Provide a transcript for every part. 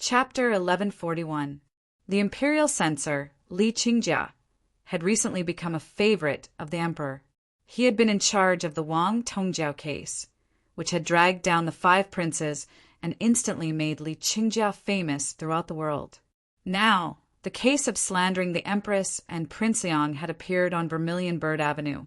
Chapter 1141. The imperial censor, Li Qingjia, had recently become a favorite of the emperor. He had been in charge of the Wang Tongjiao case, which had dragged down the 5 princes and instantly made Li Qingjia famous throughout the world. Now, the case of slandering the empress and Prince Liang had appeared on Vermilion Bird Avenue,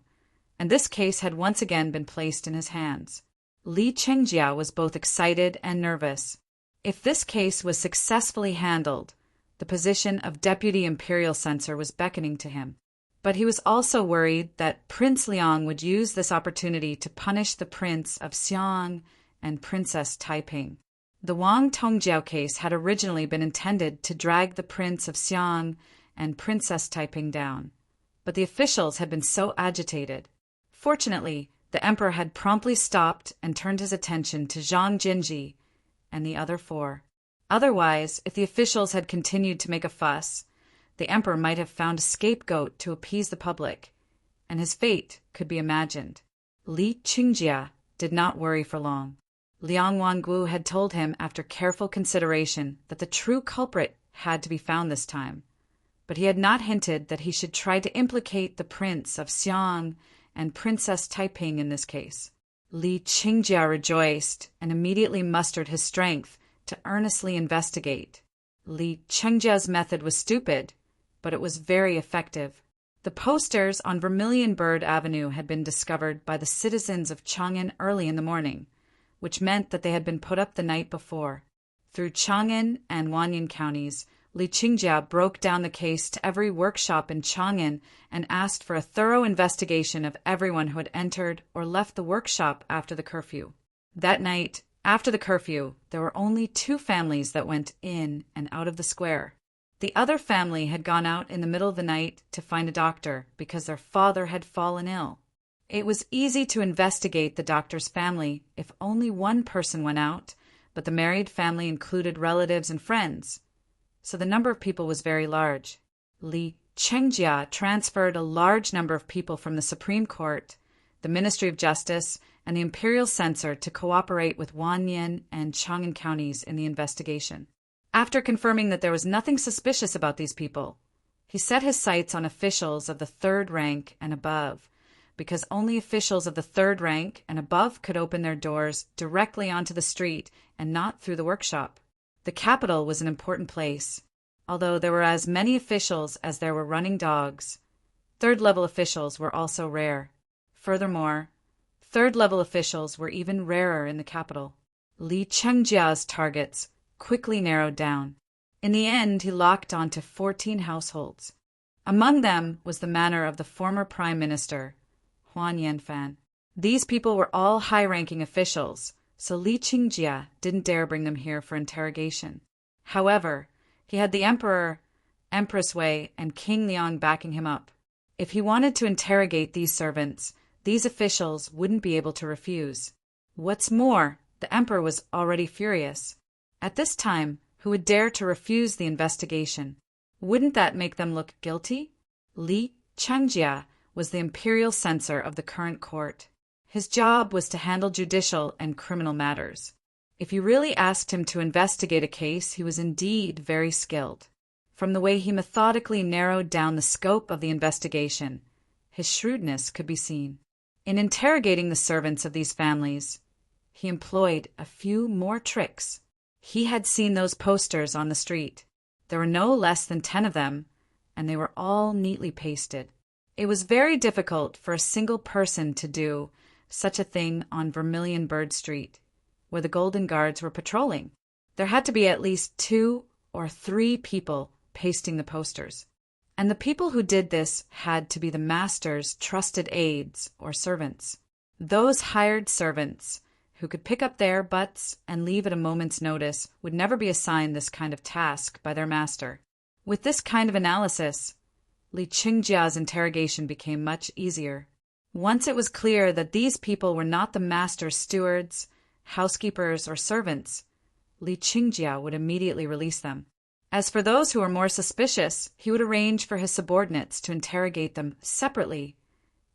and this case had once again been placed in his hands. Li Qingjia was both excited and nervous. If this case was successfully handled, the position of deputy imperial censor was beckoning to him. But he was also worried that Prince Liang would use this opportunity to punish the Prince of Xiang and Princess Taiping. The Wang Tongjiao case had originally been intended to drag the Prince of Xiang and Princess Taiping down, but the officials had been so agitated. Fortunately, the emperor had promptly stopped and turned his attention to Zhang Jinji and the other 4. Otherwise, if the officials had continued to make a fuss, the emperor might have found a scapegoat to appease the public, and his fate could be imagined. Li Qingjia did not worry for long. Liang Wangu had told him after careful consideration that the true culprit had to be found this time, but he had not hinted that he should try to implicate the Prince of Xiang and Princess Taiping in this case. Li Qingjia rejoiced and immediately mustered his strength to earnestly investigate. Li Qingjia's method was stupid, but it was very effective. The posters on Vermilion Bird Avenue had been discovered by the citizens of Chang'an early in the morning, which meant that they had been put up the night before. Through Chang'an and Wanyan counties, Li Qingjia broke down the case to every workshop in Chang'an and asked for a thorough investigation of everyone who had entered or left the workshop after the curfew. That night, after the curfew, there were only 2 families that went in and out of the square. The other family had gone out in the middle of the night to find a doctor because their father had fallen ill. It was easy to investigate the doctor's family if only one person went out, but the married family included relatives and friends, so the number of people was very large. Li Qingjia transferred a large number of people from the Supreme Court, the Ministry of Justice, and the Imperial Censor to cooperate with Wanyan and Chang'an counties in the investigation. After confirming that there was nothing suspicious about these people, he set his sights on officials of the 3rd rank and above, because only officials of the 3rd rank and above could open their doors directly onto the street and not through the workshop. The capital was an important place. Although there were as many officials as there were running dogs, 3rd-level officials were also rare. Furthermore, 3rd-level officials were even rarer in the capital. Li Qingjia's targets quickly narrowed down. In the end, he locked onto 14 households. Among them was the manor of the former prime minister, Huan Yanfan. These people were all high-ranking officials, so Li Qingjia didn't dare bring them here for interrogation. However, he had the emperor, Empress Wei, and King Liang backing him up. If he wanted to interrogate these servants, these officials wouldn't be able to refuse. What's more, the emperor was already furious. At this time, who would dare to refuse the investigation? Wouldn't that make them look guilty? Li Qingjia was the imperial censor of the current court. His job was to handle judicial and criminal matters. If you really asked him to investigate a case, he was indeed very skilled. From the way he methodically narrowed down the scope of the investigation, his shrewdness could be seen. In interrogating the servants of these families, he employed a few more tricks. He had seen those posters on the street. There were no less than 10 of them, and they were all neatly pasted. It was very difficult for a single person to do such a thing on Vermilion Bird Street, where the Golden Guards were patrolling. There had to be at least 2 or 3 people pasting the posters. And the people who did this had to be the master's trusted aides or servants. Those hired servants who could pick up their butts and leave at a moment's notice would never be assigned this kind of task by their master. With this kind of analysis, Li Qingjia's interrogation became much easier. Once it was clear that these people were not the master's stewards, housekeepers, or servants, Li Qingjia would immediately release them. As for those who were more suspicious, he would arrange for his subordinates to interrogate them separately,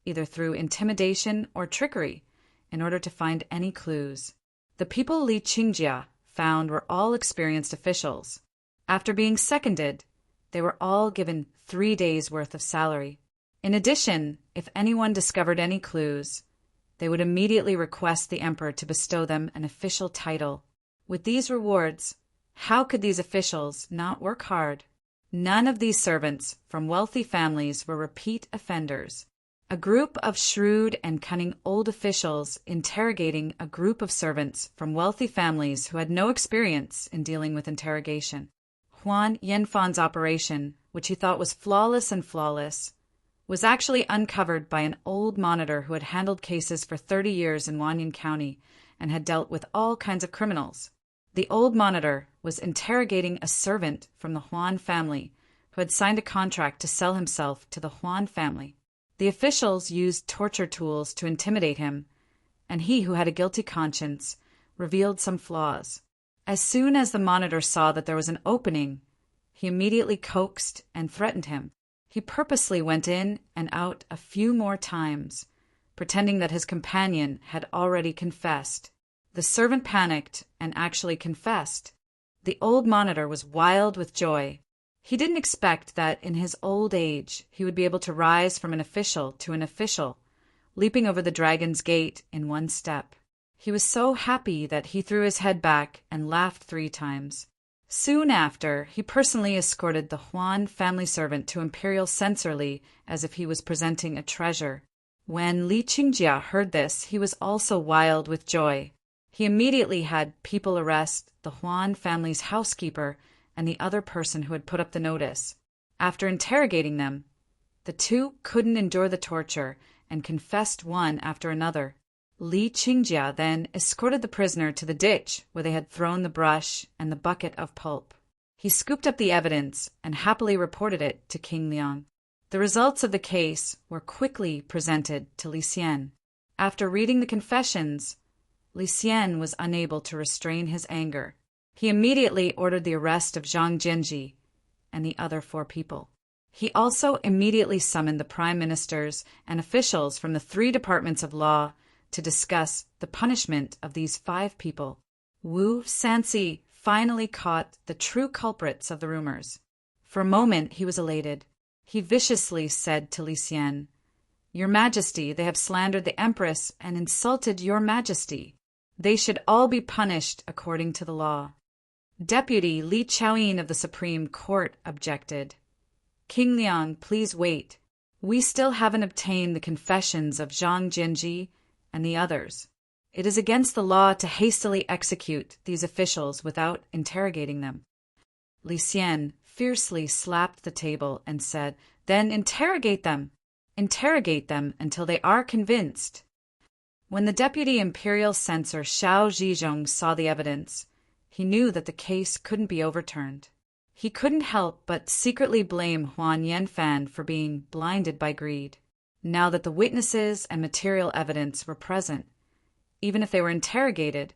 either through intimidation or trickery, in order to find any clues. The people Li Qingjia found were all experienced officials. After being seconded, they were all given 3 days' worth of salary. In addition, if anyone discovered any clues, they would immediately request the emperor to bestow them an official title. With these rewards, how could these officials not work hard? None of these servants from wealthy families were repeat offenders. A group of shrewd and cunning old officials interrogating a group of servants from wealthy families who had no experience in dealing with interrogation. Huan Yanfan's operation, which he thought was flawless, was actually uncovered by an old monitor who had handled cases for 30 years in Wanyan County and had dealt with all kinds of criminals. The old monitor was interrogating a servant from the Huan family who had signed a contract to sell himself to the Huan family. The officials used torture tools to intimidate him, and he, who had a guilty conscience, revealed some flaws. As soon as the monitor saw that there was an opening, he immediately coaxed and threatened him. He purposely went in and out a few more times, pretending that his companion had already confessed. The servant panicked and actually confessed. The old monitor was wild with joy. He didn't expect that in his old age he would be able to rise from an official to an official, leaping over the dragon's gate in one step. He was so happy that he threw his head back and laughed 3 times. Soon after, he personally escorted the Huan family servant to Imperial Censor Li as if he was presenting a treasure. When Li Qingjia heard this, he was also wild with joy. He immediately had people arrest the Huan family's housekeeper and the other person who had put up the notice. After interrogating them, the 2 couldn't endure the torture and confessed one after another. Li Qingjia then escorted the prisoner to the ditch where they had thrown the brush and the bucket of pulp. He scooped up the evidence and happily reported it to King Liang. The results of the case were quickly presented to Li Xian. After reading the confessions, Li Xian was unable to restrain his anger. He immediately ordered the arrest of Zhang Jinji and the other 4 people. He also immediately summoned the prime ministers and officials from the 3 departments of law to discuss the punishment of these 5 people. Wu Sanxi finally caught the true culprits of the rumors. For a moment he was elated. He viciously said to Li Xian, "Your Majesty, they have slandered the Empress and insulted your Majesty. They should all be punished according to the law." Deputy Li Chaoyin of the Supreme Court objected. "King Liang, please wait. We still haven't obtained the confessions of Zhang Jinji and the others. It is against the law to hastily execute these officials without interrogating them." Li Xian fiercely slapped the table and said, "Then interrogate them. Interrogate them until they are convinced." When the deputy imperial censor Xiao Zhizhong saw the evidence, he knew that the case couldn't be overturned. He couldn't help but secretly blame Huan Yanfan for being blinded by greed. Now that the witnesses and material evidence were present, even if they were interrogated,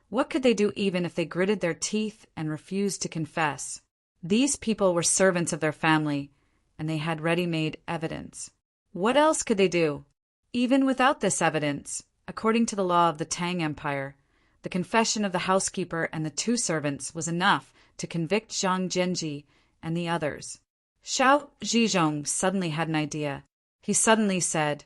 what could they do even if they gritted their teeth and refused to confess? These people were servants of their family, and they had ready-made evidence. What else could they do? Even without this evidence, according to the law of the Tang Empire, the confession of the housekeeper and the 2 servants was enough to convict Zhang Jinji and the others. Xiao Zhizhong suddenly had an idea. He suddenly said,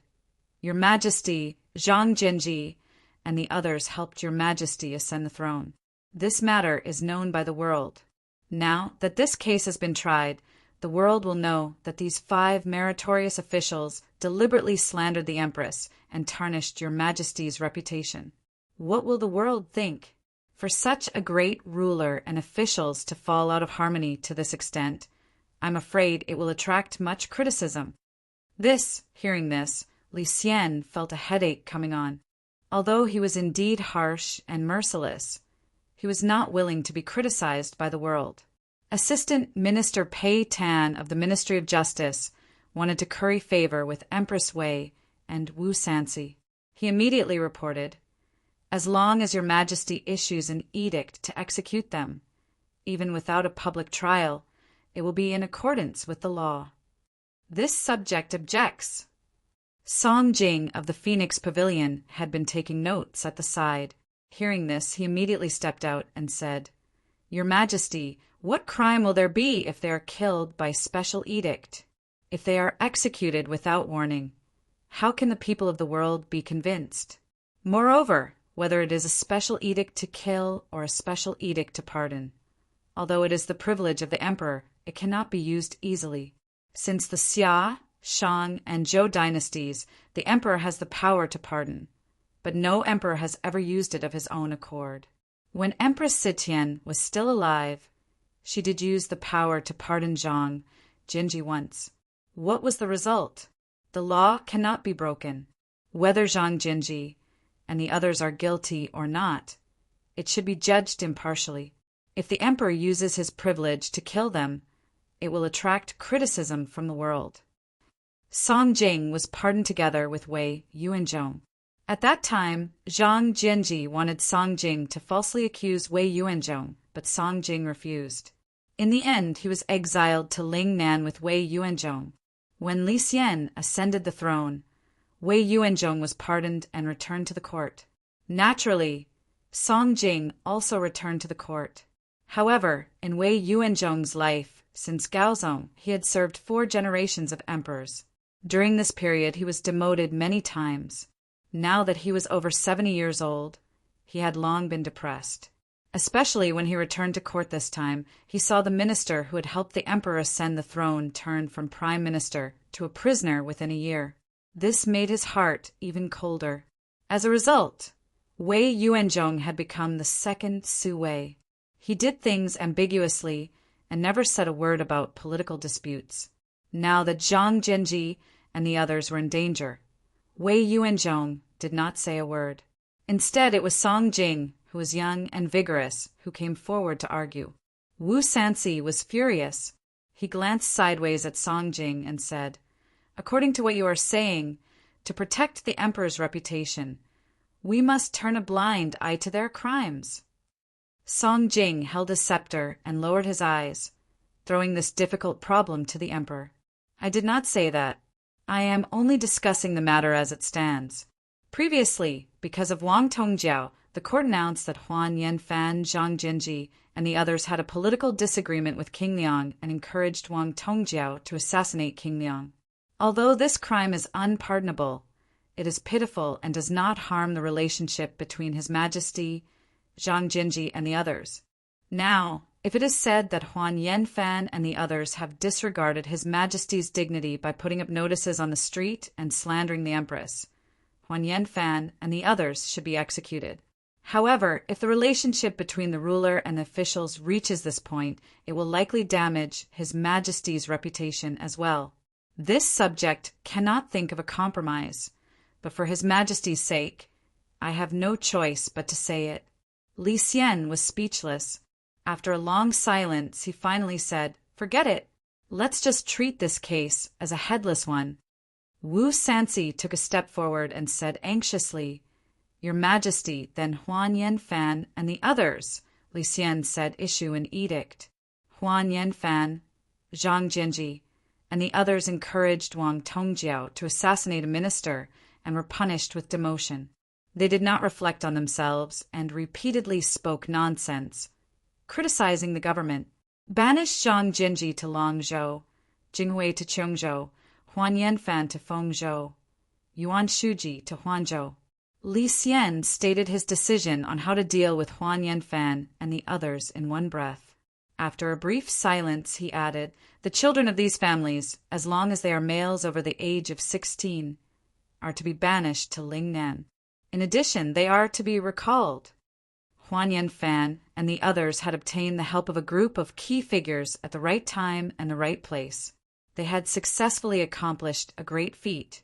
"Your Majesty, Zhang Jinji and the others helped your Majesty ascend the throne. This matter is known by the world. Now that this case has been tried, the world will know that these 5 meritorious officials deliberately slandered the Empress and tarnished your Majesty's reputation. What will the world think? For such a great ruler and officials to fall out of harmony to this extent, I'm afraid it will attract much criticism." Hearing this, Li Xian felt a headache coming on. Although he was indeed harsh and merciless, he was not willing to be criticized by the world. Assistant Minister Pei Tan of the Ministry of Justice wanted to curry favor with Empress Wei and Wu Sanxi. He immediately reported, "As long as your Majesty issues an edict to execute them, even without a public trial, it will be in accordance with the law." This subject objects. Song Jing of the Phoenix Pavilion had been taking notes at the side. Hearing this, he immediately stepped out and said, "Your Majesty, what crime will there be if they are killed by special edict? If they are executed without warning, how can the people of the world be convinced? Moreover, whether it is a special edict to kill or a special edict to pardon, although it is the privilege of the emperor, it cannot be used easily. Since the Xia, Shang, and Zhou dynasties, the emperor has the power to pardon, but no emperor has ever used it of his own accord. When Empress Sitian was still alive, she did use the power to pardon Zhang Jinji once. What was the result? The law cannot be broken. Whether Zhang Jinji and the others are guilty or not, it should be judged impartially. If the emperor uses his privilege to kill them, it will attract criticism from the world." Song Jing was pardoned together with Wei Yuanzhong. At that time, Zhang Jinji wanted Song Jing to falsely accuse Wei Yuanzhong, but Song Jing refused. In the end, he was exiled to Lingnan with Wei Yuanzhong. When Li Xian ascended the throne, Wei Yuanzhong was pardoned and returned to the court. Naturally, Song Jing also returned to the court. However, in Wei Yuanzhong's life, since Gaozong, he had served 4 generations of emperors. During this period, he was demoted many times. Now that he was over 70 years old, he had long been depressed. Especially when he returned to court this time, he saw the minister who had helped the emperor ascend the throne turn from prime minister to a prisoner within a year. This made his heart even colder. As a result, Wei Yuanzhong had become the second Su Wei. He did things ambiguously and never said a word about political disputes. Now that Zhang Jinji and the others were in danger, Wei Yuanzhong did not say a word. Instead, it was Song Jing, who was young and vigorous, who came forward to argue. Wu Sanxi was furious. He glanced sideways at Song Jing and said, "According to what you are saying, to protect the emperor's reputation, we must turn a blind eye to their crimes." Song Jing held his scepter and lowered his eyes, throwing this difficult problem to the emperor. "I did not say that. I am only discussing the matter as it stands. Previously, because of Wang Tongjiao, the court announced that Huan Yanfan, Zhang Jinji, and the others had a political disagreement with King Liang and encouraged Wang Tongjiao to assassinate King Liang. Although this crime is unpardonable, it is pitiful and does not harm the relationship between His Majesty, Zhang Jinji, and the others. Now, if it is said that Huan Yanfan and the others have disregarded His Majesty's dignity by putting up notices on the street and slandering the Empress, Huan Yanfan and the others should be executed. However, if the relationship between the ruler and the officials reaches this point, it will likely damage His Majesty's reputation as well. This subject cannot think of a compromise, but for His Majesty's sake, I have no choice but to say it." Li Xian was speechless. After a long silence, he finally said, "Forget it. Let's just treat this case as a headless one." Wu Sanxi took a step forward and said anxiously, "Your Majesty, then Huan Yanfan and the others," Li Xian said, "issue an edict." Huan Yanfan, Zhang Jinji, and the others encouraged Wang Tongjiao to assassinate a minister and were punished with demotion. They did not reflect on themselves and repeatedly spoke nonsense, criticizing the government. Banish Zhang Jinji to Langzhou, Jinghui to Chengzhou, Huan Yanfan to Fengzhou, Yuan Shuji to Huanzhou. Li Xian stated his decision on how to deal with Huan Yanfan and the others in one breath. After a brief silence, he added, "The children of these families, as long as they are males over the age of 16, are to be banished to Lingnan. In addition, they are to be recalled." Huan Yanfan and the others had obtained the help of a group of key figures at the right time and the right place. They had successfully accomplished a great feat.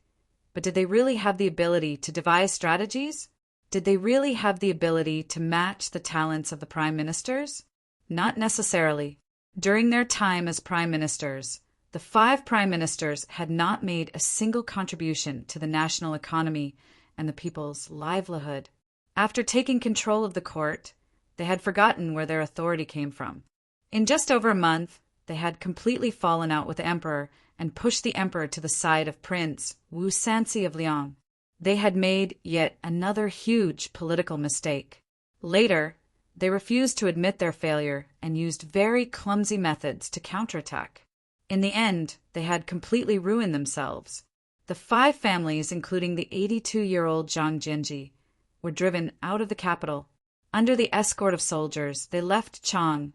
But did they really have the ability to devise strategies? Did they really have the ability to match the talents of the prime ministers? Not necessarily. During their time as prime ministers, the 5 prime ministers had not made a single contribution to the national economy and the people's livelihood. After taking control of the court, they had forgotten where their authority came from. In just over a month, they had completely fallen out with the emperor and pushed the emperor to the side of Prince Wu Sanxi of Liang. They had made yet another huge political mistake. Later, they refused to admit their failure and used very clumsy methods to counterattack. In the end, they had completely ruined themselves. The 5 families, including the 82-year-old Zhang Jinji, were driven out of the capital. Under the escort of soldiers, they left Chang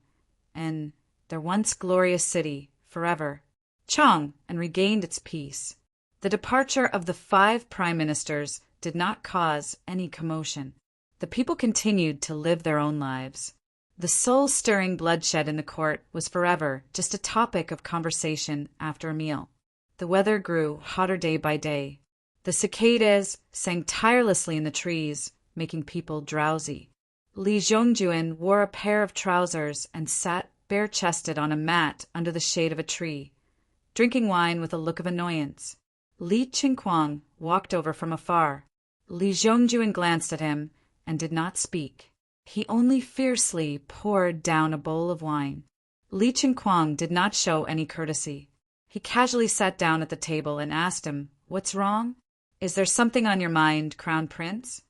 and their once glorious city forever. Chang and regained its peace. The departure of the 5 prime ministers did not cause any commotion. The people continued to live their own lives. The soul-stirring bloodshed in the court was forever just a topic of conversation after a meal. The weather grew hotter day by day. The cicadas sang tirelessly in the trees, making people drowsy. Li Zhongjuan wore a pair of trousers and sat bare-chested on a mat under the shade of a tree, drinking wine with a look of annoyance. Li Qingquang walked over from afar. Li Zhongjuan glanced at him and did not speak. He only fiercely poured down a bowl of wine. Li Qingquang did not show any courtesy. He casually sat down at the table and asked him, "What's wrong? Is there something on your mind, Crown Prince?"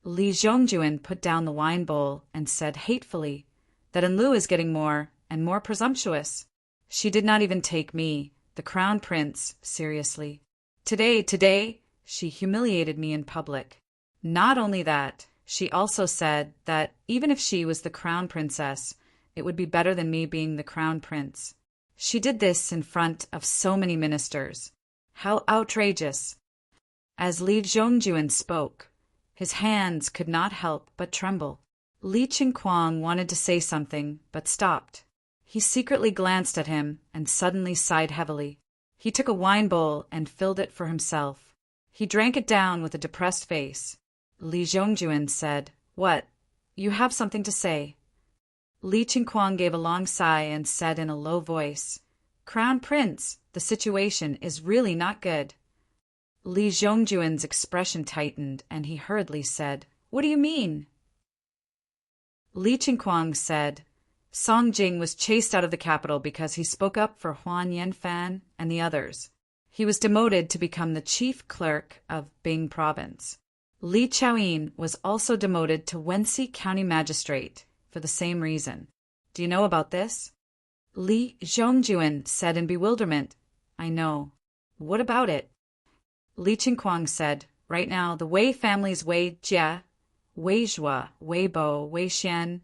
Li Zhongjuan put down the wine bowl and said hatefully that Enlu is getting more and more presumptuous. She did not even take me, the Crown Prince, seriously. Today, she humiliated me in public. Not only that, she also said that even if she was the Crown Princess, it would be better than me being the Crown Prince. She did this in front of so many ministers. How outrageous! As Li Zhongjuan spoke, his hands could not help but tremble. Li Qingquang wanted to say something, but stopped. He secretly glanced at him and suddenly sighed heavily. He took a wine bowl and filled it for himself. He drank it down with a depressed face. Li Zhongjuan said, "What? You have something to say?" Li Qingquang gave a long sigh and said in a low voice, "Crown Prince, the situation is really not good." Li Zhongjuan's expression tightened and he hurriedly said, "What do you mean?" Li Qingquang said, "Song Jing was chased out of the capital because he spoke up for Huan Yanfan and the others. He was demoted to become the chief clerk of Bing Province. Li Chaoyin was also demoted to Wenxi County Magistrate for the same reason. Do you know about this?" Li Zhongjuan said in bewilderment, "I know. What about it?" Li Qingquang said, "Right now, the Wei families Wei Jie, Wei Zhua, Wei Bo, Wei Xian,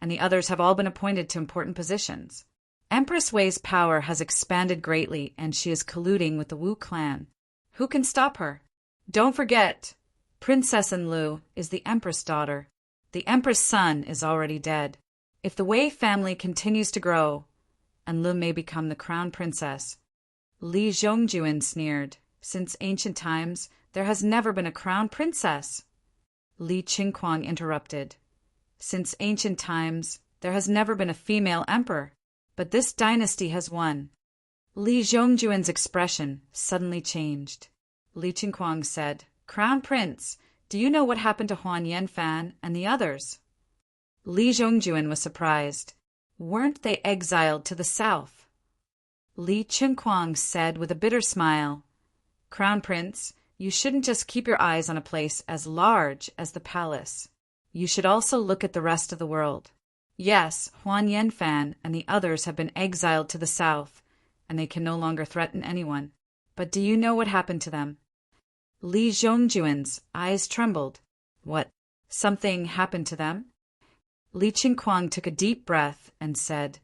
and the others have all been appointed to important positions. Empress Wei's power has expanded greatly, and she is colluding with the Wu clan. Who can stop her? Don't forget, Princess Enlu is the Empress daughter. The Empress' son is already dead. If the Wei family continues to grow, Enlu may become the crown princess." Li Zhongjuan sneered, "Since ancient times, there has never been a crown princess." Li Qingquang interrupted, "Since ancient times, there has never been a female emperor, but this dynasty has won." Li Zhongjuan's expression suddenly changed. Li Qingquang said, "Crown Prince, do you know what happened to Huan Yanfan and the others?" Li Zhongjuan was surprised. Weren't they exiled to the south? Li Qingquang said with a bitter smile, "Crown Prince, you shouldn't just keep your eyes on a place as large as the palace. You should also look at the rest of the world. Yes, Huan Yanfan and the others have been exiled to the south, and they can no longer threaten anyone. But do you know what happened to them?" Li Zhongjuan's eyes trembled. "What? Something happened to them?" Li Qingquang took a deep breath and said,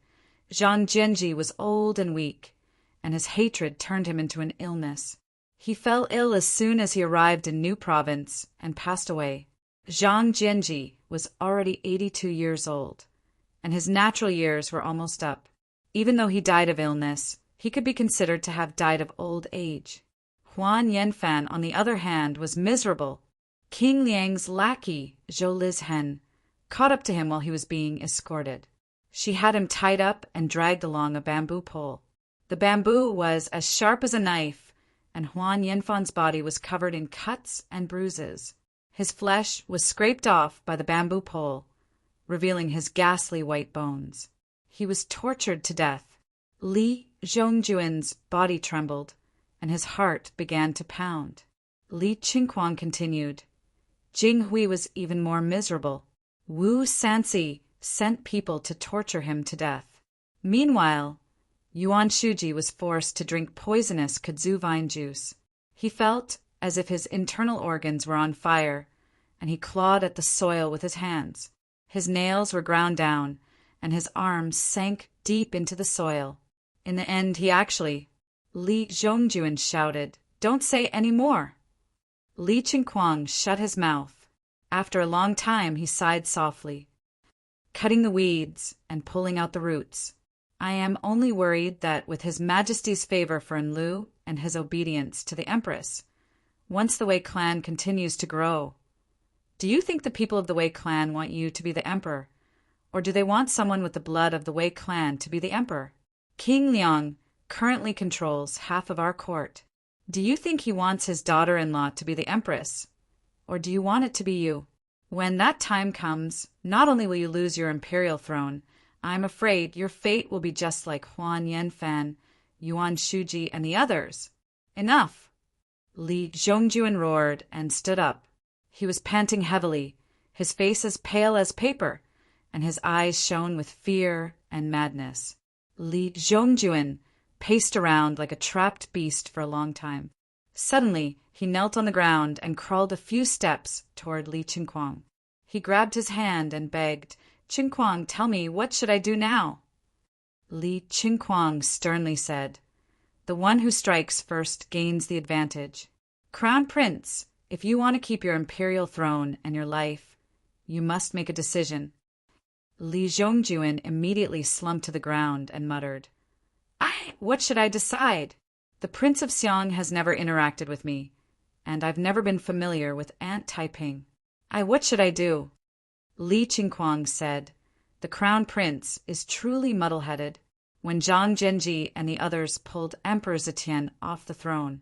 "Zhang Jianji was old and weak, and his hatred turned him into an illness. He fell ill as soon as he arrived in New Province and passed away. Zhang Jianji was already 82 years old, and his natural years were almost up. Even though he died of illness, he could be considered to have died of old age. Huan Yanfan, on the other hand, was miserable. King Liang's lackey, Zhou Lizhen, caught up to him while he was being escorted. She had him tied up and dragged along a bamboo pole. The bamboo was as sharp as a knife, and Huan Yanfan's body was covered in cuts and bruises. His flesh was scraped off by the bamboo pole, revealing his ghastly white bones. He was tortured to death. Li Zhongjuan's body trembled, and his heart began to pound. Li Qingquang continued, "Jing Hui was even more miserable. Wu Sansi sent people to torture him to death. Meanwhile, Yuan Shuji was forced to drink poisonous kudzu vine juice. He felt as if his internal organs were on fire, and he clawed at the soil with his hands. His nails were ground down, and his arms sank deep into the soil. In the end, Li Zhongjuan shouted, "Don't say any more!" Li Qingquang shut his mouth. After a long time, he sighed softly, cutting the weeds and pulling out the roots. "I am only worried that with His Majesty's favor for Enlu and his obedience to the Empress, once the Wei clan continues to grow, do you think the people of the Wei clan want you to be the emperor, or do they want someone with the blood of the Wei clan to be the emperor? King Liang currently controls half of our court. Do you think he wants his daughter-in-law to be the empress, or do you want it to be you? When that time comes, not only will you lose your imperial throne, I'm afraid your fate will be just like Huan Yanfan, Yuan Shuji, and the others." "Enough!" Li Zhongjuan roared and stood up. He was panting heavily, his face as pale as paper, and his eyes shone with fear and madness. Li Zhongjuan paced around like a trapped beast for a long time. Suddenly, he knelt on the ground and crawled a few steps toward Li Qingquang. He grabbed his hand and begged, "Qingquang, tell me, what should I do now?" Li Qingquang sternly said, "The one who strikes first gains the advantage. Crown Prince, if you want to keep your imperial throne and your life, you must make a decision." Li Zhongjuan immediately slumped to the ground and muttered, What should I decide? The Prince of Xiang has never interacted with me, and I've never been familiar with Aunt Taiping. What should I do?" Li Qingquang said, "The Crown Prince is truly muddle-headed. When Zhang Zhenji and the others pulled Emperor Zetian off the throne,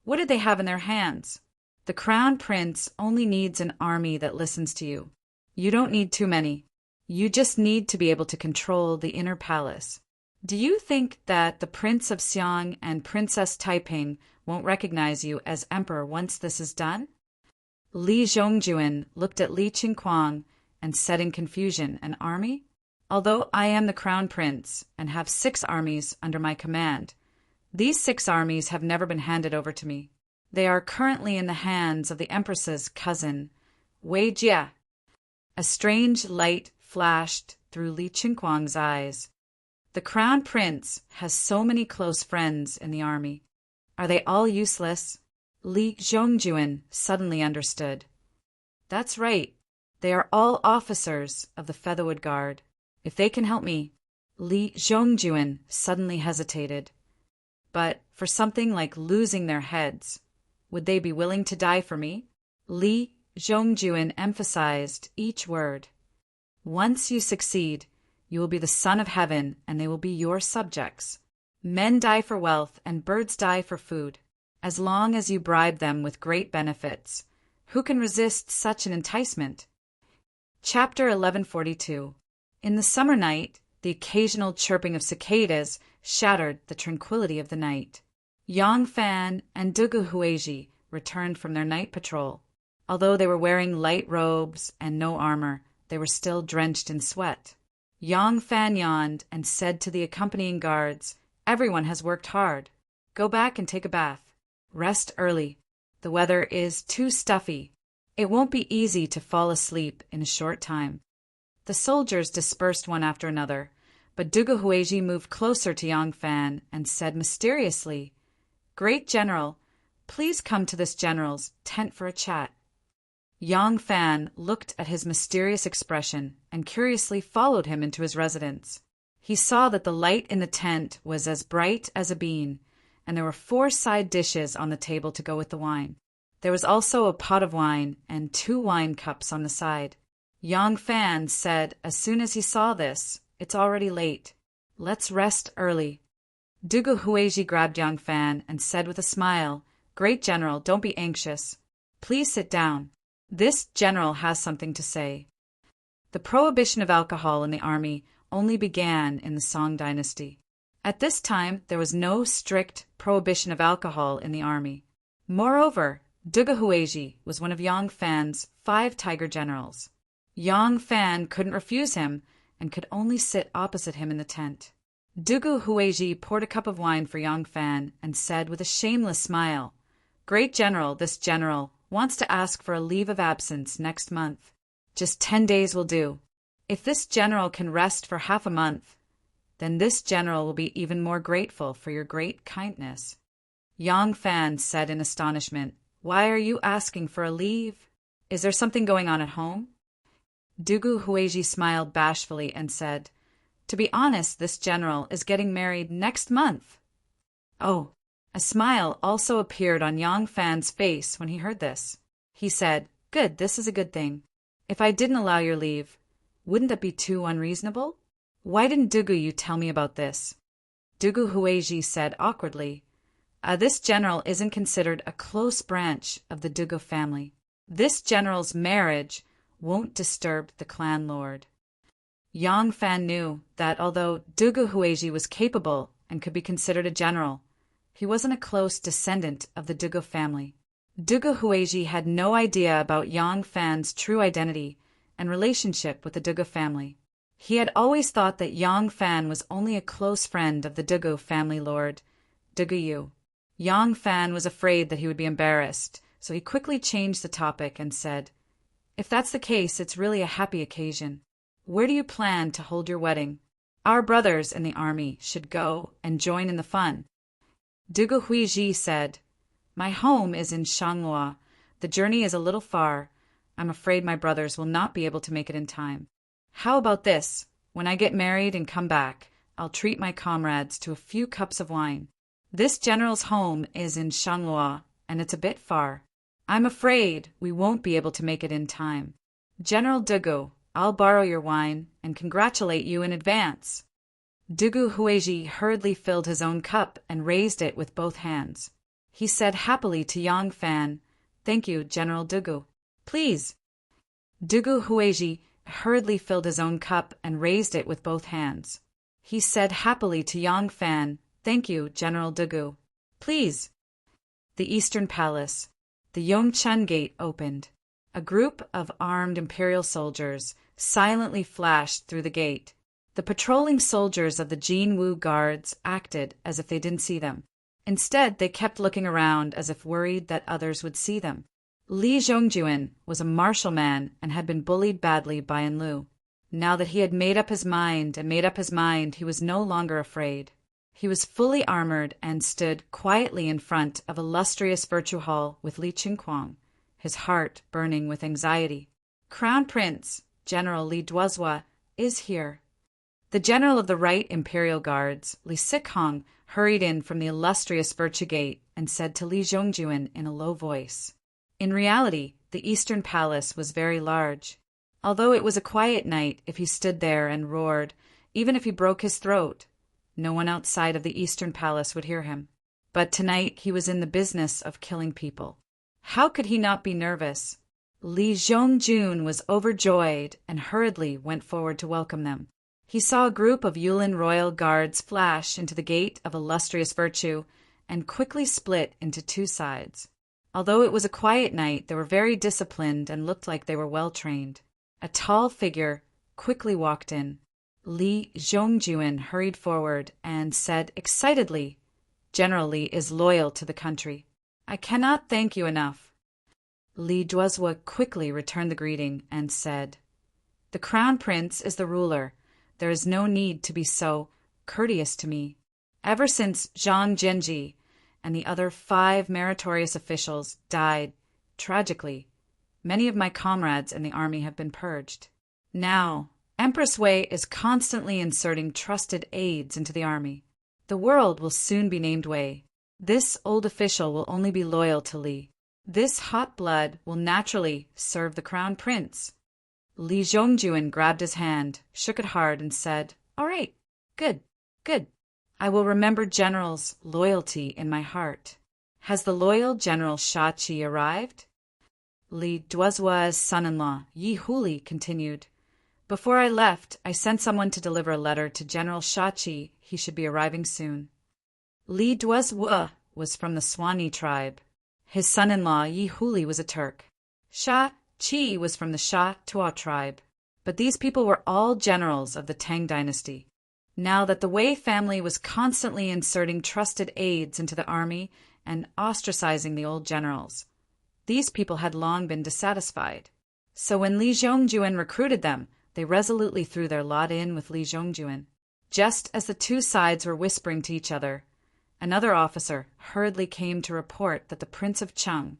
what did they have in their hands? The Crown Prince only needs an army that listens to you. You don't need too many. You just need to be able to control the inner palace. Do you think that the Prince of Xiang and Princess Taiping won't recognize you as emperor once this is done?" Li Zhongjuan looked at Li Qingquang and said in confusion, "An army? Although I am the crown prince and have 6 armies under my command, these 6 armies have never been handed over to me. They are currently in the hands of the empress's cousin, Wei Jie." A strange light flashed through Li Qingquang's eyes. The crown prince has so many close friends in the army. Are they all useless? Li Zhongjuan suddenly understood. That's right. They are all officers of the Featherwood Guard. If they can help me. Li Zhongjuan suddenly hesitated. But for something like losing their heads, would they be willing to die for me? Li Zhongjuan emphasized each word. Once you succeed, you will be the son of heaven, and they will be your subjects. Men die for wealth, and birds die for food. As long as you bribe them with great benefits, who can resist such an enticement? Chapter 1142. In the summer night, the occasional chirping of cicadas shattered the tranquility of the night. Yang Fan and Dugu Huizhi returned from their night patrol. Although they were wearing light robes and no armor, they were still drenched in sweat. Yang Fan yawned and said to the accompanying guards, "Everyone has worked hard. Go back and take a bath. Rest early. The weather is too stuffy. It won't be easy to fall asleep in a short time." The soldiers dispersed one after another, but Dugu Huizhi moved closer to Yang Fan and said mysteriously, "Great General, please come to this general's tent for a chat." Yang Fan looked at his mysterious expression and curiously followed him into his residence. He saw that the light in the tent was as bright as a bean, and there were 4 side dishes on the table to go with the wine. There was also a pot of wine and 2 wine cups on the side. Yang Fan said as soon as he saw this, "It's already late. Let's rest early." Dugu Huizhi grabbed Yang Fan and said with a smile, "Great General, don't be anxious. Please sit down. This general has something to say." The prohibition of alcohol in the army only began in the Song dynasty. At this time, there was no strict prohibition of alcohol in the army. Moreover, Dugu Huizhi was one of Yang Fan's 5 tiger generals. Yang Fan couldn't refuse him and could only sit opposite him in the tent. Dugu Hueji poured a cup of wine for Yang Fan and said with a shameless smile, "Great General, this general wants to ask for a leave of absence next month. Just 10 days will do. If this general can rest for half a month, then this general will be even more grateful for your great kindness." Yang Fan said in astonishment, "Why are you asking for a leave? Is there something going on at home?" Dugu Hueji smiled bashfully and said, "To be honest, this general is getting married next month." Oh, a smile also appeared on Yang Fan's face when he heard this. He said, "Good, this is a good thing. If I didn't allow your leave, wouldn't that be too unreasonable? Why didn't Dugu you tell me about this?" Dugu Hueji said awkwardly, "This general isn't considered a close branch of the Dugu family. This general's marriage won't disturb the clan lord." Yang Fan knew that although Dugu Hueji was capable and could be considered a general, he wasn't a close descendant of the Dugu family. Dugu Hueji had no idea about Yang Fan's true identity and relationship with the Dugu family. He had always thought that Yang Fan was only a close friend of the Dugu family lord, Dugu Yu. Yang Fan was afraid that he would be embarrassed, so he quickly changed the topic and said, "If that's the case, it's really a happy occasion. Where do you plan to hold your wedding? Our brothers in the army should go and join in the fun." Dugu Huiji said, "My home is in Shanghua. The journey is a little far. I'm afraid my brothers will not be able to make it in time. How about this? When I get married and come back, I'll treat my comrades to a few cups of wine. This general's home is in Shanghua, and it's a bit far. I'm afraid we won't be able to make it in time. General Dugu, I'll borrow your wine and congratulate you in advance." Dugu Hueji hurriedly filled his own cup and raised it with both hands. He said happily to Yang Fan, "Thank you, General Dugu. Please." Dugu Hueji hurriedly filled his own cup and raised it with both hands. He said happily to Yang Fan, "Thank you, General Dugu. Please." The Eastern Palace. The Yongchun Gate opened. A group of armed imperial soldiers silently flashed through the gate. The patrolling soldiers of the Jinwu Guards acted as if they didn't see them. Instead, they kept looking around as if worried that others would see them. Li Zhongjuan was a martial man and had been bullied badly by Enlu. Now that he had made up his mind, he was no longer afraid. He was fully armored and stood quietly in front of illustrious Virtue Hall with Li Qingquang, his heart burning with anxiety. "Crown Prince, General Li Duozhua, is here." The general of the Right Imperial Guards, Li Sihong, hurried in from the illustrious Virtue Gate and said to Li Zhongjuan in a low voice. In reality, the Eastern Palace was very large. Although it was a quiet night if he stood there and roared, even if he broke his throat, no one outside of the Eastern Palace would hear him. But tonight he was in the business of killing people. How could he not be nervous? Li Zhongjun was overjoyed and hurriedly went forward to welcome them. He saw a group of Yulin royal guards flash into the gate of illustrious virtue and quickly split into two sides. Although it was a quiet night, they were very disciplined and looked like they were well trained. A tall figure quickly walked in. Li Zhongjuan hurried forward and said excitedly, "General Li is loyal to the country. I cannot thank you enough." Li Duozhua quickly returned the greeting and said, "The Crown Prince is the ruler. There is no need to be so courteous to me. Ever since Zhang Jianji and the other 5 meritorious officials died tragically, many of my comrades in the army have been purged. Now, Empress Wei is constantly inserting trusted aides into the army. The world will soon be named Wei. This old official will only be loyal to Li. This hot blood will naturally serve the Crown Prince." Li Zhongjuan grabbed his hand, shook it hard, and said, "All right, good, good. I will remember General's loyalty in my heart. Has the loyal General Shachi arrived?" Li Duozhua's son-in-law, Yi Huli, continued, "Before I left, I sent someone to deliver a letter to General Shachi. He should be arriving soon." Li Duozhua was from the Swanee tribe. His son-in-law, Yi Huli, was a Turk. Qi was from the Sha Tuo tribe, but these people were all generals of the Tang dynasty. Now that the Wei family was constantly inserting trusted aides into the army and ostracizing the old generals, these people had long been dissatisfied. So when Li Zhongjuan recruited them, they resolutely threw their lot in with Li Zhongjuan. Just as the two sides were whispering to each other, another officer hurriedly came to report that the Prince of Cheng,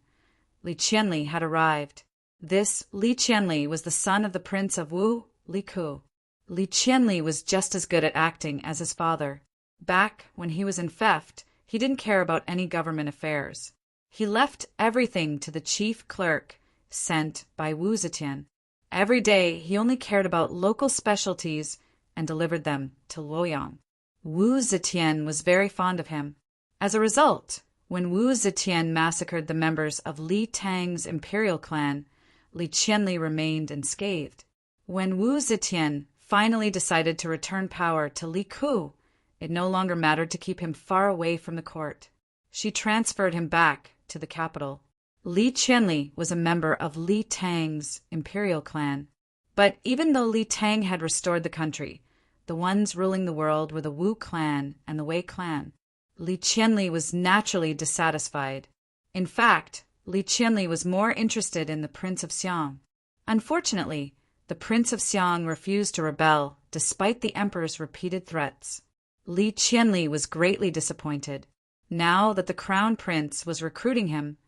Li Qianli, had arrived. This Li Qianli was the son of the Prince of Wu, Li Ku. Li Qianli was just as good at acting as his father. Back when he was in theft, he didn't care about any government affairs. He left everything to the chief clerk sent by Wu Zetian. Every day he only cared about local specialties and delivered them to Luoyang. Wu Zetian was very fond of him. As a result, when Wu Zetian massacred the members of Li Tang's imperial clan, Li Qianli remained unscathed. When Wu Zetian finally decided to return power to Li Ku, it no longer mattered to keep him far away from the court. She transferred him back to the capital. Li Qianli was a member of Li Tang's imperial clan. But even though Li Tang had restored the country, the ones ruling the world were the Wu clan and the Wei clan. Li Qianli was naturally dissatisfied. In fact, Li Qianli was more interested in the Prince of Xiang. Unfortunately, the Prince of Xiang refused to rebel despite the emperor's repeated threats. Li Qianli was greatly disappointed. Now that the crown prince was recruiting him,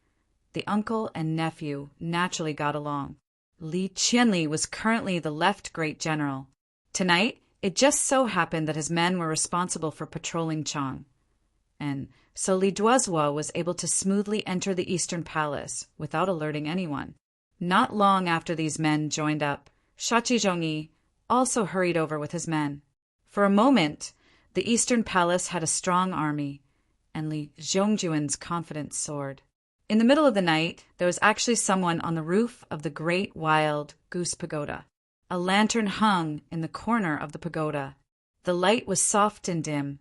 the uncle and nephew naturally got along. Li Qianli was currently the left great general. Tonight, it just so happened that his men were responsible for patrolling Chang, and so Li Duozhuo was able to smoothly enter the Eastern Palace without alerting anyone. Not long after these men joined up, Shachi Zhongyi also hurried over with his men. For a moment, the Eastern Palace had a strong army, and Li Zhongjuan's confidence soared. In the middle of the night, there was actually someone on the roof of the Great Wild Goose Pagoda. A lantern hung in the corner of the pagoda. The light was soft and dim,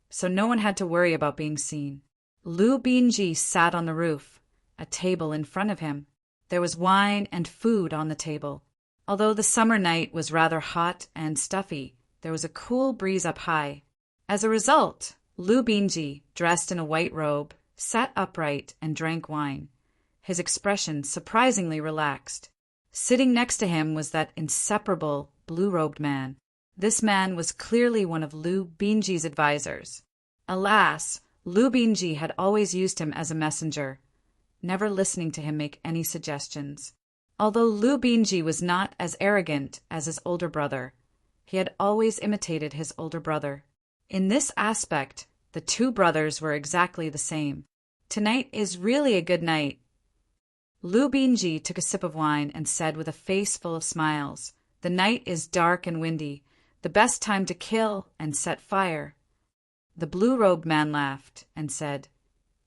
so no one had to worry about being seen. Lu Binji sat on the roof, a table in front of him. There was wine and food on the table. Although the summer night was rather hot and stuffy, there was a cool breeze up high. As a result, Lu Binji, dressed in a white robe, sat upright and drank wine, his expression surprisingly relaxed. Sitting next to him was that inseparable blue-robed man. This man was clearly one of Lu Binji's advisors. Alas, Lu Binji had always used him as a messenger, never listening to him make any suggestions. Although Lu Binji was not as arrogant as his older brother, he had always imitated his older brother. In this aspect, the two brothers were exactly the same. Tonight is really a good night. Lu Binji took a sip of wine and said with a face full of smiles, "The night is dark and windy, the best time to kill and set fire." The blue-robed man laughed and said,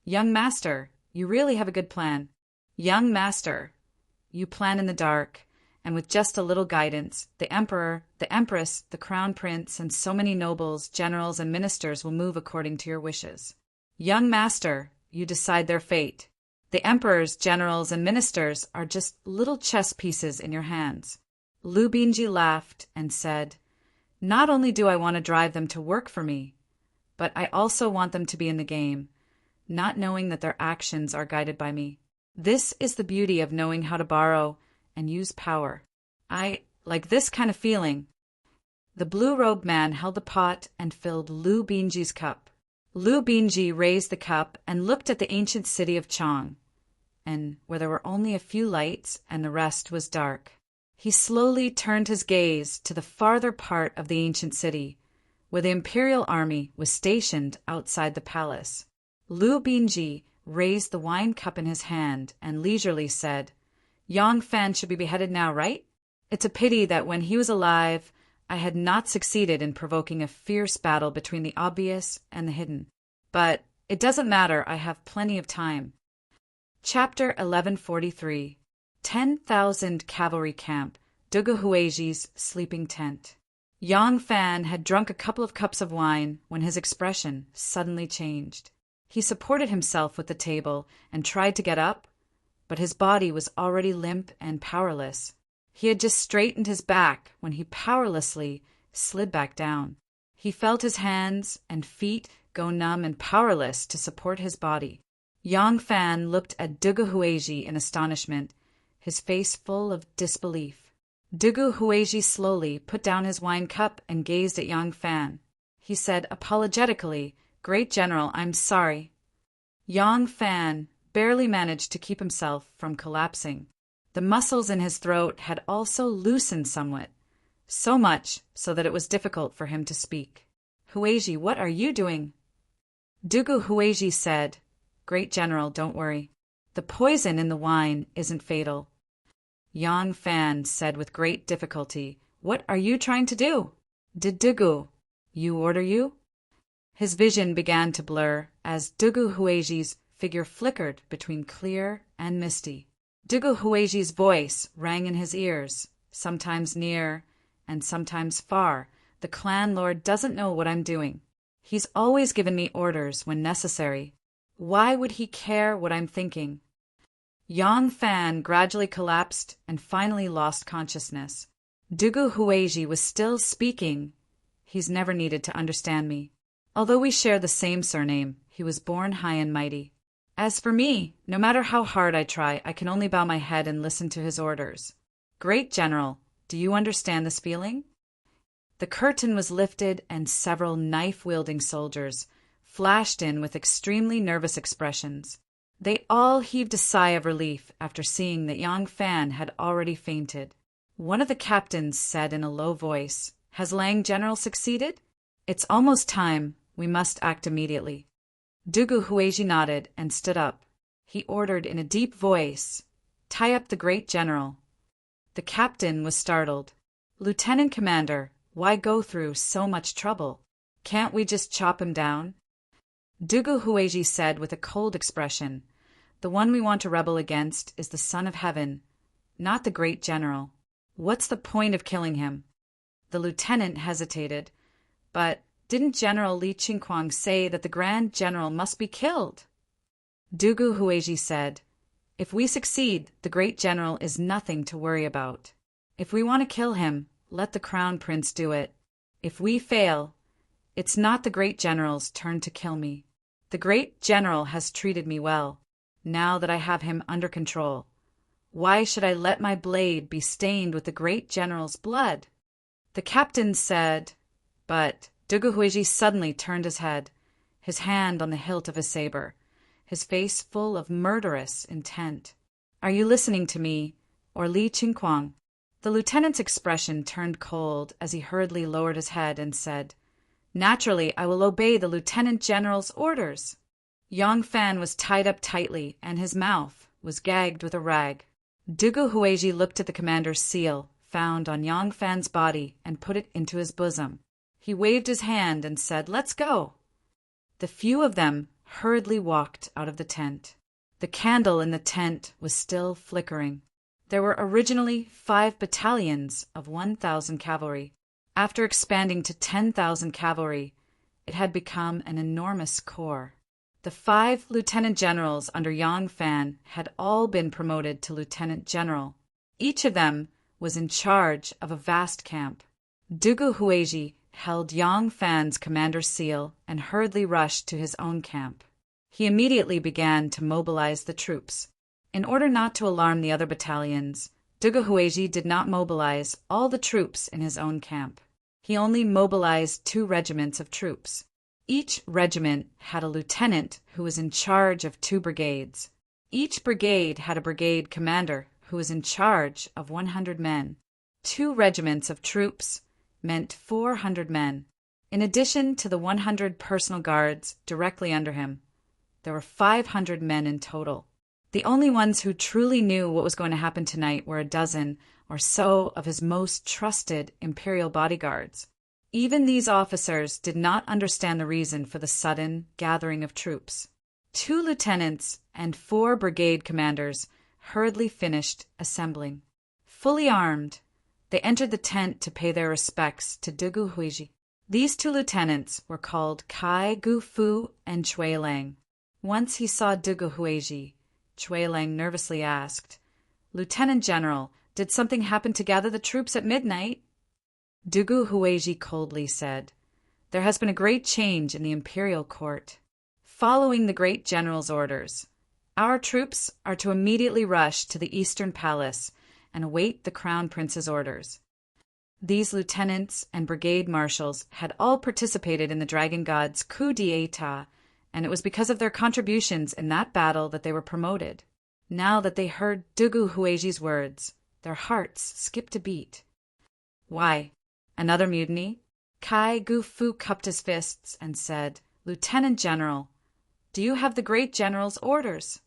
"Young master, you really have a good plan. Young master, you plan in the dark, and with just a little guidance, the emperor, the empress, the crown prince, and so many nobles, generals, and ministers will move according to your wishes. Young master, you decide their fate. The emperors, generals, and ministers are just little chess pieces in your hands." Lu Binji laughed and said, "Not only do I want to drive them to work for me, but I also want them to be in the game, not knowing that their actions are guided by me. This is the beauty of knowing how to borrow and use power. I like this kind of feeling." The blue-robed man held the pot and filled Lu Binji's cup. Lu Binji raised the cup and looked at the ancient city of Chang, and where there were only a few lights and the rest was dark. He slowly turned his gaze to the farther part of the ancient city, where the imperial army was stationed outside the palace. Lu Binji raised the wine cup in his hand and leisurely said, "Yang Fan should be beheaded now, right? It's a pity that when he was alive, I had not succeeded in provoking a fierce battle between the obvious and the hidden. But it doesn't matter, I have plenty of time." Chapter 1143. 10,000 Cavalry Camp, Duga Huiji's sleeping tent. Yang Fan had drunk a couple of cups of wine when his expression suddenly changed. He supported himself with the table and tried to get up, but his body was already limp and powerless. He had just straightened his back when he powerlessly slid back down. He felt his hands and feet go numb and powerless to support his body. Yang Fan looked at Dugu Huizhi in astonishment, his face full of disbelief. Dugu Huizhi slowly put down his wine cup and gazed at Yang Fan. He said apologetically, "Great General, I'm sorry." Yang Fan barely managed to keep himself from collapsing. The muscles in his throat had also loosened somewhat, so much so that it was difficult for him to speak. "Huizhi, what are you doing?" Dugu Huizhi said, "Great General, don't worry. The poison in the wine isn't fatal." Yang Fan said with great difficulty, "What are you trying to do? Did Dugu you order you?" His vision began to blur as Dugu Huizhi's figure flickered between clear and misty. Dugu Huizhi's voice rang in his ears, sometimes near and sometimes far. "The clan lord doesn't know what I'm doing. He's always given me orders when necessary. Why would he care what I'm thinking?" Yang Fan gradually collapsed and finally lost consciousness. Dugu Huizhi was still speaking. "He's never needed to understand me. Although we share the same surname, he was born high and mighty. As for me, no matter how hard I try, I can only bow my head and listen to his orders. Great General, do you understand this feeling?" The curtain was lifted and several knife-wielding soldiers flashed in with extremely nervous expressions. They all heaved a sigh of relief after seeing that Yang Fan had already fainted. One of the captains said in a low voice, "Has Lang General succeeded? It's almost time. We must act immediately." Dugu Huizhi nodded and stood up. He ordered in a deep voice, "Tie up the Great General." The captain was startled. "Lieutenant Commander, why go through so much trouble? Can't we just chop him down?" Dugu Huizhi said with a cold expression, "The one we want to rebel against is the Son of Heaven, not the Great General. What's the point of killing him?" The lieutenant hesitated. "But didn't General Li Qingquang say that the Grand General must be killed?" Dugu Huizhi said, "If we succeed, the Great General is nothing to worry about. If we want to kill him, let the Crown Prince do it. If we fail, it's not the Great General's turn to kill me. The Great General has treated me well, now that I have him under control. Why should I let my blade be stained with the Great General's blood?" The captain said, but Dugu Huizhi suddenly turned his head, his hand on the hilt of his saber, his face full of murderous intent. "Are you listening to me, or Li Qingquang?" The lieutenant's expression turned cold as he hurriedly lowered his head and said, "Naturally, I will obey the Lieutenant General's orders." Yang Fan was tied up tightly, and his mouth was gagged with a rag. Dugu Huizhi looked at the commander's seal, found on Yang Fan's body, and put it into his bosom. He waved his hand and said, "Let's go." The few of them hurriedly walked out of the tent. The candle in the tent was still flickering. There were originally 5 battalions of 1,000 cavalry. After expanding to 10,000 cavalry, it had become an enormous corps. The 5 lieutenant generals under Yang Fan had all been promoted to lieutenant general. Each of them was in charge of a vast camp. Dugu Huizhi held Yang Fan's commander's seal and hurriedly rushed to his own camp. He immediately began to mobilize the troops. In order not to alarm the other battalions, Dugu Huizhi did not mobilize all the troops in his own camp. He only mobilized 2 regiments of troops. Each regiment had a lieutenant who was in charge of 2 brigades. Each brigade had a brigade commander who was in charge of 100 men. 2 regiments of troops meant 400 men. In addition to the 100 personal guards directly under him, there were 500 men in total. The only ones who truly knew what was going to happen tonight were a dozen or so of his most trusted imperial bodyguards. Even these officers did not understand the reason for the sudden gathering of troops. 2 lieutenants and 4 brigade commanders hurriedly finished assembling. Fully armed, they entered the tent to pay their respects to Dugu Huizhi. These 2 lieutenants were called Cai Gufu and Chui Lang. Once he saw Dugu Huizhi, Chui Lang nervously asked. "Lieutenant General, did something happen to gather the troops at midnight?" Dugu Hueji coldly said, "There has been a great change in the imperial court. Following the great general's orders, our troops are to immediately rush to the Eastern Palace and await the Crown Prince's orders." These lieutenants and brigade marshals had all participated in the Dragon God's coup d'etat, and it was because of their contributions in that battle that they were promoted. Now that they heard Dugu Hueji's words, their hearts skipped a beat. "Why, another mutiny?" Kai Gu-fu cupped his fists and said, "Lieutenant General, do you have the great general's orders?"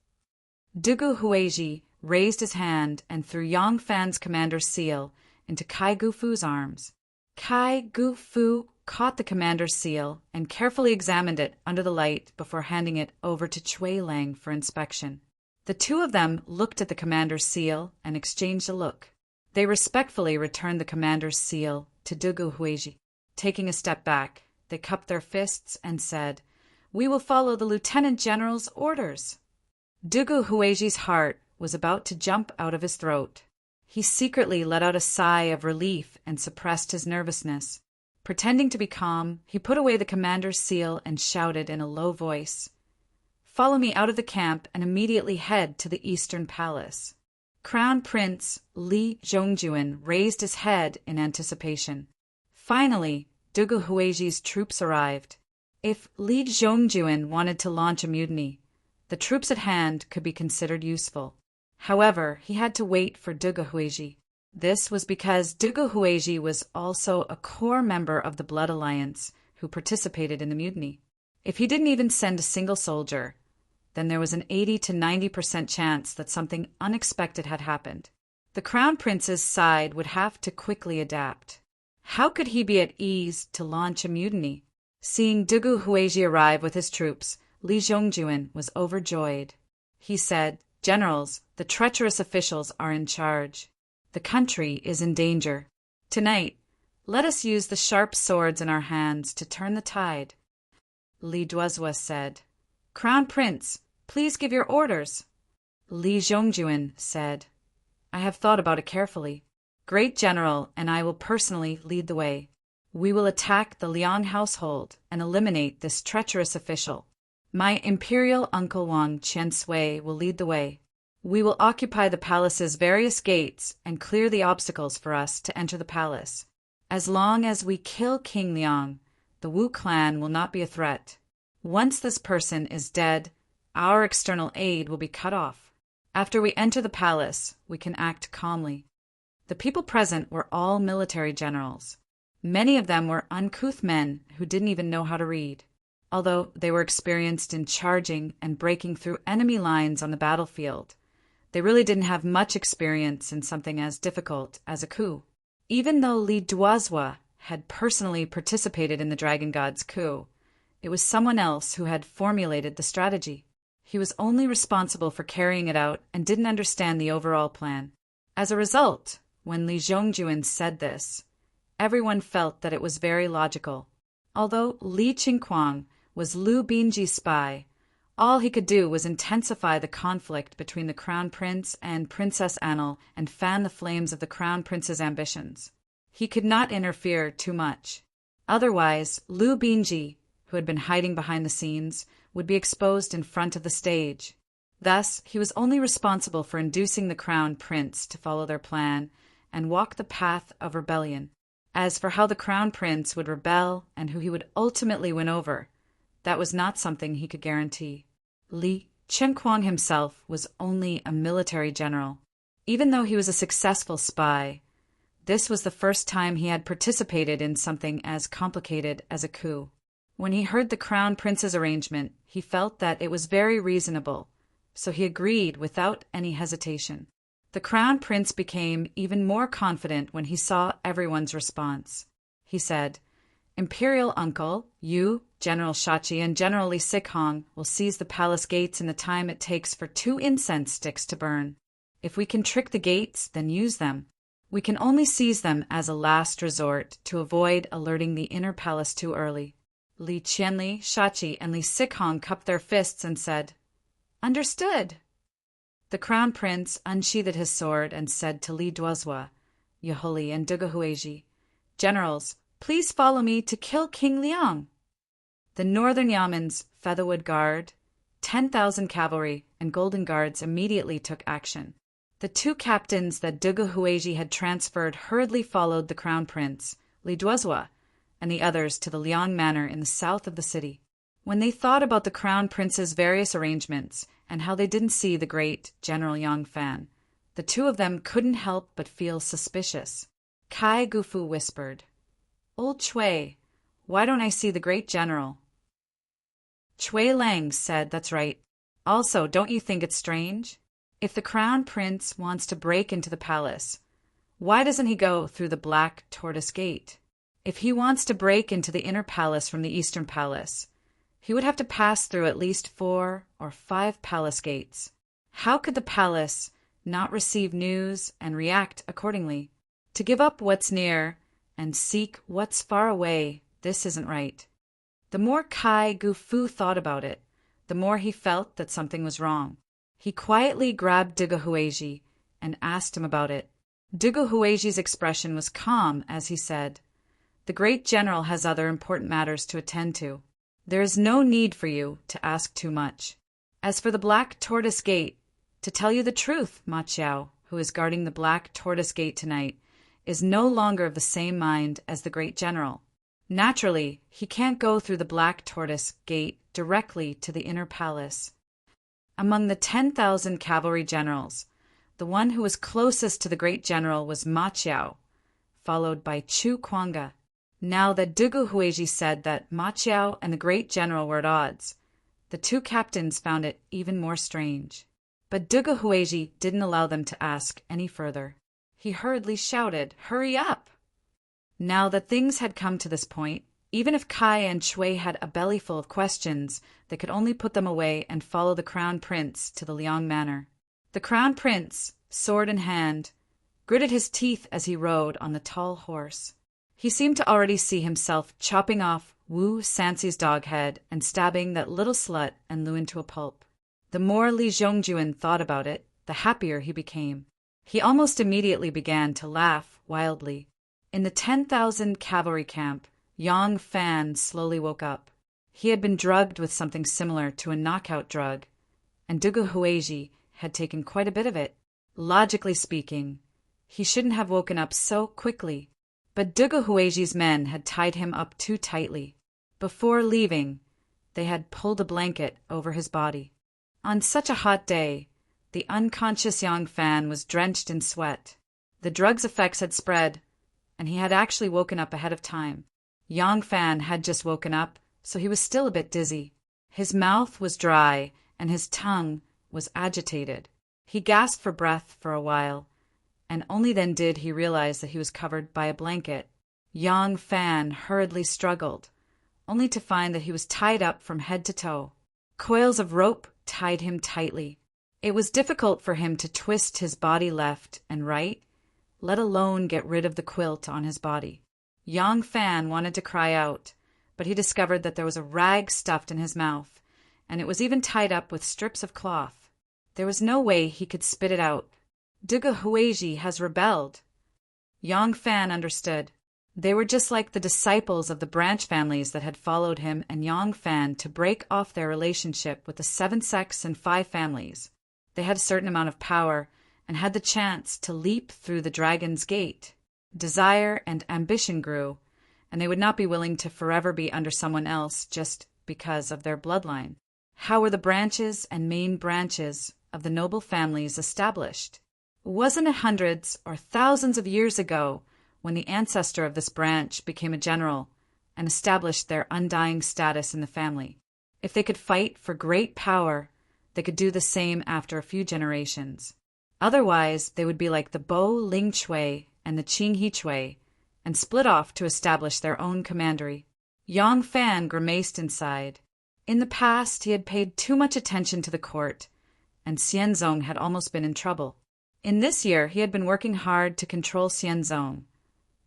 Dugu Hueji raised his hand and threw Yang Fan's commander's seal into Kai Gu-fu's arms. Kai Gu-fu caught the commander's seal and carefully examined it under the light before handing it over to Chui Lang for inspection. The two of them looked at the commander's seal and exchanged a look. They respectfully returned the commander's seal to Dugu Hueji. Taking a step back, they cupped their fists and said, "We will follow the Lieutenant General's orders." Dugu Hueji's heart was about to jump out of his throat. He secretly let out a sigh of relief and suppressed his nervousness. Pretending to be calm, he put away the commander's seal and shouted in a low voice, "Follow me out of the camp and immediately head to the Eastern Palace." Crown Prince Li Zhongjuan raised his head in anticipation. Finally, Dugu Hueji's troops arrived. If Li Zhongjuan wanted to launch a mutiny, the troops at hand could be considered useful. However, he had to wait for Dugu Hueji. This was because Dugu Hueji was also a core member of the Blood Alliance who participated in the mutiny. If he didn't even send a single soldier, then there was an 80 to 90% chance that something unexpected had happened. The Crown Prince's side would have to quickly adapt. How could he be at ease to launch a mutiny? Seeing Dugu Hueji arrive with his troops, Li Zhongjuan was overjoyed. He said, "Generals, the treacherous officials are in charge. The country is in danger. Tonight, let us use the sharp swords in our hands to turn the tide." Li Duozhua said, "Crown Prince, please give your orders." Li Zhongjuan said, "I have thought about it carefully. Great General and I will personally lead the way. We will attack the Liang household and eliminate this treacherous official. My imperial uncle Wang Qiansui will lead the way. We will occupy the palace's various gates and clear the obstacles for us to enter the palace. As long as we kill King Liang, the Wu clan will not be a threat. Once this person is dead, our external aid will be cut off. After we enter the palace, we can act calmly." The people present were all military generals. Many of them were uncouth men who didn't even know how to read. Although they were experienced in charging and breaking through enemy lines on the battlefield, they really didn't have much experience in something as difficult as a coup. Even though Li Duozhua had personally participated in the Dragon God's coup, it was someone else who had formulated the strategy. He was only responsible for carrying it out and didn't understand the overall plan. As a result, when Li Zhongjuan said this, everyone felt that it was very logical. Although Li Qingquang was Lu Binji's spy, all he could do was intensify the conflict between the Crown Prince and Princess Anil and fan the flames of the Crown Prince's ambitions. He could not interfere too much. Otherwise, Lu Binji, who had been hiding behind the scenes, would be exposed in front of the stage. Thus, he was only responsible for inducing the Crown Prince to follow their plan and walk the path of rebellion. As for how the Crown Prince would rebel and who he would ultimately win over, that was not something he could guarantee. Li Qingquang himself was only a military general. Even though he was a successful spy, this was the first time he had participated in something as complicated as a coup. When he heard the Crown Prince's arrangement, he felt that it was very reasonable, so he agreed without any hesitation. The Crown Prince became even more confident when he saw everyone's response. He said, "Imperial Uncle, you, General Shachi, and General Li Sikhong will seize the palace gates in the time it takes for 2 incense sticks to burn. If we can trick the gates, then use them. We can only seize them as a last resort to avoid alerting the inner palace too early." Li Qianli, Shachi, and Li Sikhong cupped their fists and said, "Understood." The crown prince unsheathed his sword and said to Li Duozhua, Yehuli, and Duguhueji, "Generals, please follow me to kill King Liang." The northern Yamen's Featherwood Guard, 10,000 cavalry, and Golden Guards immediately took action. The two captains that Duguhueji had transferred hurriedly followed the crown prince, Li Duozhua, and the others to the Liang Manor in the south of the city. When they thought about the crown prince's various arrangements and how they didn't see the great General Yang Fan, the two of them couldn't help but feel suspicious. Kai Gufu whispered, "Old Chui, why don't I see the great general?" Chui Lang said, "That's right. Also, don't you think it's strange? If the crown prince wants to break into the palace, why doesn't he go through the Black Tortoise Gate? If he wants to break into the inner palace from the eastern palace, he would have to pass through at least 4 or 5 palace gates. How could the palace not receive news and react accordingly? To give up what's near and seek what's far away, this isn't right." The more Kai Gufu thought about it, the more he felt that something was wrong. He quietly grabbed Duguhueji and asked him about it. Duguhueji's expression was calm as he said, "The great general has other important matters to attend to. There is no need for you to ask too much. As for the Black Tortoise Gate, to tell you the truth, Ma Chiao, who is guarding the Black Tortoise Gate tonight, is no longer of the same mind as the great general. Naturally, he can't go through the Black Tortoise Gate directly to the inner palace." Among the 10,000 cavalry generals, the one who was closest to the great general was Ma Chiao, followed by Chu Kuanga. Now that Duguhueji said that Ma Chiao and the great general were at odds, the two captains found it even more strange. But Duguhueji didn't allow them to ask any further. He hurriedly shouted, "Hurry up!" Now that things had come to this point, even if Kai and Chui had a bellyful of questions, they could only put them away and follow the crown prince to the Liang Manor. The crown prince, sword in hand, gritted his teeth as he rode on the tall horse. He seemed to already see himself chopping off Wu Sanxi's dog head and stabbing that little slut and Lu into a pulp. The more Li Zhongjuan thought about it, the happier he became. He almost immediately began to laugh wildly. In the 10,000 cavalry camp, Yang Fan slowly woke up. He had been drugged with something similar to a knockout drug, and Duguhueji had taken quite a bit of it. Logically speaking, he shouldn't have woken up so quickly, but Duguhueji's men had tied him up too tightly. Before leaving, they had pulled a blanket over his body. On such a hot day, the unconscious Yang Fan was drenched in sweat. The drug's effects had spread, and he had actually woken up ahead of time. Yang Fan had just woken up, so he was still a bit dizzy. His mouth was dry, and his tongue was agitated. He gasped for breath for a while, and only then did he realize that he was covered by a blanket. Yang Fan hurriedly struggled, only to find that he was tied up from head to toe. Coils of rope tied him tightly. It was difficult for him to twist his body left and right, let alone get rid of the quilt on his body. Yang Fan wanted to cry out, but he discovered that there was a rag stuffed in his mouth, and it was even tied up with strips of cloth. There was no way he could spit it out. Duguhueji has rebelled. Yang Fan understood. They were just like the disciples of the branch families that had followed him and Yang Fan to break off their relationship with the 7 sects and 5 families. They had a certain amount of power and had the chance to leap through the dragon's gate. Desire and ambition grew, and they would not be willing to forever be under someone else just because of their bloodline. How were the branches and main branches of the noble families established? Wasn't it hundreds or thousands of years ago when the ancestor of this branch became a general and established their undying status in the family? If they could fight for great power, they could do the same after a few generations. Otherwise, they would be like the Bo Ling Chui and the Qing He Chui and split off to establish their own commandery. Yang Fan grimaced inside. In the past, he had paid too much attention to the court, and Xianzong had almost been in trouble. In this year, he had been working hard to control Xianzong,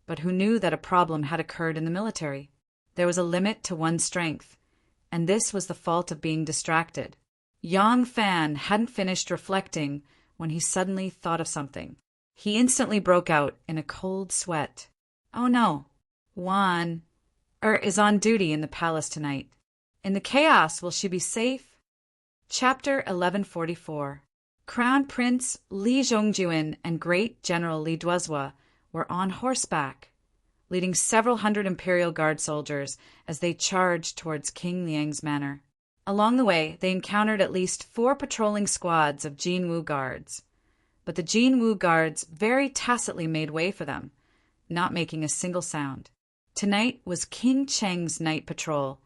but who knew that a problem had occurred in the military? There was a limit to one's strength, and this was the fault of being distracted. Yang Fan hadn't finished reflecting when he suddenly thought of something. He instantly broke out in a cold sweat. Oh no, Wan is on duty in the palace tonight. In the chaos, will she be safe? Chapter 1144. Crown Prince Li Zhongjuan and Great General Li Duozhua were on horseback, leading several hundred Imperial Guard soldiers as they charged towards King Liang's manor. Along the way, they encountered at least 4 patrolling squads of Jinwu guards, but the Jinwu guards very tacitly made way for them, not making a single sound. Tonight was King Cheng's night patrol,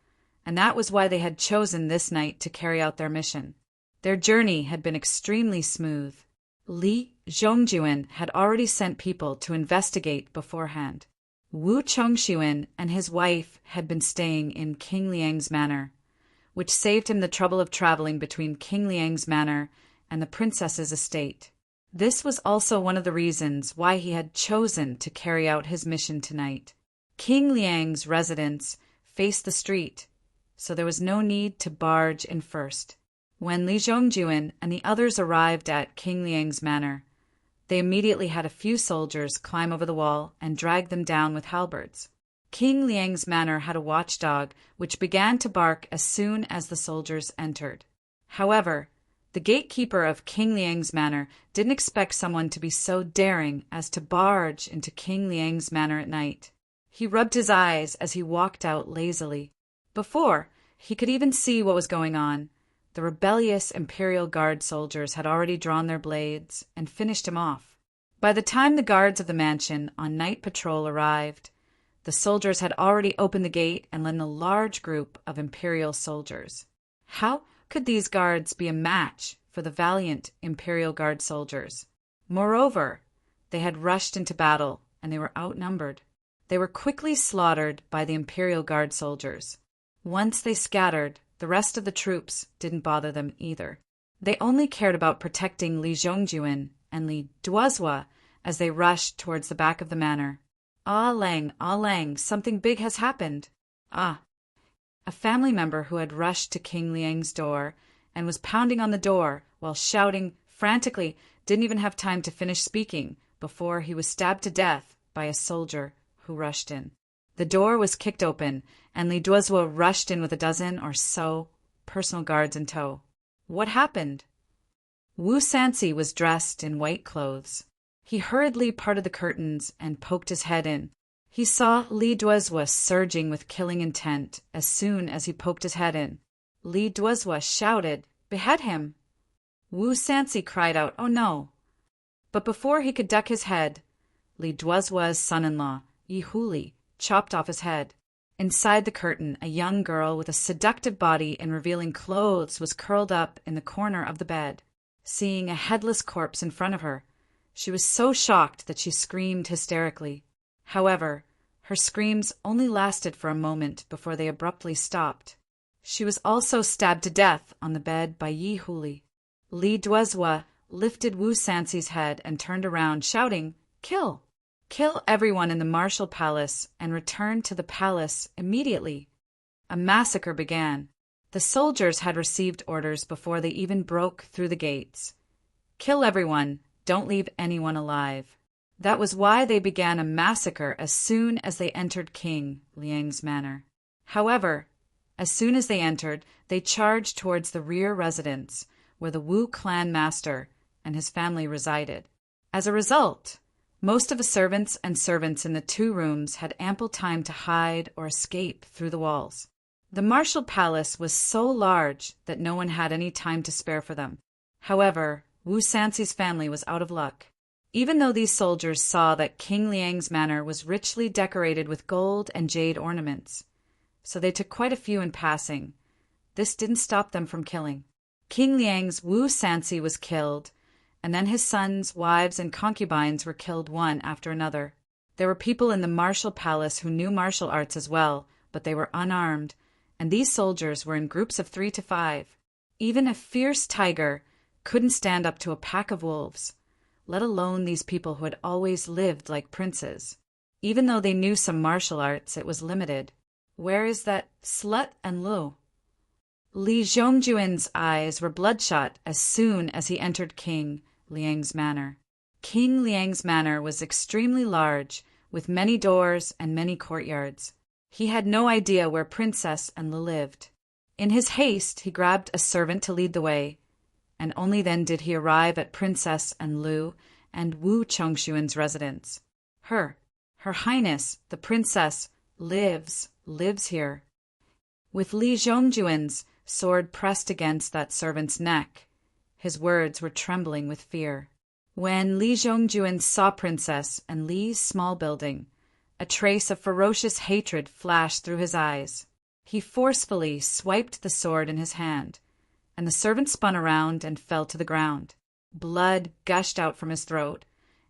and that was why they had chosen this night to carry out their mission. Their journey had been extremely smooth. Li Zhongjuan had already sent people to investigate beforehand. Wu Chongxuan and his wife had been staying in King Liang's manor, which saved him the trouble of traveling between King Liang's manor and the princess's estate. This was also one of the reasons why he had chosen to carry out his mission tonight. King Liang's residence faced the street, so there was no need to barge in first. When Li Zhongjuan and the others arrived at King Liang's manor, they immediately had a few soldiers climb over the wall and drag them down with halberds. King Liang's manor had a watchdog which began to bark as soon as the soldiers entered. However, the gatekeeper of King Liang's manor didn't expect someone to be so daring as to barge into King Liang's manor at night. He rubbed his eyes as he walked out lazily. Before he could even see what was going on, the rebellious Imperial Guard soldiers had already drawn their blades and finished him off. By the time the guards of the mansion on night patrol arrived, the soldiers had already opened the gate and let in a large group of Imperial soldiers. How could these guards be a match for the valiant Imperial Guard soldiers? Moreover, they had rushed into battle and they were outnumbered. They were quickly slaughtered by the Imperial Guard soldiers. Once they scattered, the rest of the troops didn't bother them either. They only cared about protecting Li Zhongjuan and Li Duozhua as they rushed towards the back of the manor. Ah Lang, something big has happened. Ah! A family member who had rushed to King Liang's door and was pounding on the door while shouting frantically didn't even have time to finish speaking before he was stabbed to death by a soldier who rushed in. The door was kicked open, and Li Duozhua rushed in with a dozen or so personal guards in tow. What happened? Wu Sanxi was dressed in white clothes. He hurriedly parted the curtains and poked his head in. He saw Li Duozhua surging with killing intent as soon as he poked his head in. Li Duozhua shouted, "Behead him!" Wu Sanxi cried out, "Oh no!" But before he could duck his head, Li Duozhua's son-in-law, Yi Huli, chopped off his head. Inside the curtain, a young girl with a seductive body and revealing clothes was curled up in the corner of the bed. Seeing a headless corpse in front of her, she was so shocked that she screamed hysterically. However, her screams only lasted for a moment before they abruptly stopped. She was also stabbed to death on the bed by Yi Huli. Li Duozhua lifted Wu Sanxi's head and turned around, shouting, "Kill! Kill everyone in the martial palace and return to the palace immediately." A massacre began. The soldiers had received orders before they even broke through the gates. Kill everyone, don't leave anyone alive. That was why they began a massacre as soon as they entered King Liang's manor. However, as soon as they entered, they charged towards the rear residence, where the Wu clan master and his family resided. As a result, most of the servants in the 2 rooms had ample time to hide or escape through the walls. The martial palace was so large that no one had any time to spare for them. However, Wu Sanxi's family was out of luck. Even though these soldiers saw that King Liang's manor was richly decorated with gold and jade ornaments, so they took quite a few in passing, this didn't stop them from killing. King Liang's Wu Sanxi was killed, and then his sons, wives, and concubines were killed one after another. There were people in the martial palace who knew martial arts as well, but they were unarmed, and these soldiers were in groups of 3 to 5. Even a fierce tiger couldn't stand up to a pack of wolves, let alone these people who had always lived like princes. Even though they knew some martial arts, it was limited. Where is that slut and Lu? Li Zhongjuan's eyes were bloodshot as soon as he entered King Liang's manor. King Liang's manor was extremely large, with many doors and many courtyards. He had no idea where Princess and Lu lived. In his haste, he grabbed a servant to lead the way, and only then did he arrive at Princess and Lu and Wu Chongshuan's residence. Her Highness, the princess, lives here. With Li Zhongjuan's sword pressed against that servant's neck, his words were trembling with fear. When Li Zhongjuan saw Princess and Li's small building, a trace of ferocious hatred flashed through his eyes. He forcefully swiped the sword in his hand, and the servant spun around and fell to the ground. Blood gushed out from his throat,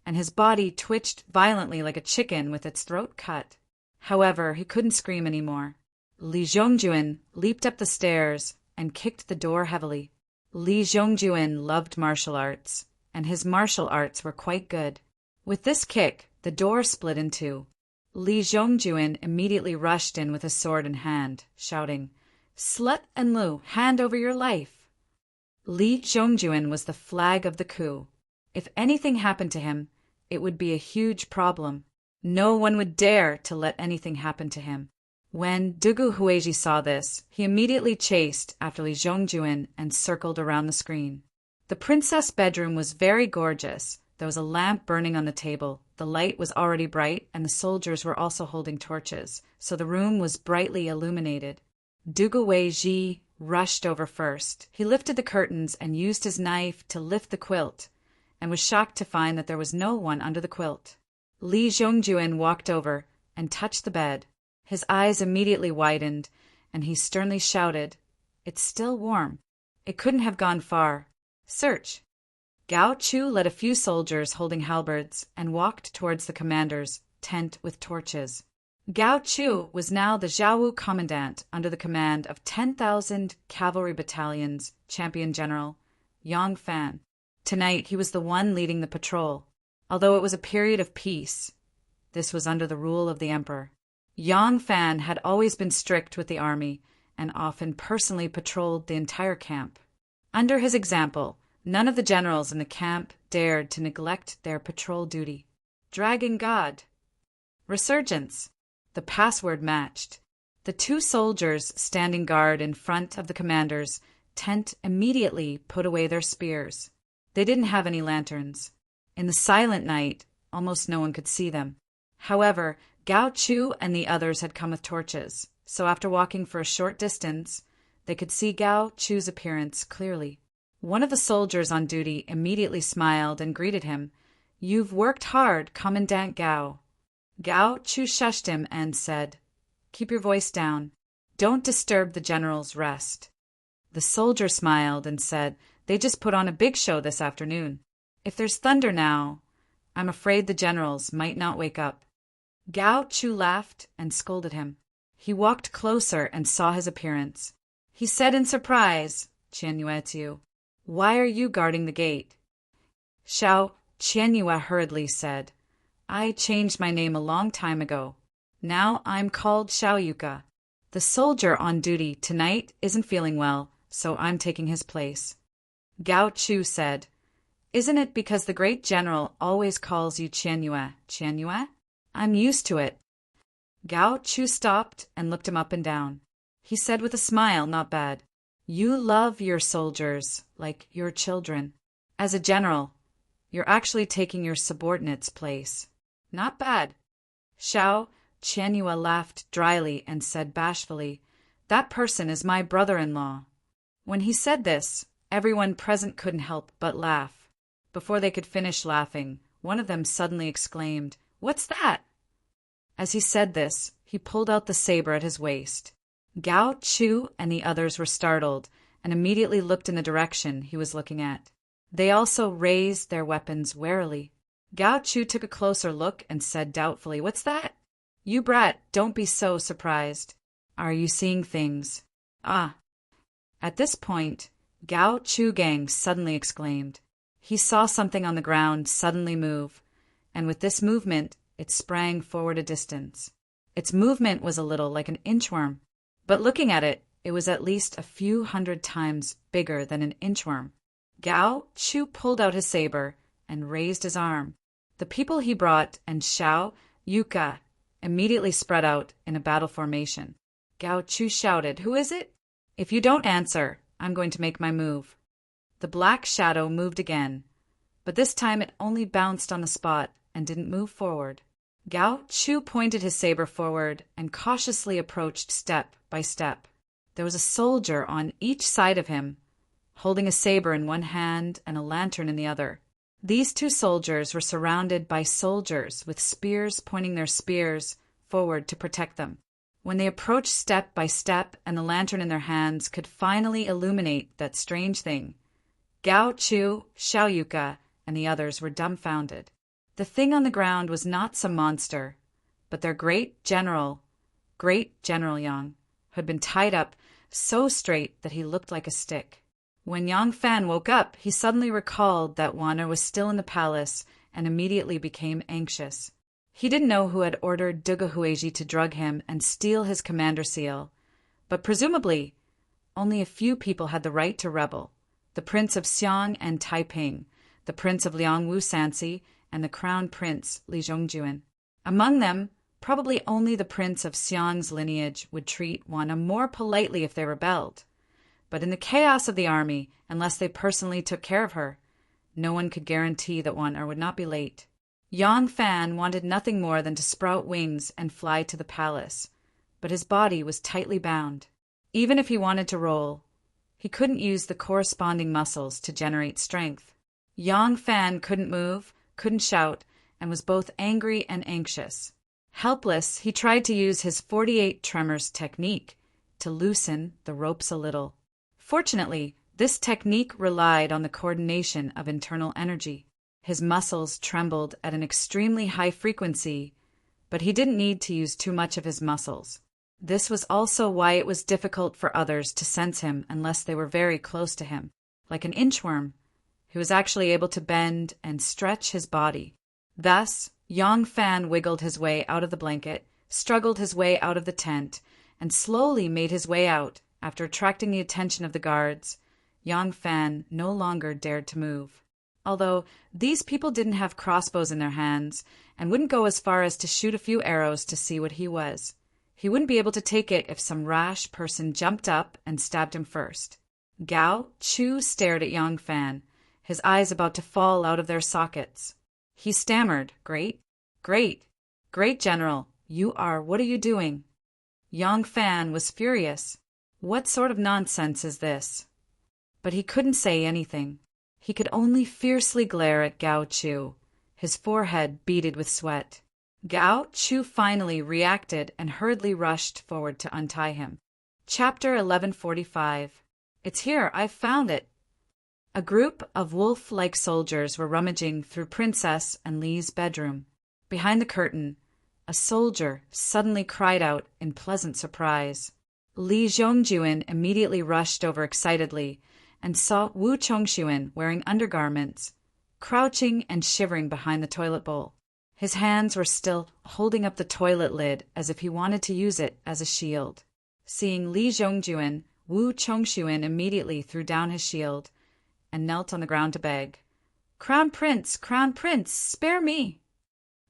and his body twitched violently like a chicken with its throat cut. However, he couldn't scream any more. Li Zhongjuan leaped up the stairs and kicked the door heavily. Li Zhongjuan loved martial arts, and his martial arts were quite good. With this kick, the door split in two. Li Zhongjuan immediately rushed in with his sword in hand, shouting, "Slut and Lu, hand over your life!" Li Zhongjuan was the flag of the coup. If anything happened to him, it would be a huge problem. No one would dare to let anything happen to him. When Dugu Hueji saw this, he immediately chased after Li Zhongjuan and circled around the screen. The princess' bedroom was very gorgeous. There was a lamp burning on the table. The light was already bright, and the soldiers were also holding torches, so the room was brightly illuminated. Dugu Hueji rushed over first. He lifted the curtains and used his knife to lift the quilt, and was shocked to find that there was no one under the quilt. Li Zhongjuan walked over and touched the bed. His eyes immediately widened, and he sternly shouted, "It's still warm. It couldn't have gone far. Search." Gao Chu led a few soldiers holding halberds and walked towards the commander's tent with torches. Gao Chu was now the Zhaowu commandant under the command of 10,000 cavalry battalions champion general Yang Fan. Tonight he was the one leading the patrol. Although it was a period of peace, this was under the rule of the emperor. Yang Fan had always been strict with the army and often personally patrolled the entire camp. Under his example, none of the generals in the camp dared to neglect their patrol duty. Dragon God. Resurgence. The password matched. The two soldiers standing guard in front of the commander's tent immediately put away their spears. They didn't have any lanterns. In the silent night, almost no one could see them. However, Gao Chu and the others had come with torches, so after walking for a short distance, they could see Gao Chu's appearance clearly. One of the soldiers on duty immediately smiled and greeted him. "You've worked hard, Commandant Gao." Gao Chu shushed him and said, "Keep your voice down. Don't disturb the general's rest." The soldier smiled and said, "They just put on a big show this afternoon. If there's thunder now, I'm afraid the generals might not wake up." Gao Chu laughed and scolded him. He walked closer and saw his appearance. He said in surprise, "Qianyue, why are you guarding the gate?" Qianyue hurriedly said, "I changed my name a long time ago. Now I'm called Xiaoyuka. The soldier on duty tonight isn't feeling well, so I'm taking his place." Gao Chu said, "Isn't it because the great general always calls you Qianyue, Qianyue? I'm used to it." Gao Chu stopped and looked him up and down. He said with a smile, not bad, "You love your soldiers like your children. As a general, you're actually taking your subordinate's place. Not bad." Qianyue laughed dryly and said bashfully, "That person is my brother-in-law." When he said this, everyone present couldn't help but laugh. Before they could finish laughing, one of them suddenly exclaimed, "What's that?" As he said this, he pulled out the saber at his waist. Gao Chu and the others were startled and immediately looked in the direction he was looking at. They also raised their weapons warily. Gao Chu took a closer look and said doubtfully, "What's that?" "You brat, don't be so surprised. Are you seeing things?" "Ah." At this point, Gao Chu Gang suddenly exclaimed. He saw something on the ground suddenly move, and with this movement, it sprang forward a distance. Its movement was a little like an inchworm, but looking at it, it was at least a few hundred times bigger than an inchworm. Gao Chu pulled out his saber and raised his arm. The people he brought and Xiao Yuka immediately spread out in a battle formation. Gao Chu shouted, "Who is it? If you don't answer, I'm going to make my move." The black shadow moved again, but this time it only bounced on the spot and didn't move forward. Gao Chu pointed his saber forward and cautiously approached step by step. There was a soldier on each side of him, holding a saber in one hand and a lantern in the other. These two soldiers were surrounded by soldiers with spears pointing their spears forward to protect them. When they approached step by step and the lantern in their hands could finally illuminate that strange thing, Gao Chu, Xiao Yuka, and the others were dumbfounded. The thing on the ground was not some monster, but their great General Yang, who had been tied up so straight that he looked like a stick. When Yang Fan woke up, he suddenly recalled that Wan'er was still in the palace and immediately became anxious. He didn't know who had ordered Duga Hueji to drug him and steal his commander seal, but presumably only a few people had the right to rebel: the Prince of Xiang and Taiping, the Prince of Liangwu Sansi, and the Crown Prince Li Zhongjuan. Among them, probably only the Prince of Xiang's lineage would treat Wan'er more politely if they rebelled. But in the chaos of the army, unless they personally took care of her, no one could guarantee that Wan'er would not be late. Yang Fan wanted nothing more than to sprout wings and fly to the palace, but his body was tightly bound. Even if he wanted to roll, he couldn't use the corresponding muscles to generate strength. Yang Fan couldn't move, couldn't shout, and was both angry and anxious. Helpless, he tried to use his 48 tremors technique to loosen the ropes a little. Fortunately, this technique relied on the coordination of internal energy. His muscles trembled at an extremely high frequency, but he didn't need to use too much of his muscles. This was also why it was difficult for others to sense him unless they were very close to him. Like an inchworm, he was actually able to bend and stretch his body. Thus, Yang Fan wiggled his way out of the blanket, struggled his way out of the tent, and slowly made his way out. After attracting the attention of the guards, Yang Fan no longer dared to move. Although these people didn't have crossbows in their hands and wouldn't go as far as to shoot a few arrows to see what he was. He wouldn't be able to take it if some rash person jumped up and stabbed him first. Gao Chu stared at Yang Fan, his eyes about to fall out of their sockets. He stammered, Great General, what are you doing?" Yang Fan was furious. What sort of nonsense is this? But he couldn't say anything. He could only fiercely glare at Gao Chu, his forehead beaded with sweat. Gao Chu finally reacted and hurriedly rushed forward to untie him. Chapter 1145. "It's here, I've found it." A group of wolf-like soldiers were rummaging through Princess and Li's bedroom. Behind the curtain, a soldier suddenly cried out in pleasant surprise. Li Zhongjuan immediately rushed over excitedly and saw Wu Chongxuan wearing undergarments, crouching and shivering behind the toilet bowl. His hands were still holding up the toilet lid as if he wanted to use it as a shield. Seeing Li Zhongjuan, Wu Chongxuan immediately threw down his shield and knelt on the ground to beg, Crown Prince, spare me!"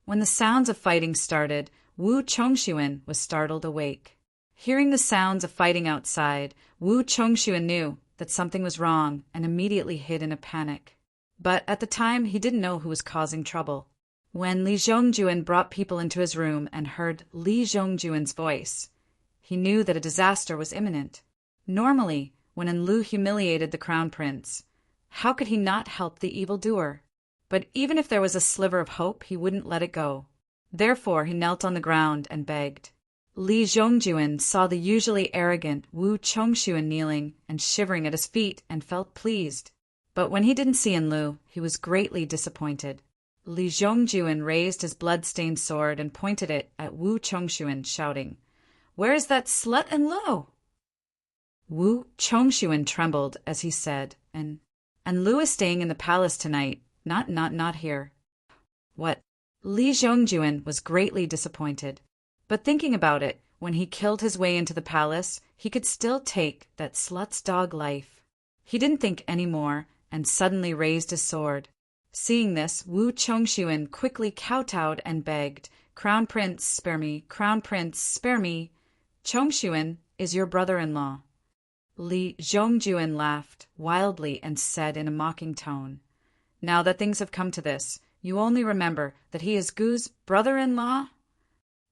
When the sounds of fighting started, Wu Chongxuan was startled awake. Hearing the sounds of fighting outside, Wu Chongxuan knew that something was wrong and immediately hid in a panic. But at the time, he didn't know who was causing trouble. When Li Zhongjuan brought people into his room and heard Li Zhongjuan's voice, he knew that a disaster was imminent. Normally, when Enlu humiliated the crown prince, how could he not help the evildoer? But even if there was a sliver of hope, he wouldn't let it go. Therefore, he knelt on the ground and begged. Li Zhongjuan saw the usually arrogant Wu Chongxuan kneeling and shivering at his feet and felt pleased. But when he didn't see Enlu, he was greatly disappointed. Li Zhongjuan raised his blood-stained sword and pointed it at Wu Chongxuan, shouting, "Where is that slut Enlu?" Wu Chongxuan trembled as he said, Enlu is staying in the palace tonight, not here." What? Li Zhongjuan was greatly disappointed. But thinking about it, when he killed his way into the palace, he could still take that slut's dog life. He didn't think any more and suddenly raised his sword. Seeing this, Wu Chongxuan quickly kowtowed and begged, "Crown Prince, spare me! Crown Prince, spare me! Chongxuan is your brother-in-law." Li Zhongjuan laughed wildly and said in a mocking tone, "Now that things have come to this, you only remember that he is Gu's brother-in-law?"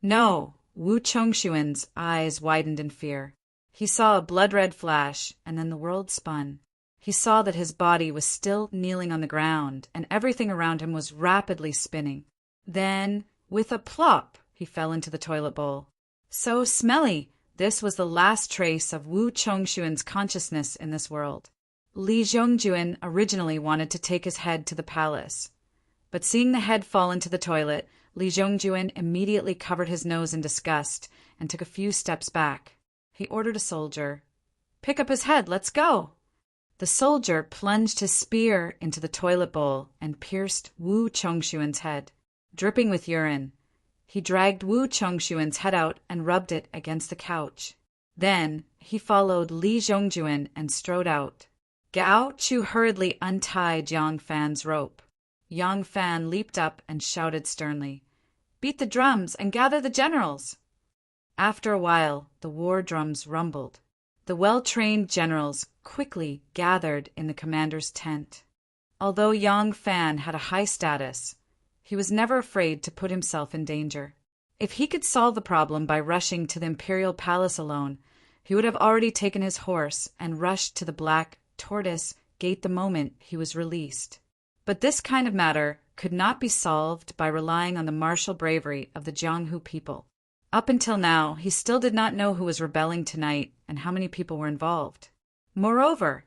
"No!" Wu Chongxuan's eyes widened in fear. He saw a blood-red flash, and then the world spun. He saw that his body was still kneeling on the ground, and everything around him was rapidly spinning. Then, with a plop, he fell into the toilet bowl. So smelly! This was the last trace of Wu Chongxuan's consciousness in this world. Li Zhongjuan originally wanted to take his head to the palace, but seeing the head fall into the toilet, Li Zhongjuan immediately covered his nose in disgust and took a few steps back. He ordered a soldier, "Pick up his head, let's go!" The soldier plunged his spear into the toilet bowl and pierced Wu Chongxuan's head. Dripping with urine, he dragged Wu Chongxuan's head out and rubbed it against the couch. Then he followed Li Zhongjuan and strode out. Gao Chu hurriedly untied Yang Fan's rope. Yang Fan leaped up and shouted sternly, "Beat the drums and gather the generals!" After a while, the war drums rumbled. The well-trained generals quickly gathered in the commander's tent. Although Yang Fan had a high status, he was never afraid to put himself in danger. If he could solve the problem by rushing to the imperial palace alone, he would have already taken his horse and rushed to the Black Tortoise Gate the moment he was released. But this kind of matter could not be solved by relying on the martial bravery of the Jianghu people. Up until now, he still did not know who was rebelling tonight and how many people were involved. Moreover,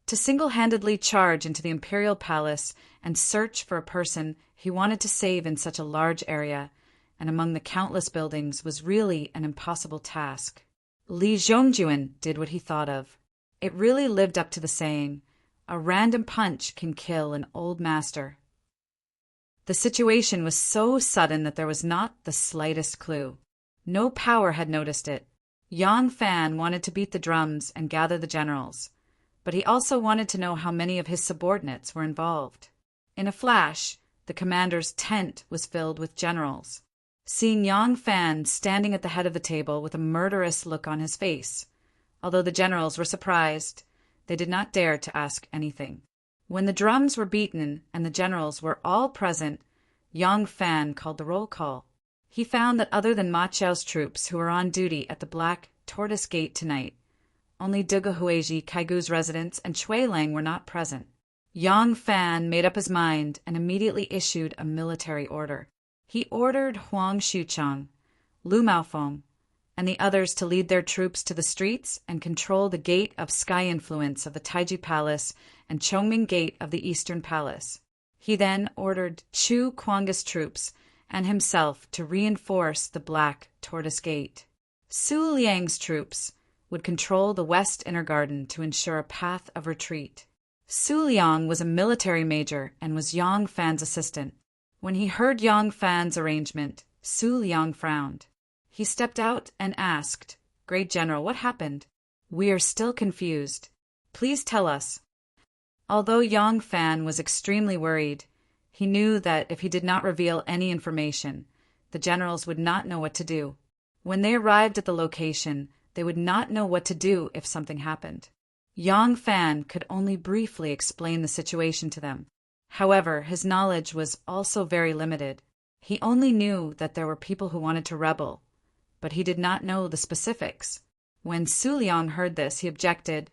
to single-handedly charge into the imperial palace and search for a person he wanted to save in such a large area and among the countless buildings was really an impossible task. Li Zhongjuan did what he thought of. It really lived up to the saying, "A random punch can kill an old master." The situation was so sudden that there was not the slightest clue. No power had noticed it. Yang Fan wanted to beat the drums and gather the generals, but he also wanted to know how many of his subordinates were involved. In a flash, the commander's tent was filled with generals. Seeing Yang Fan standing at the head of the table with a murderous look on his face, although the generals were surprised, they did not dare to ask anything. When the drums were beaten and the generals were all present, Yang Fan called the roll call. He found that other than Ma Chao's troops who were on duty at the Black Tortoise Gate tonight, only Duge Huiji, Kaigu's residents, and Chui Lang were not present. Yang Fan made up his mind and immediately issued a military order. He ordered Huang Xuchang, Lu Maofeng, and the others to lead their troops to the streets and control the Gate of Sky Influence of the Taiji Palace and Chongming Gate of the Eastern Palace. He then ordered Chu Kuang's troops and himself to reinforce the Black Tortoise Gate. Su Liang's troops would control the West Inner Garden to ensure a path of retreat. Su Liang was a military major and was Yang Fan's assistant. When he heard Yang Fan's arrangement, Su Liang frowned. He stepped out and asked, "Great General, what happened? We are still confused. Please tell us." Although Yang Fan was extremely worried, he knew that if he did not reveal any information, the generals would not know what to do. When they arrived at the location, they would not know what to do if something happened. Yang Fan could only briefly explain the situation to them. However, his knowledge was also very limited. He only knew that there were people who wanted to rebel, but he did not know the specifics. When Su Liang heard this, he objected,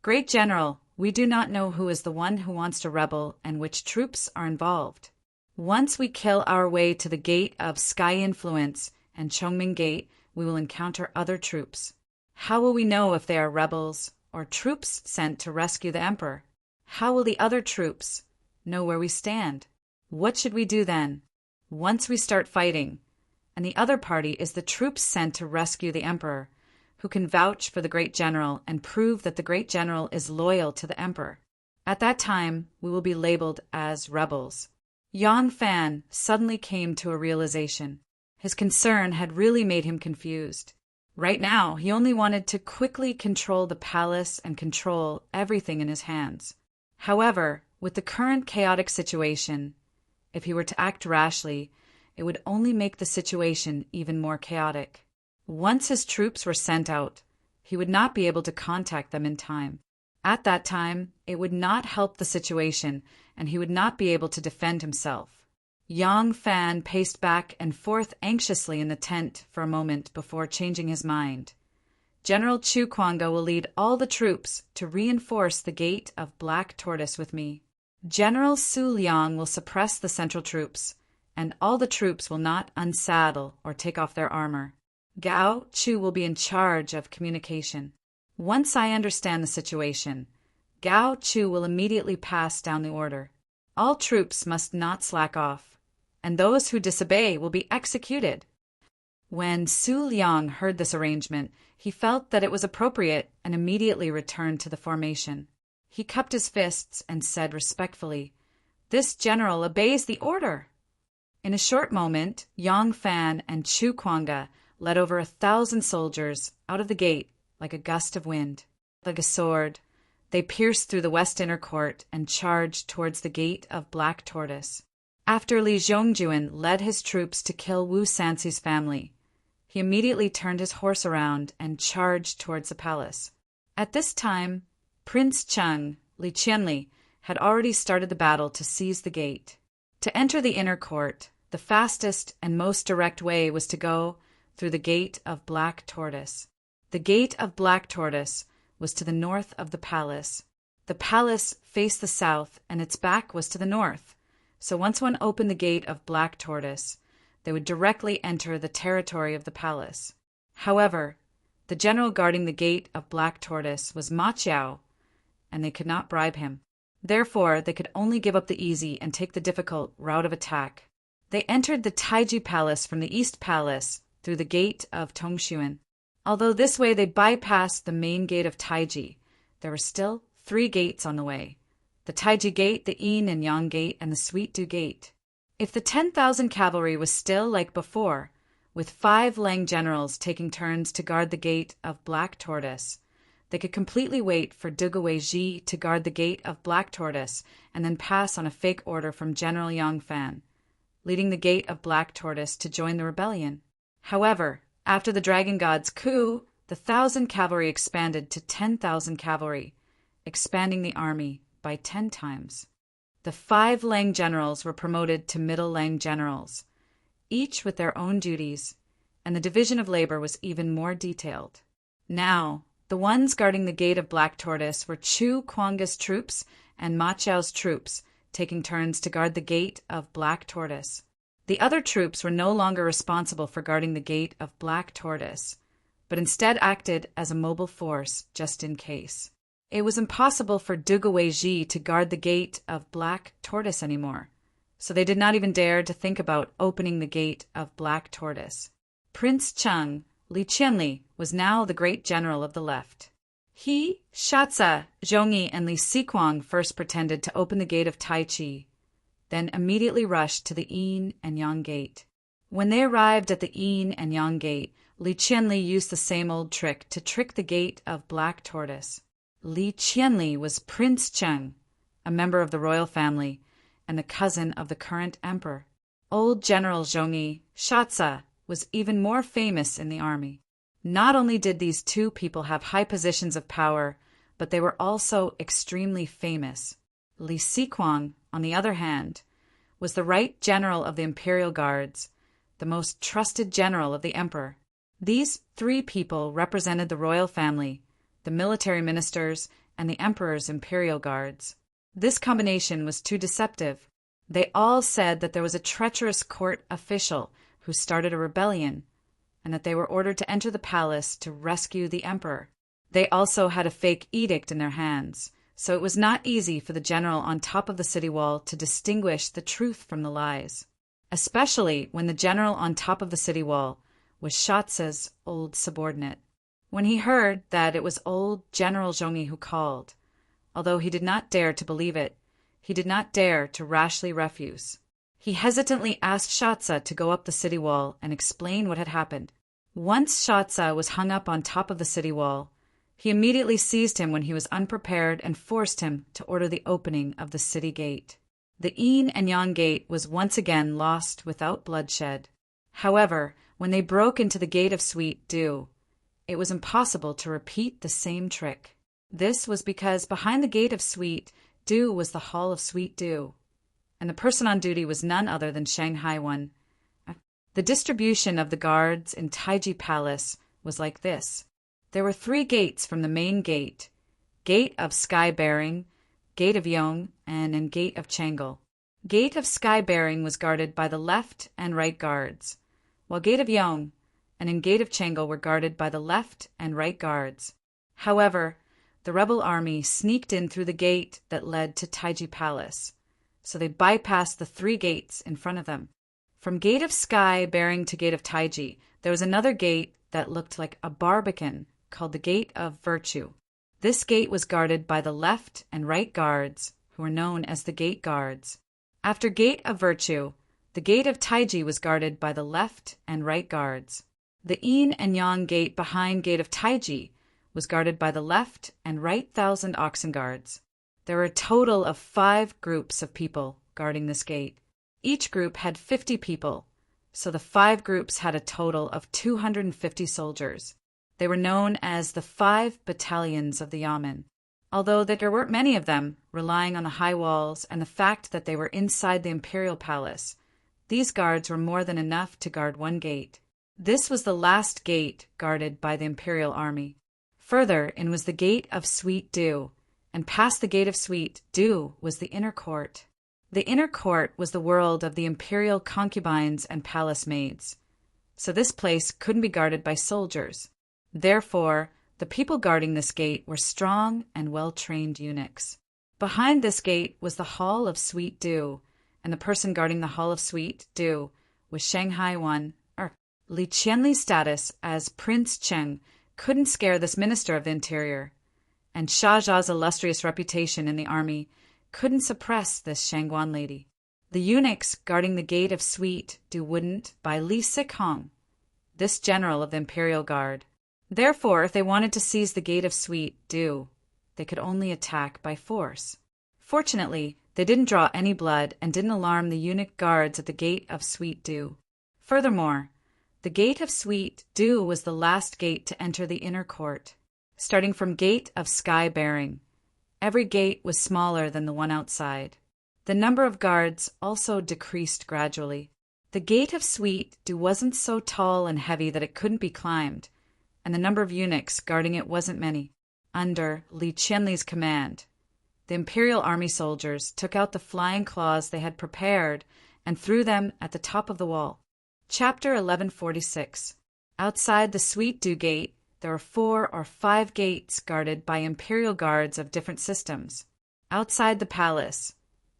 "Great General, we do not know who is the one who wants to rebel and which troops are involved. Once we kill our way to the Gate of Sky Influence and Chongming Gate, we will encounter other troops. How will we know if they are rebels or troops sent to rescue the emperor? How will the other troops know where we stand? What should we do then? Once we start fighting, and the other party is the troops sent to rescue the emperor, who can vouch for the great general and prove that the great general is loyal to the emperor. At that time, we will be labeled as rebels." Yang Fan suddenly came to a realization. His concern had really made him confused. Right now, he only wanted to quickly control the palace and control everything in his hands. However, with the current chaotic situation, if he were to act rashly, it would only make the situation even more chaotic. Once his troops were sent out, he would not be able to contact them in time. At that time, it would not help the situation, and he would not be able to defend himself. Yang Fan paced back and forth anxiously in the tent for a moment before changing his mind. General Chu Kuanga will lead all the troops to reinforce the Gate of Black Tortoise with me. General Su Liang will suppress the central troops, and all the troops will not unsaddle or take off their armor. Gao Chu will be in charge of communication. Once I understand the situation, Gao Chu will immediately pass down the order. All troops must not slack off, and those who disobey will be executed. When Su Liang heard this arrangement, he felt that it was appropriate and immediately returned to the formation. He cupped his fists and said respectfully, "This general obeys the order." In a short moment, Yang Fan and Chu Kuanga led over 1,000 soldiers out of the gate like a gust of wind. Like a sword, they pierced through the west inner court and charged towards the Gate of Black Tortoise. After Li Zhongjuan led his troops to kill Wu Sanxi's family, he immediately turned his horse around and charged towards the palace. At this time, Prince Cheng, Li Qianli, had already started the battle to seize the gate. To enter the inner court, the fastest and most direct way was to go through the Gate of Black Tortoise. The Gate of Black Tortoise was to the north of the palace. The palace faced the south, and its back was to the north. So once one opened the Gate of Black Tortoise, they would directly enter the territory of the palace. However, the general guarding the Gate of Black Tortoise was Ma Chiao, and they could not bribe him. Therefore, they could only give up the easy and take the difficult route of attack. They entered the Taiji Palace from the East Palace through the Gate of Tongshuan. Although this way they bypassed the main gate of Taiji, there were still 3 gates on the way: the Taiji Gate, the Yin and Yang Gate, and the Sweet Du Gate. If the 10,000 cavalry was still like before, with 5 Lang generals taking turns to guard the Gate of Black Tortoise, they could completely wait for Dugawei Ji to guard the Gate of Black Tortoise and then pass on a fake order from General Yang Fan, leading the Gate of Black Tortoise to join the rebellion. However, after the Dragon God's coup, the 1,000 cavalry expanded to 10,000 cavalry, expanding the army by 10 times. The 5 Lang generals were promoted to middle Lang generals, each with their own duties, and the division of labor was even more detailed. Now, the ones guarding the Gate of Black Tortoise were Chu Kuanga's troops and Ma Chiao's troops, taking turns to guard the Gate of Black Tortoise. The other troops were no longer responsible for guarding the Gate of Black Tortoise, but instead acted as a mobile force just in case. It was impossible for Dugawei Ji to guard the Gate of Black Tortoise anymore, so they did not even dare to think about opening the Gate of Black Tortoise. Prince Cheng, Li Qianli, was now the great general of the left. He, Shatsa, Zhongyi, and Li Siquang first pretended to open the Gate of Taichi, then immediately rushed to the Yin and Yang Gate. When they arrived at the Yin and Yang Gate, Li Qianli used the same old trick to trick the Gate of Black Tortoise. Li Qianli was Prince Cheng, a member of the royal family, and the cousin of the current emperor. Old General Zhongyi, Shatsa, was even more famous in the army. Not only did these 2 people have high positions of power, but they were also extremely famous. Li Siquang, on the other hand, was the right general of the imperial guards, the most trusted general of the emperor. These 3 people represented the royal family, the military ministers, and the emperor's imperial guards. This combination was too deceptive. They all said that there was a treacherous court official who started a rebellion, and that they were ordered to enter the palace to rescue the emperor. They also had a fake edict in their hands, so it was not easy for the general on top of the city wall to distinguish the truth from the lies, especially when the general on top of the city wall was Shatsa's old subordinate. When he heard that it was old General Zhongyi who called, although he did not dare to believe it, he did not dare to rashly refuse. He hesitantly asked Shatsa to go up the city wall and explain what had happened. Once Shatsa was hung up on top of the city wall, He immediately seized him when he was unprepared and forced him to order the opening of the city gate. The Yin and Yang gate was once again lost without bloodshed. However, when they broke into the gate of Sweet Dew, it was impossible to repeat the same trick. This was because behind the gate of Sweet Dew was the Hall of Sweet Dew, and the person on duty was none other than Shanghai One. The distribution of the guards in Taiji Palace was like this. There were 3 gates from the main gate: Gate of Sky Bearing, Gate of Yong, and Gate of Changle. Gate of Sky Bearing was guarded by the left and right guards, while Gate of Yong and Gate of Changle were guarded by the left and right guards. However, the rebel army sneaked in through the gate that led to Taiji Palace, so they bypassed the 3 gates in front of them. From Gate of Sky Bearing to Gate of Taiji, there was another gate that looked like a barbican called the Gate of Virtue. This gate was guarded by the left and right guards, who were known as the Gate Guards. After Gate of Virtue, the Gate of Taiji was guarded by the left and right guards. The Yin and Yang gate behind Gate of Taiji was guarded by the left and right 1,000 oxen guards. There were a total of 5 groups of people guarding this gate. Each group had 50 people, so the 5 groups had a total of 250 soldiers. They were known as the 5 battalions of the Yamen. Although there weren't many of them, relying on the high walls and the fact that they were inside the imperial palace, these guards were more than enough to guard 1 gate. This was the last gate guarded by the imperial army. Further in was the Gate of Sweet Dew, and past the Gate of Sweet Dew was the inner court. The inner court was the world of the imperial concubines and palace maids, so this place couldn't be guarded by soldiers. Therefore, the people guarding this gate were strong and well-trained eunuchs. Behind this gate was the Hall of Sweet Dew, and the person guarding the Hall of Sweet Dew was Shanghai One. Li Qianli's status as Prince Cheng couldn't scare this minister of the interior, and Xia Zha's illustrious reputation in the army couldn't suppress this Shangguan lady. The eunuchs guarding the Gate of Sweet Dew wouldn't by Li Sihong, this general of the imperial guard. Therefore, if they wanted to seize the Gate of Sweet Dew, they could only attack by force. Fortunately, they didn't draw any blood and didn't alarm the eunuch guards at the Gate of Sweet Dew. Furthermore, the Gate of Sweet Dew was the last gate to enter the inner court. Starting from Gate of Sky Bearing, every gate was smaller than the one outside. The number of guards also decreased gradually. The Gate of Sweet Dew wasn't so tall and heavy that it couldn't be climbed, and the number of eunuchs guarding it wasn't many. Under Li Qianli's command, the imperial army soldiers took out the flying claws they had prepared and threw them at the top of the wall. Chapter 1146. Outside the Sweet Dew Gate, there were 4 or 5 gates guarded by imperial guards of different systems. Outside the palace,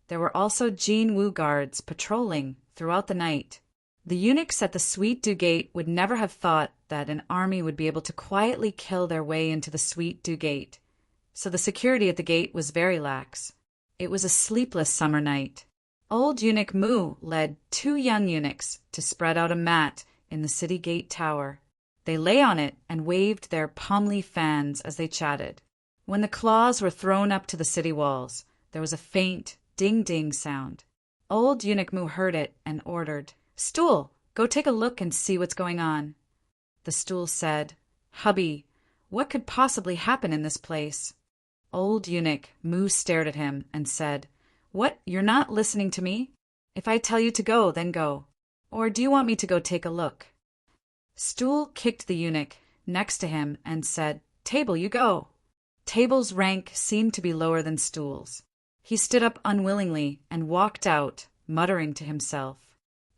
there were also Jin Wu guards patrolling throughout the night. The eunuchs at the Sweet Dew Gate would never have thought that an army would be able to quietly kill their way into the Sweet Dew Gate, so the security at the gate was very lax. It was a sleepless summer night. Old Eunuch Mu led 2 young eunuchs to spread out a mat in the city gate tower. They lay on it and waved their palm leaf fans as they chatted. When the claws were thrown up to the city walls, there was a faint ding-ding sound. Old Eunuch Mu heard it and ordered, "Stool, go take a look and see what's going on." The stool said, "Hubby, what could possibly happen in this place?" Old Eunuch Mu stared at him and said, "What, you're not listening to me? If I tell you to go, then go. Or do you want me to go take a look?" Stool kicked the eunuch next to him and said, "Table, you go." Table's rank seemed to be lower than Stool's. He stood up unwillingly and walked out, muttering to himself.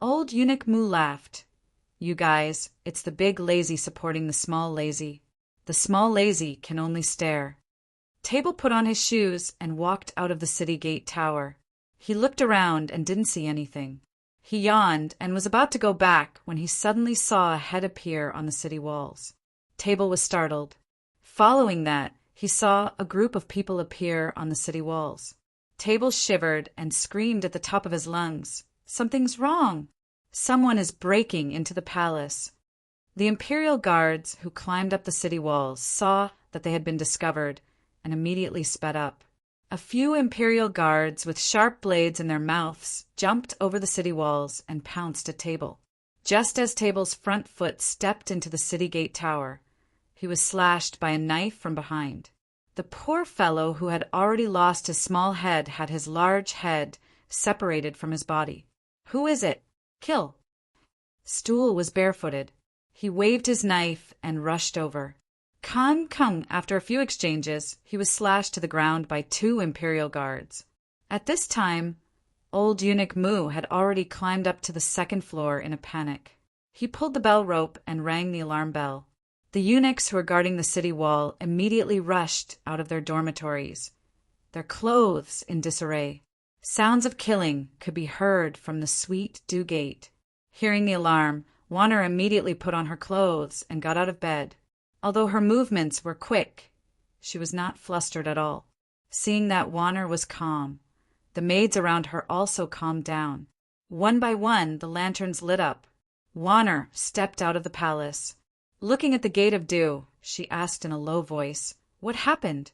Old Eunuch Mu laughed. "You guys, it's the big lazy supporting the small lazy. The small lazy can only stare." Table put on his shoes and walked out of the city gate tower. He looked around and didn't see anything. He yawned and was about to go back when he suddenly saw a head appear on the city walls. Table was startled. Following that, he saw a group of people appear on the city walls. Table shivered and screamed at the top of his lungs, "Something's wrong! Someone is breaking into the palace." The imperial guards who climbed up the city walls saw that they had been discovered and immediately sped up. A few imperial guards with sharp blades in their mouths jumped over the city walls and pounced at Table. Just as Table's front foot stepped into the city gate tower, he was slashed by a knife from behind. The poor fellow who had already lost his small head had his large head separated from his body. "Who is it? Kill!" Stool was barefooted. He waved his knife and rushed over. Kang Kung, after a few exchanges, he was slashed to the ground by 2 imperial guards. At this time, old eunuch Mu had already climbed up to the 2nd floor in a panic. He pulled the bell rope and rang the alarm bell. The eunuchs who were guarding the city wall immediately rushed out of their dormitories, their clothes in disarray. Sounds of killing could be heard from the Sweet Dew Gate. Hearing the alarm, Warner immediately put on her clothes and got out of bed. Although her movements were quick, she was not flustered at all. Seeing that Warner was calm, the maids around her also calmed down. One by one, the lanterns lit up. Warner stepped out of the palace. Looking at the Gate of Dew, she asked in a low voice, "What happened?"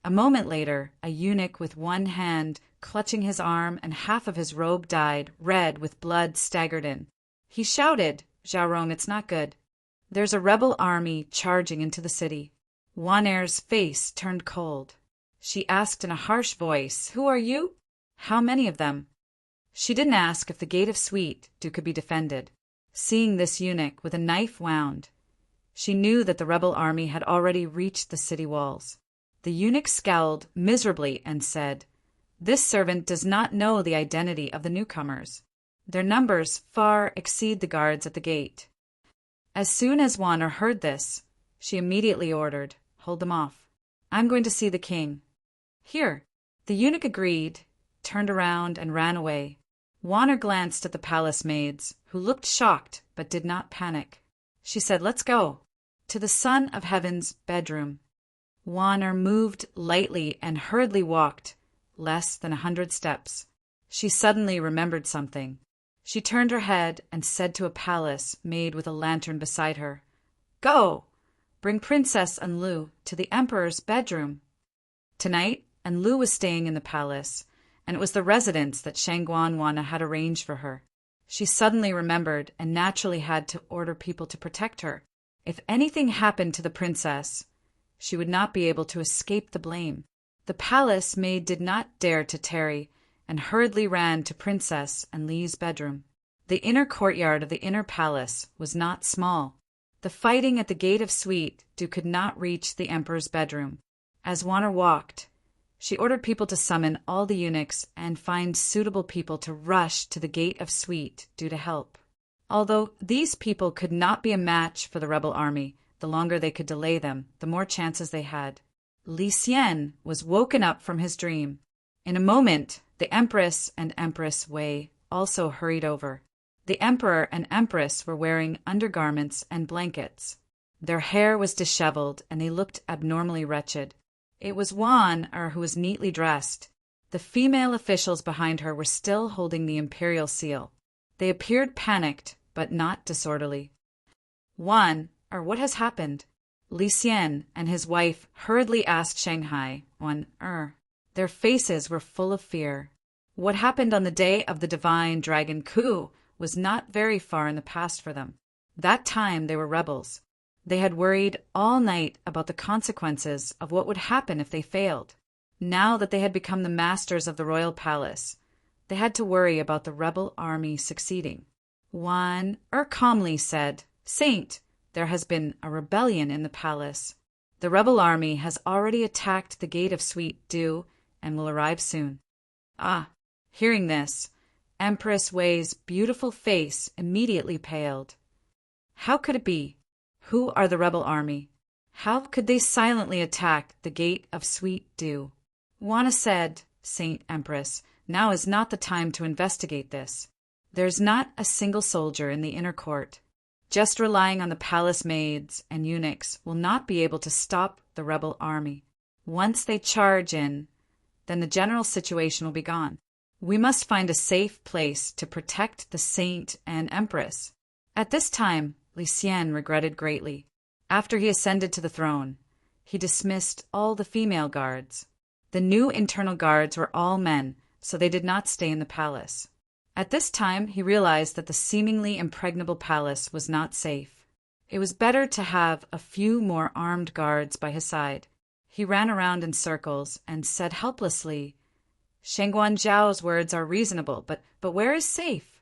A moment later, a eunuch with one hand clutching his arm and half of his robe dyed red with blood staggered in. He shouted, "Xiaorong, it's not good. There's a rebel army charging into the city." Waner's face turned cold. She asked in a harsh voice, "Who are you? How many of them?" She didn't ask if the Gate of Sweet Dew could be defended. Seeing this eunuch with a knife wound, she knew that the rebel army had already reached the city walls. The eunuch scowled miserably and said, "This servant does not know the identity of the newcomers. Their numbers far exceed the guards at the gate." As soon as Warner heard this, she immediately ordered, "Hold them off. I'm going to see the king." "Here." The eunuch agreed, turned around, and ran away. Warner glanced at the palace maids, who looked shocked but did not panic. She said, "Let's go." To the Son of Heaven's bedroom. Warner moved lightly and hurriedly walked less than 100 steps. She suddenly remembered something. She turned her head and said to a palace maid with a lantern beside her, "Go! Bring Princess Enlu to the Emperor's bedroom." Tonight, Enlu was staying in the palace, and it was the residence that Shangguan Wana had arranged for her. She suddenly remembered and naturally had to order people to protect her. If anything happened to the princess, she would not be able to escape the blame. The palace maid did not dare to tarry and hurriedly ran to Princess Enli's bedroom. The inner courtyard of the inner palace was not small. The fighting at the Gate of Sweet Dew could not reach the emperor's bedroom. As Warner walked, she ordered people to summon all the eunuchs and find suitable people to rush to the Gate of Sweet Dew to help. Although these people could not be a match for the rebel army, the longer they could delay them, the more chances they had. Li Xian was woken up from his dream. In a moment, the Empress and Empress Wei also hurried over. The Emperor and Empress were wearing undergarments and blankets. Their hair was disheveled, and they looked abnormally wretched. It was Wan who was neatly dressed. The female officials behind her were still holding the imperial seal. They appeared panicked, but not disorderly. "Wan, what has happened?" Li Xian and his wife hurriedly asked Shanghai, Their faces were full of fear. What happened on the day of the divine dragon coup was not very far in the past for them. That time they were rebels. They had worried all night about the consequences of what would happen if they failed. Now that they had become the masters of the royal palace, they had to worry about the rebel army succeeding. Wan calmly said, "Saint, there has been a rebellion in the palace. The rebel army has already attacked the Gate of Sweet Dew and will arrive soon." Hearing this, Empress Wei's beautiful face immediately paled. How could it be? Who are the rebel army? How could they silently attack the Gate of Sweet Dew? Wana said, "Saint Empress, now is not the time to investigate this. There's not a single soldier in the inner court. Just relying on the palace maids and eunuchs will not be able to stop the rebel army. Once they charge in, then the general situation will be gone. We must find a safe place to protect the saint and empress." At this time, Li Xian regretted greatly. After he ascended to the throne, He dismissed all the female guards. The new internal guards were all men, so they did not stay in the palace. At this time, he realized that the seemingly impregnable palace was not safe. It was better to have a few more armed guards by his side. He ran around in circles and said helplessly, "Shangguan Zhao's words are reasonable, but where is safe?"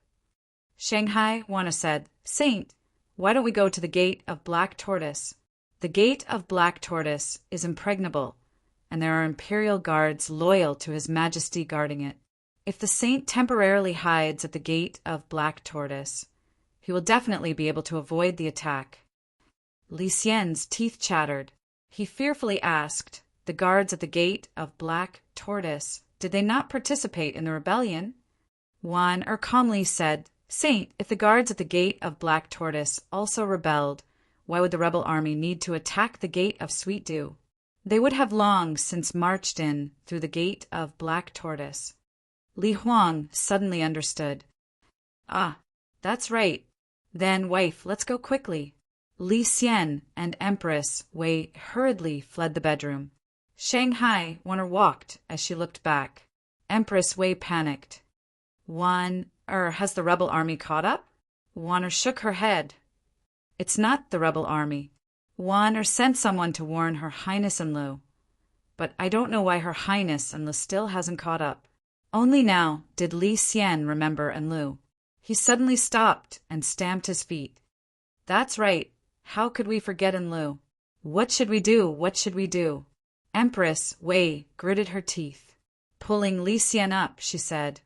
"Shanghai," Wana said, "Saint, why don't we go to the Gate of Black Tortoise? The Gate of Black Tortoise is impregnable, and there are imperial guards loyal to His Majesty guarding it. If the saint temporarily hides at the Gate of Black Tortoise, he will definitely be able to avoid the attack." Li Xian's teeth chattered. He fearfully asked, "The guards at the Gate of Black Tortoise, did they not participate in the rebellion?" Wan calmly said, "Saint, if the guards at the Gate of Black Tortoise also rebelled, why would the rebel army need to attack the Gate of Sweet Dew? They would have long since marched in through the Gate of Black Tortoise." Li Huang suddenly understood. "Ah, that's right. Then, wife, let's go quickly." Li Xian and Empress Wei hurriedly fled the bedroom. Shanghai walked as she looked back. Empress Wei panicked. Has the rebel army caught up?" Wan shook her head. "It's not the rebel army. Wan sent someone to warn Her Highness Enlil. But I don't know why Her Highness Enlil still hasn't caught up." Only now did Li Xian remember Enlil. He suddenly stopped and stamped his feet. "That's right. How could we forget Enlil? What should we do? What should we do?" Empress Wei gritted her teeth. Pulling Li Xian up, she said,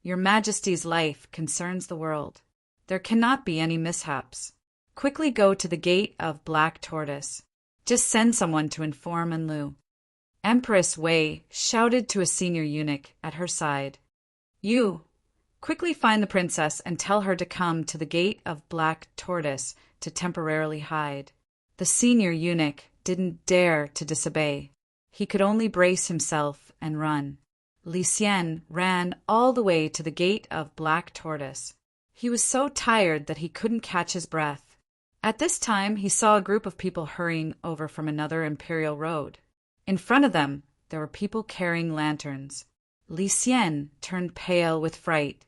"Your Majesty's life concerns the world. There cannot be any mishaps. Quickly go to the Gate of Black Tortoise. Just send someone to inform Enlil." Empress Wei shouted to a senior eunuch at her side, "You, quickly find the princess and tell her to come to the Gate of Black Tortoise to temporarily hide." The senior eunuch didn't dare to disobey. He could only brace himself and run. Li Xian ran all the way to the Gate of Black Tortoise. He was so tired that he couldn't catch his breath. At this time, he saw a group of people hurrying over from another imperial road. In front of them, there were people carrying lanterns. Li Xian turned pale with fright.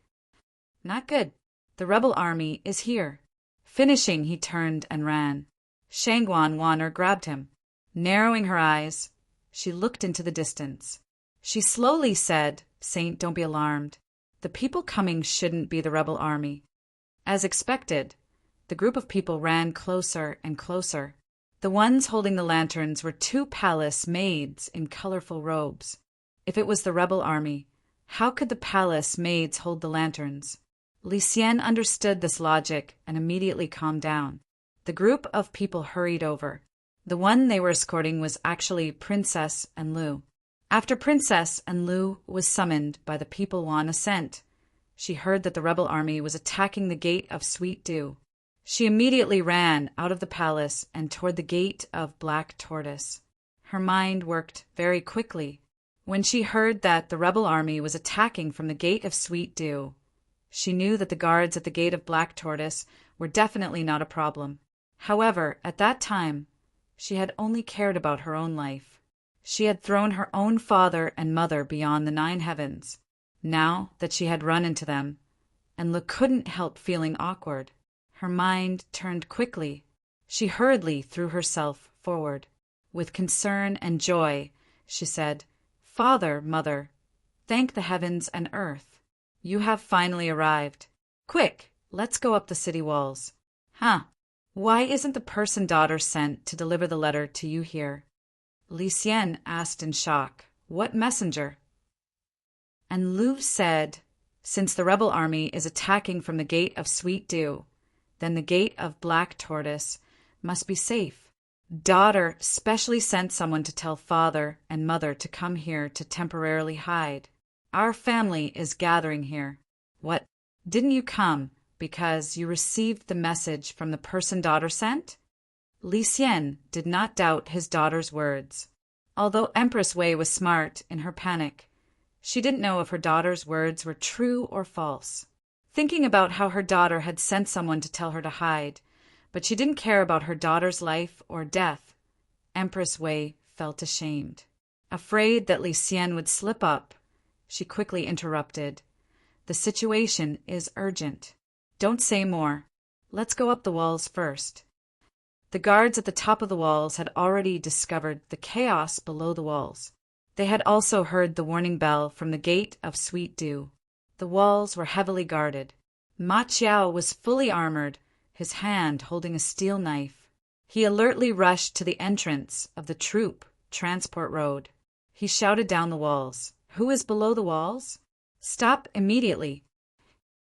"Not good. The rebel army is here." Finishing, he turned and ran. Shangguan Wan'er grabbed him. Narrowing her eyes, she looked into the distance. She slowly said, "Saint, don't be alarmed. The people coming shouldn't be the rebel army." As expected, the group of people ran closer and closer. The ones holding the lanterns were two palace maids in colorful robes. If it was the rebel army, how could the palace maids hold the lanterns? Li Xian understood this logic and immediately calmed down. The group of people hurried over. The one they were escorting was actually Princess Enlil. After Princess Enlil was summoned by the people Wana sent, she heard that the rebel army was attacking the Gate of Sweet Dew. She immediately ran out of the palace and toward the Gate of Black Tortoise. Her mind worked very quickly. When she heard that the rebel army was attacking from the Gate of Sweet Dew, she knew that the guards at the Gate of Black Tortoise were definitely not a problem. However, at that time, she had only cared about her own life. She had thrown her own father and mother beyond the 9 heavens. Now that she had run into them, Enlil couldn't help feeling awkward. Her mind turned quickly. She hurriedly threw herself forward. With concern and joy, she said, "Father, mother, thank the heavens and earth. You have finally arrived. Quick, let's go up the city walls." Why isn't the person daughter sent to deliver the letter to you here?" Li Xian asked in shock. "What messenger?" And Lu said, "Since the rebel army is attacking from the Gate of Sweet Dew, then the Gate of Black Tortoise must be safe. Daughter specially sent someone to tell father and mother to come here to temporarily hide. Our family is gathering here." "What? Didn't you come because you received the message from the person daughter sent?" Li Xian did not doubt his daughter's words. Although Empress Wei was smart in her panic, she didn't know if her daughter's words were true or false. Thinking about how her daughter had sent someone to tell her to hide, but she didn't care about her daughter's life or death, Empress Wei felt ashamed. Afraid that Li Xian would slip up, she quickly interrupted. The situation is urgent. Don't say more. Let's go up the walls first. The guards at the top of the walls had already discovered the chaos below the walls. They had also heard the warning bell from the Gate of Sweet Dew. The walls were heavily guarded. Ma Qiao was fully armored, his hand holding a steel knife. He alertly rushed to the entrance of the troop transport road. He shouted down the walls. Who is below the walls? Stop immediately.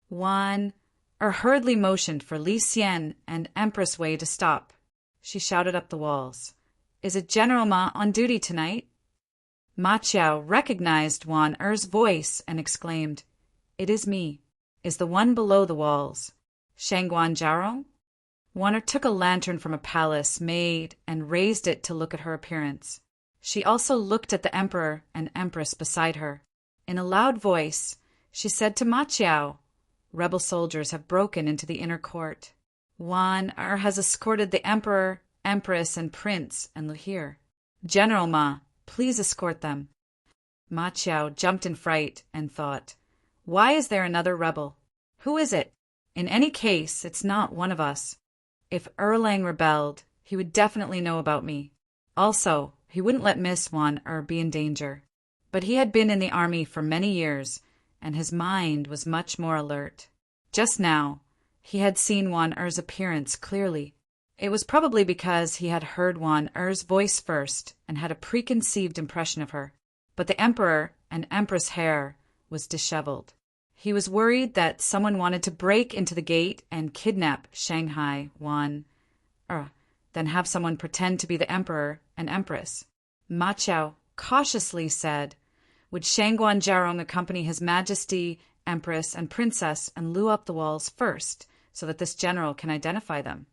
Wan hurriedly motioned for Li Xian and Empress Wei to stop. She shouted up the walls. Is it General Ma on duty tonight? Ma Qiao recognized Wan Er's voice and exclaimed, It is me. Is the one below the walls Shangguan Jiarong? Wan Er took a lantern from a palace maid and raised it to look at her appearance. She also looked at the emperor and empress beside her. In a loud voice, she said to Ma Qiao, Rebel soldiers have broken into the inner court. Wan Er has escorted the emperor, empress, and prince and here. General Ma, please escort them. Ma Qiao jumped in fright and thought, Why is there another rebel? Who is it? In any case, it's not one of us. If Erlang rebelled, he would definitely know about me. Also, he wouldn't let Miss Wan Er be in danger. But he had been in the army for many years, and his mind was much more alert. Just now, he had seen Wan Er's appearance clearly. It was probably because he had heard Wan Er's voice first and had a preconceived impression of her. But the emperor and empress hair was disheveled. He was worried that someone wanted to break into the gate and kidnap Shanghai Wan Er, then have someone pretend to be the emperor and empress. Ma Qiao cautiously said, Would Shangguan Jiarong accompany His Majesty, Empress, and Princess and lure up the walls first, so that this general can identify them?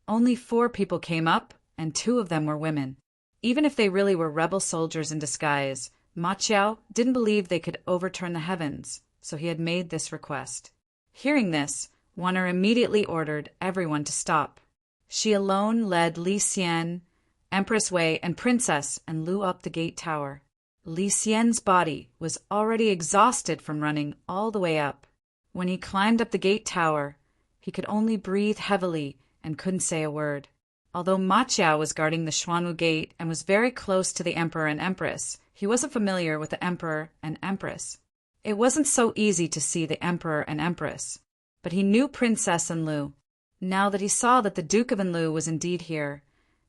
Only 4 people came up, and 2 of them were women. Even if they really were rebel soldiers in disguise, Ma Qiao didn't believe they could overturn the heavens, so he had made this request. Hearing this, Wan Er immediately ordered everyone to stop. She alone led Li Xian, Empress Wei, and Princess and Lu up the gate tower. Li Xian's body was already exhausted from running all the way up. When he climbed up the gate tower, he could only breathe heavily and couldn't say a word. Although Ma Qiao was guarding the Xuanwu Gate and was very close to the Emperor and Empress, he wasn't familiar with the Emperor and Empress. It wasn't so easy to see the Emperor and Empress, but he knew Princess Enlu. Now that he saw that the Duke of Enlu was indeed here,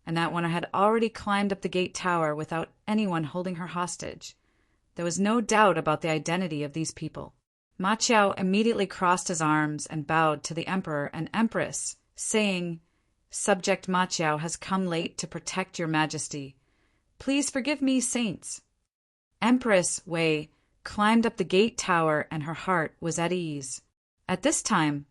and that one had already climbed up the gate tower without anyone holding her hostage, there was no doubt about the identity of these people. Ma Qiao immediately crossed his arms and bowed to the Emperor and Empress, saying, Subject Ma Qiao has come late to protect your majesty. Please forgive me, saints. Empress Wei climbed up the gate tower and her heart was at ease. At this time,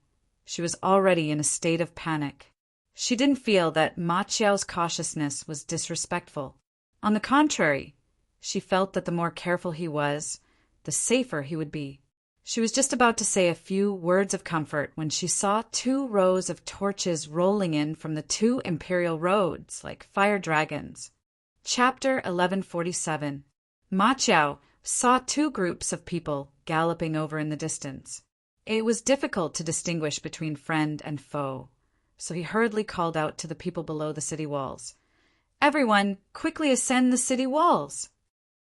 she was already in a state of panic. She didn't feel that Ma Qiao's cautiousness was disrespectful. On the contrary, she felt that the more careful he was, the safer he would be. She was just about to say a few words of comfort when she saw 2 rows of torches rolling in from the 2 imperial roads like fire dragons. Chapter 1147. Ma Qiao saw 2 groups of people galloping over in the distance. It was difficult to distinguish between friend and foe, so he hurriedly called out to the people below the city walls, Everyone, quickly ascend the city walls!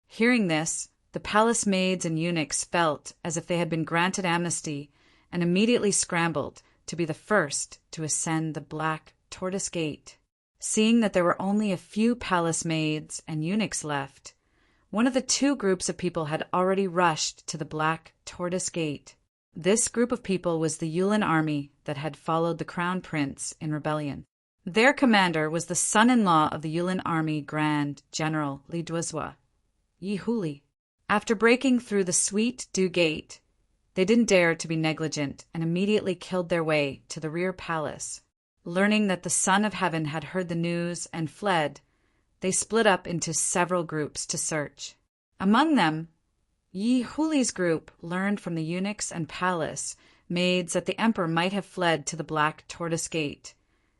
Hearing this, the palace maids and eunuchs felt as if they had been granted amnesty and immediately scrambled to be the first to ascend the black tortoise gate. Seeing that there were only a few palace maids and eunuchs left, one of the 2 groups of people had already rushed to the black tortoise gate. This group of people was the Yulin army that had followed the crown prince in rebellion. Their commander was the son-in-law of the Yulin army Grand General Li Duozhua, Yi Huli. After breaking through the Sweet Dew Gate, they didn't dare to be negligent and immediately killed their way to the rear palace. Learning that the Son of Heaven had heard the news and fled, they split up into several groups to search. Among them, Yi Huli's group learned from the eunuchs and palace maids that the emperor might have fled to the Black Tortoise Gate,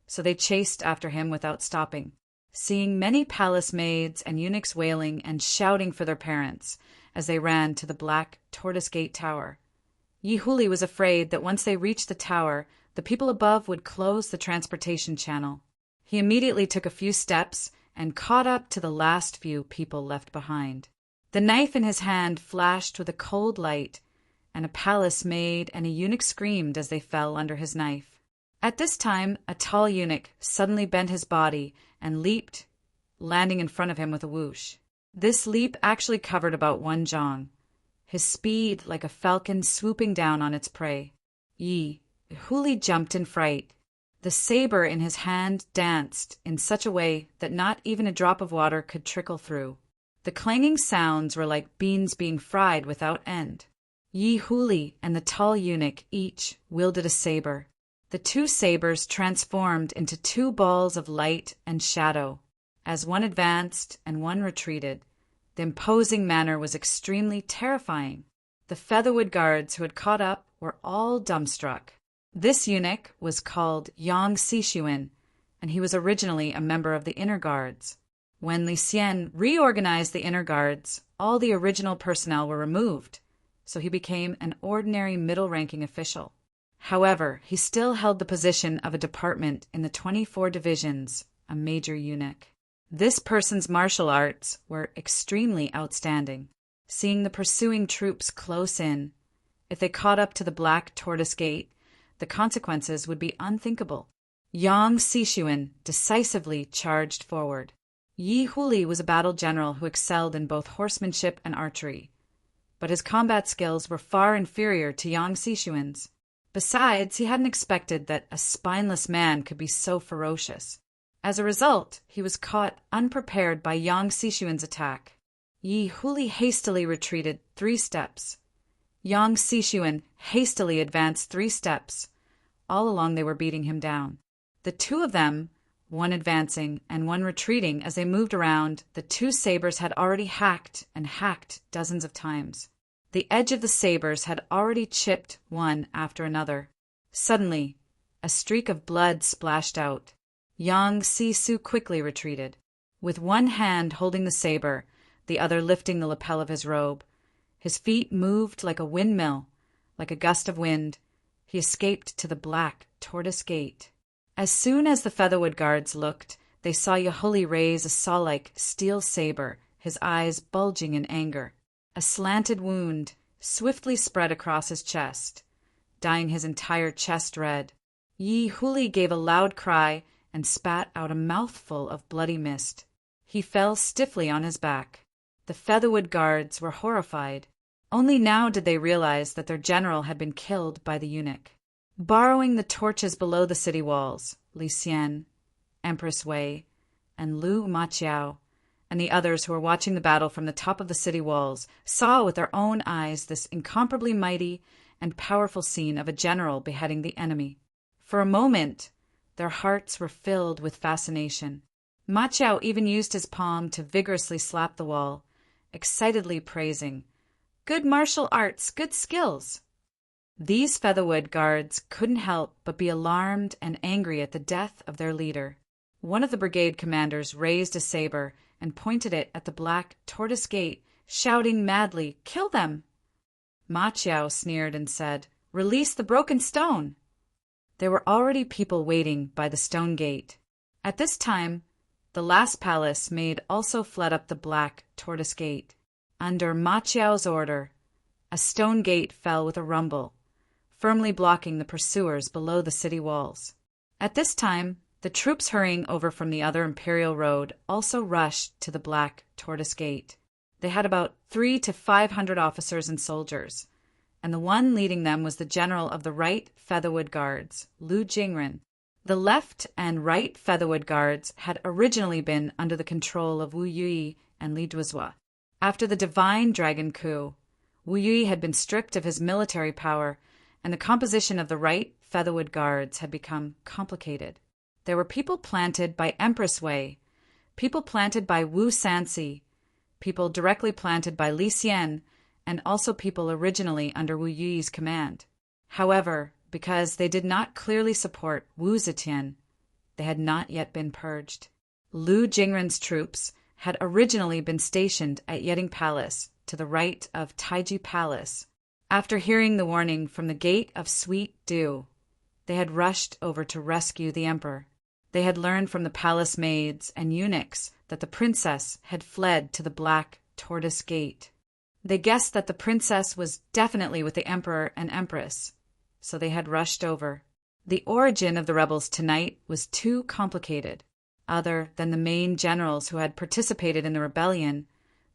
so they chased after him without stopping. seeing many palace maids and eunuchs wailing and shouting for their parents as they ran to the Black Tortoise Gate Tower. Yi Huli was afraid that once they reached the tower, the people above would close the transportation channel. He immediately took a few steps and caught up to the last few people left behind. The knife in his hand flashed with a cold light, and a palace maid and a eunuch screamed as they fell under his knife. At this time, a tall eunuch suddenly bent his body and leaped, landing in front of him with a whoosh. This leap actually covered about 1 jong, his speed like a falcon swooping down on its prey. Yi Huli jumped in fright. The saber in his hand danced in such a way that not even a drop of water could trickle through. The clanging sounds were like beans being fried without end. Yi Huli and the tall eunuch each wielded a saber. The 2 sabers transformed into 2 balls of light and shadow. As one advanced and one retreated, the imposing manner was extremely terrifying. The Featherwood guards who had caught up were all dumbstruck. This eunuch was called Yang Sishuan, and he was originally a member of the Inner Guards. When Li Xian reorganized the Inner Guards, all the original personnel were removed, so he became an ordinary middle-ranking official. However, he still held the position of a department in the 24 divisions, a major eunuch. This person's martial arts were extremely outstanding. Seeing the pursuing troops close in, if they caught up to the Black Tortoise Gate, the consequences would be unthinkable. Yang Sishuan decisively charged forward. Yi Huli was a battle general who excelled in both horsemanship and archery, but his combat skills were far inferior to Yang Sishuan's. Besides, he hadn't expected that a spineless man could be so ferocious. As a result, he was caught unprepared by Yang Sishuan's attack. Yi Huli hastily retreated 3 steps. Yang Sishuan hastily advanced 3 steps. All along they were beating him down. The 2 of them, one advancing and one retreating as they moved around, the 2 sabers had already hacked and hacked dozens of times. The edge of the sabers had already chipped one after another. Suddenly, a streak of blood splashed out. Yang Sisu quickly retreated. With one hand holding the saber, the other lifting the lapel of his robe, his feet moved like a windmill, like a gust of wind. He escaped to the Black Tortoise Gate. As soon as the Featherwood guards looked, they saw Yi Huli raise a saw-like steel saber, his eyes bulging in anger. A slanted wound swiftly spread across his chest, dyeing his entire chest red. Yi Huli gave a loud cry and spat out a mouthful of bloody mist. He fell stiffly on his back. The Featherwood guards were horrified. Only now did they realize that their general had been killed by the eunuch. Borrowing the torches below the city walls, Li Xian, Empress Wei, and Lu Maqiao, and the others who were watching the battle from the top of the city walls, saw with their own eyes this incomparably mighty and powerful scene of a general beheading the enemy. For a moment, their hearts were filled with fascination. Maqiao even used his palm to vigorously slap the wall, excitedly praising, "Good martial arts, good skills." These Featherwood guards couldn't help but be alarmed and angry at the death of their leader. One of the brigade commanders raised a saber and pointed it at the Black Tortoise Gate, shouting madly, "Kill them!" Maqiao sneered and said, "Release the broken stone!" There were already people waiting by the stone gate. At this time, the last palace maid also fled up the Black Tortoise Gate. Under Maqiao's order, a stone gate fell with a rumble, firmly blocking the pursuers below the city walls. At this time, the troops hurrying over from the other imperial road also rushed to the Black Tortoise Gate. They had about 300 to 500 officers and soldiers, and the one leading them was the general of the right Featherwood Guards, Lu Jingren. The left and right Featherwood Guards had originally been under the control of Wu Yui and Li Duozhua. After the Divine Dragon coup, Wu Yui had been stripped of his military power, and the composition of the right Featherwood Guards had become complicated. There were people planted by Empress Wei, people planted by Wu Sanxi, people directly planted by Li Xian, and also people originally under Wu Yui's command. However, because they did not clearly support Wu Zetian, they had not yet been purged. Lu Jingren's troops had originally been stationed at Yeding Palace to the right of Taiji Palace. After hearing the warning from the Gate of Sweet Dew, they had rushed over to rescue the emperor. They had learned from the palace maids and eunuchs that the princess had fled to the Black Tortoise Gate. They guessed that the princess was definitely with the emperor and empress, so they had rushed over. The origin of the rebels tonight was too complicated. Other than the main generals who had participated in the rebellion,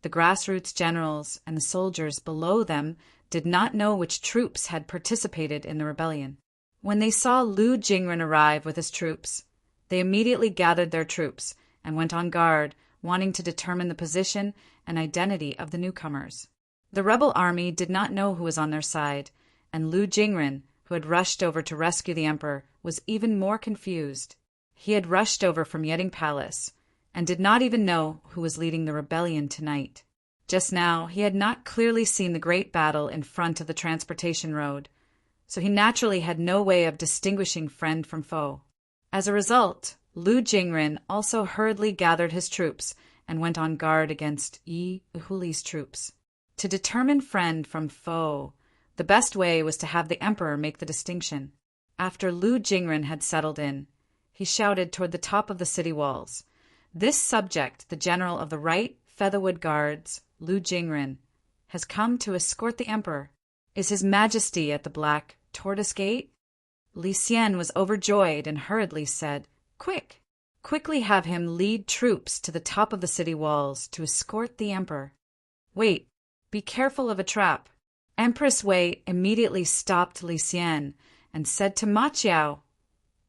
the grassroots generals and the soldiers below them did not know which troops had participated in the rebellion. When they saw Lu Jingren arrive with his troops, they immediately gathered their troops and went on guard, wanting to determine the position and identity of the newcomers. The rebel army did not know who was on their side, and Lu Jingren, who had rushed over to rescue the emperor, was even more confused. He had rushed over from Yeding Palace and did not even know who was leading the rebellion tonight. Just now, he had not clearly seen the great battle in front of the transportation road, so he naturally had no way of distinguishing friend from foe. As a result, Lu Jingren also hurriedly gathered his troops and went on guard against Yi Huli's troops. To determine friend from foe, the best way was to have the emperor make the distinction. After Lu Jingren had settled in, he shouted toward the top of the city walls, "This subject, the general of the Right Featherwood Guards, Lu Jingren, has come to escort the emperor. Is his majesty at the Black Tortoise Gate?" Li Xian was overjoyed and hurriedly said, "Quick! Quickly have him lead troops to the top of the city walls to escort the emperor. Wait, be careful of a trap." Empress Wei immediately stopped Li Xian and said to Ma Qiao,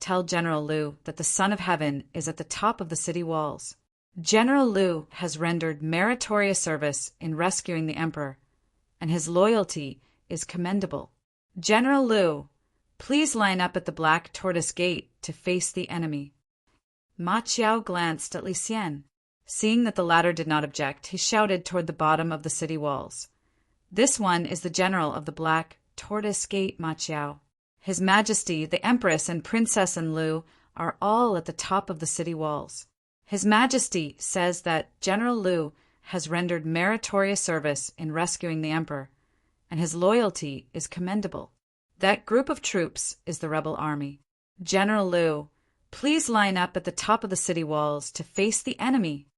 "Tell General Lu that the Son of Heaven is at the top of the city walls. General Lu has rendered meritorious service in rescuing the emperor, and his loyalty is commendable. General Lu, please line up at the Black Tortoise Gate to face the enemy." Ma Qiao glanced at Li Xian. Seeing that the latter did not object, he shouted toward the bottom of the city walls, "This one is the general of the Black Tortoise Gate, Ma Qiao. His Majesty, the Empress and Princess and Lu are all at the top of the city walls. His Majesty says that General Lu has rendered meritorious service in rescuing the emperor, and his loyalty is commendable. That group of troops is the rebel army. General Lu, please line up at the top of the city walls to face the enemy."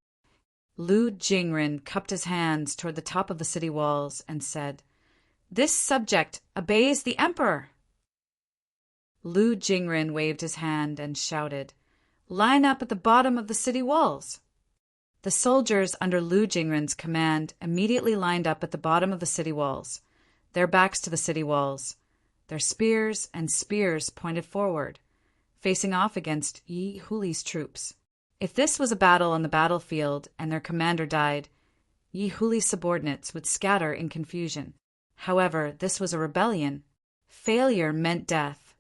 Lu Jingren cupped his hands toward the top of the city walls and said, "This subject obeys the emperor." Lu Jingren waved his hand and shouted, "Line up at the bottom of the city walls." The soldiers under Lu Jingren's command immediately lined up at the bottom of the city walls, their backs to the city walls, their spears and spears pointed forward, facing off against Yi Huli's troops. If this was a battle on the battlefield and their commander died, Yi Huli's subordinates would scatter in confusion. However, this was a rebellion. Failure meant death,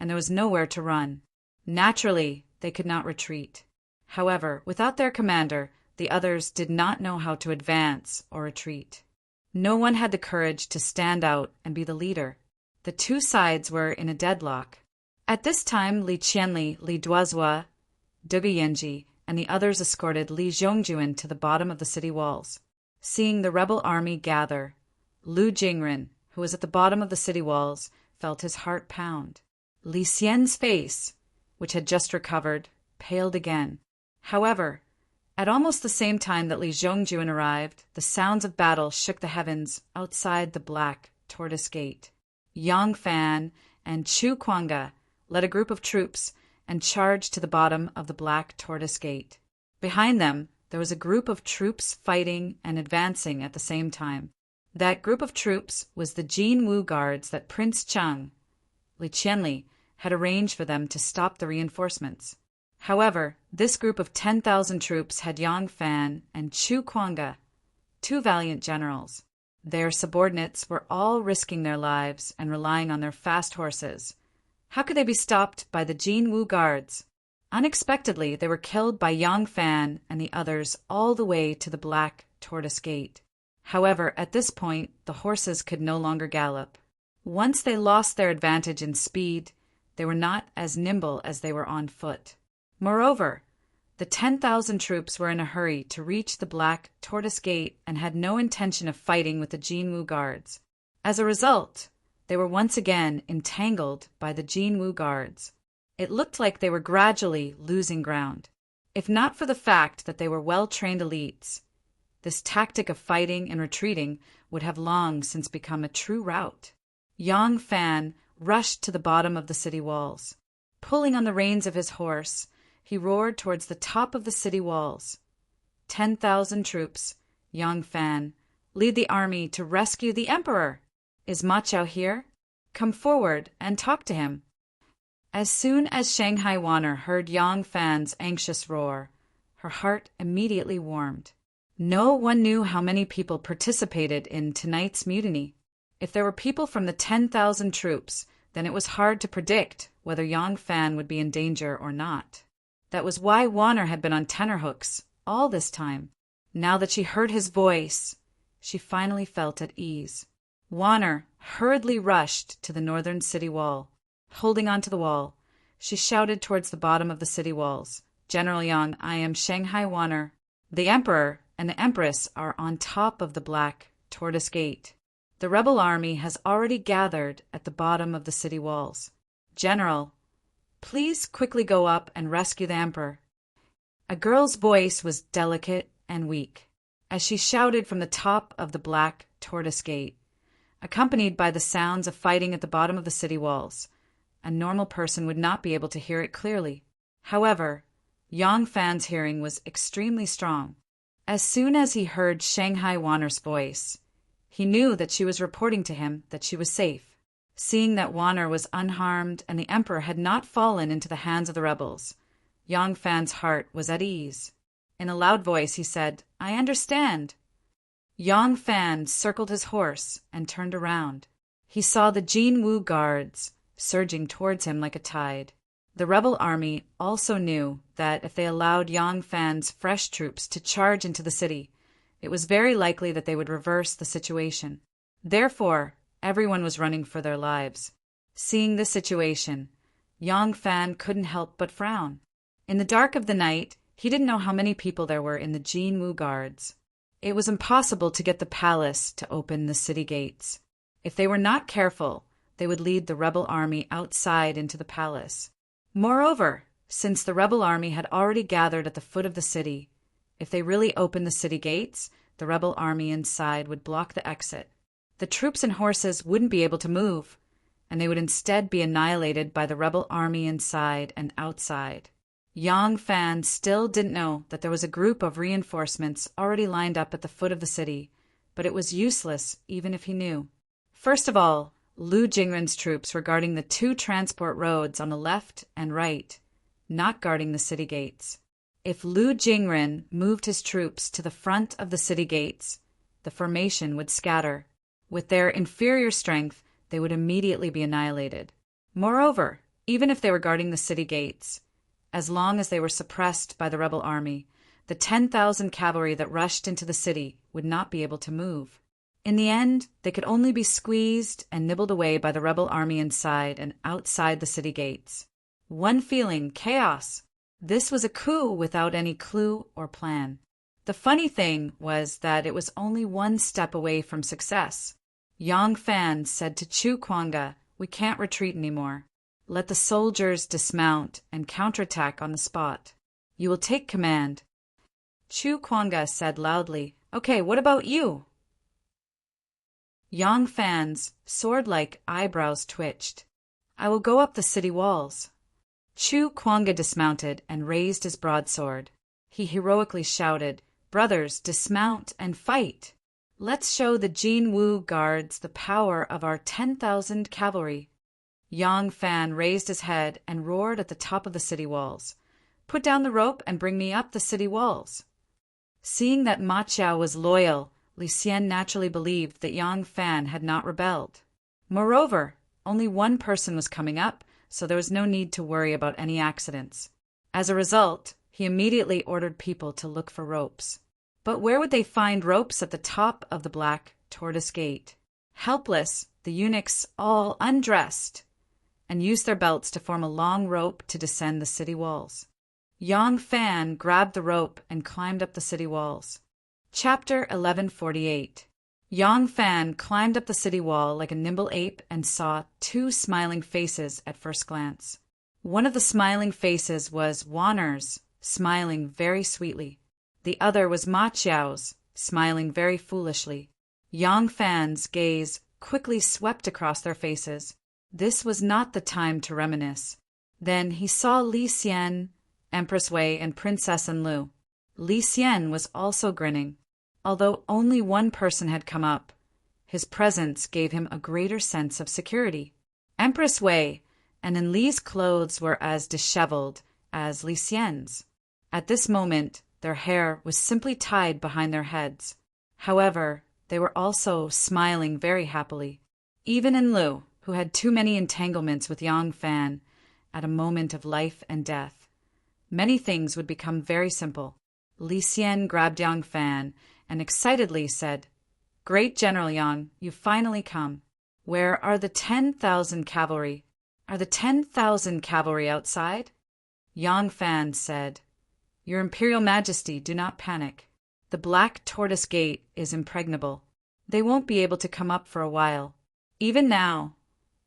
and there was nowhere to run. Naturally, they could not retreat. However, without their commander, the others did not know how to advance or retreat. No one had the courage to stand out and be the leader. The two sides were in a deadlock. At this time, Li Qianli, Li Duozhua, Duge Yanji, and the others escorted Li Zhongjuan to the bottom of the city walls. Seeing the rebel army gather, Lu Jingren, who was at the bottom of the city walls, felt his heart pound. Li Xian's face, which had just recovered, paled again. However, at almost the same time that Li Zhongjuan arrived, the sounds of battle shook the heavens outside the Black Tortoise Gate. Yang Fan and Chu Kuanga led a group of troops and charged to the bottom of the Black Tortoise Gate. Behind them, there was a group of troops fighting and advancing at the same time. That group of troops was the Jin Wu Guards that Prince Cheng, Li Qianli, had arranged for them to stop the reinforcements. However, this group of 10,000 troops had Yang Fan and Chu Kuanga, two valiant generals. Their subordinates were all risking their lives and relying on their fast horses. How could they be stopped by the Jin Wu Guards? Unexpectedly, they were killed by Yang Fan and the others all the way to the Black Tortoise Gate. However, at this point, the horses could no longer gallop. Once they lost their advantage in speed, they were not as nimble as they were on foot. Moreover, The 10,000 troops were in a hurry to reach the Black Tortoise Gate and had no intention of fighting with the Jinwu guards. As a result, they were once again entangled by the Jinwu guards. It looked like they were gradually losing ground. If not for the fact that they were well-trained elites, this tactic of fighting and retreating would have long since become a true rout. Yang Fan rushed to the bottom of the city walls. Pulling on the reins of his horse, he roared towards the top of the city walls. 10,000 troops, Yang Fan, lead the army to rescue the emperor. Is Ma Chao here? Come forward and talk to him. As soon as Shanghai Wanner heard Yang Fan's anxious roar, her heart immediately warmed. No one knew how many people participated in tonight's mutiny. If there were people from the 10,000 troops, then it was hard to predict whether Yang Fan would be in danger or not. That was why Wanner had been on tenterhooks all this time. Now that she heard his voice, she finally felt at ease. Wanner hurriedly rushed to the northern city wall. Holding onto the wall, she shouted towards the bottom of the city walls. General Yang, I am Shanghai Wanner. The Emperor and the Empress are on top of the Black Tortoise Gate. The rebel army has already gathered at the bottom of the city walls. General, please quickly go up and rescue the Emperor. A girl's voice was delicate and weak as she shouted from the top of the Black Tortoise Gate, accompanied by the sounds of fighting at the bottom of the city walls. A normal person would not be able to hear it clearly. However, Yang Fan's hearing was extremely strong. As soon as he heard Shanghai Wanner's voice, he knew that she was reporting to him that she was safe. Seeing that Wanner was unharmed and the Emperor had not fallen into the hands of the rebels, Yang Fan's heart was at ease. In a loud voice he said, I understand. Yang Fan circled his horse and turned around. He saw the Jinwu guards surging towards him like a tide. The rebel army also knew that if they allowed Yang Fan's fresh troops to charge into the city, it was very likely that they would reverse the situation. Therefore, everyone was running for their lives. Seeing this situation, Yang Fan couldn't help but frown. In the dark of the night, he didn't know how many people there were in the Jinwu guards. It was impossible to get the palace to open the city gates. If they were not careful, they would lead the rebel army outside into the palace. Moreover, since the rebel army had already gathered at the foot of the city, if they really opened the city gates, the rebel army inside would block the exit. The troops and horses wouldn't be able to move, and they would instead be annihilated by the rebel army inside and outside. Yang Fan still didn't know that there was a group of reinforcements already lined up at the foot of the city, but it was useless even if he knew. First of all, Lu Jingren's troops were guarding the two transport roads on the left and right, not guarding the city gates. If Lu Jingren moved his troops to the front of the city gates, the formation would scatter. With their inferior strength, they would immediately be annihilated. Moreover, even if they were guarding the city gates, as long as they were suppressed by the rebel army, the 10,000 cavalry that rushed into the city would not be able to move. In the end, they could only be squeezed and nibbled away by the rebel army inside and outside the city gates. One feeling, chaos. This was a coup without any clue or plan. The funny thing was that it was only one step away from success. Yang Fan said to Chu Kuanga, we can't retreat anymore. Let the soldiers dismount and counterattack on the spot. You will take command. Chu Kuanga said loudly, okay, what about you? Yang Fan's sword-like eyebrows twitched. I will go up the city walls. Chu Kuanga dismounted and raised his broadsword. He heroically shouted, brothers, dismount and fight. Let's show the Jinwu guards the power of our 10,000 cavalry. Yang Fan raised his head and roared at the top of the city walls. Put down the rope and bring me up the city walls. Seeing that Ma Chao was loyal, Li Xian naturally believed that Yang Fan had not rebelled. Moreover, only one person was coming up, so there was no need to worry about any accidents. As a result, he immediately ordered people to look for ropes. But where would they find ropes at the top of the Black Tortoise Gate? Helpless, the eunuchs all undressed and used their belts to form a long rope to descend the city walls. Yang Fan grabbed the rope and climbed up the city walls. Chapter 1148. Yang Fan climbed up the city wall like a nimble ape and saw two smiling faces at first glance. One of the smiling faces was Wanner's, smiling very sweetly. The other was Ma Chiao's, smiling very foolishly. Yang Fan's gaze quickly swept across their faces. This was not the time to reminisce. Then he saw Li Xian, Empress Wei, and Princess Enlu. Li Xian was also grinning. Although only one person had come up, his presence gave him a greater sense of security. Empress Wei and Enli's clothes were as disheveled as Li Xian's. At this moment, their hair was simply tied behind their heads. However, they were also smiling very happily. Even Enlu, who had too many entanglements with Yang Fan at a moment of life and death, many things would become very simple. Li Xian grabbed Yang Fan and excitedly said, "Great General Yang, you've finally come. Where are the 10,000 cavalry? Are the 10,000 cavalry outside?" Yang Fan said, "Your Imperial Majesty, do not panic. The Black Tortoise Gate is impregnable. They won't be able to come up for a while. Even now,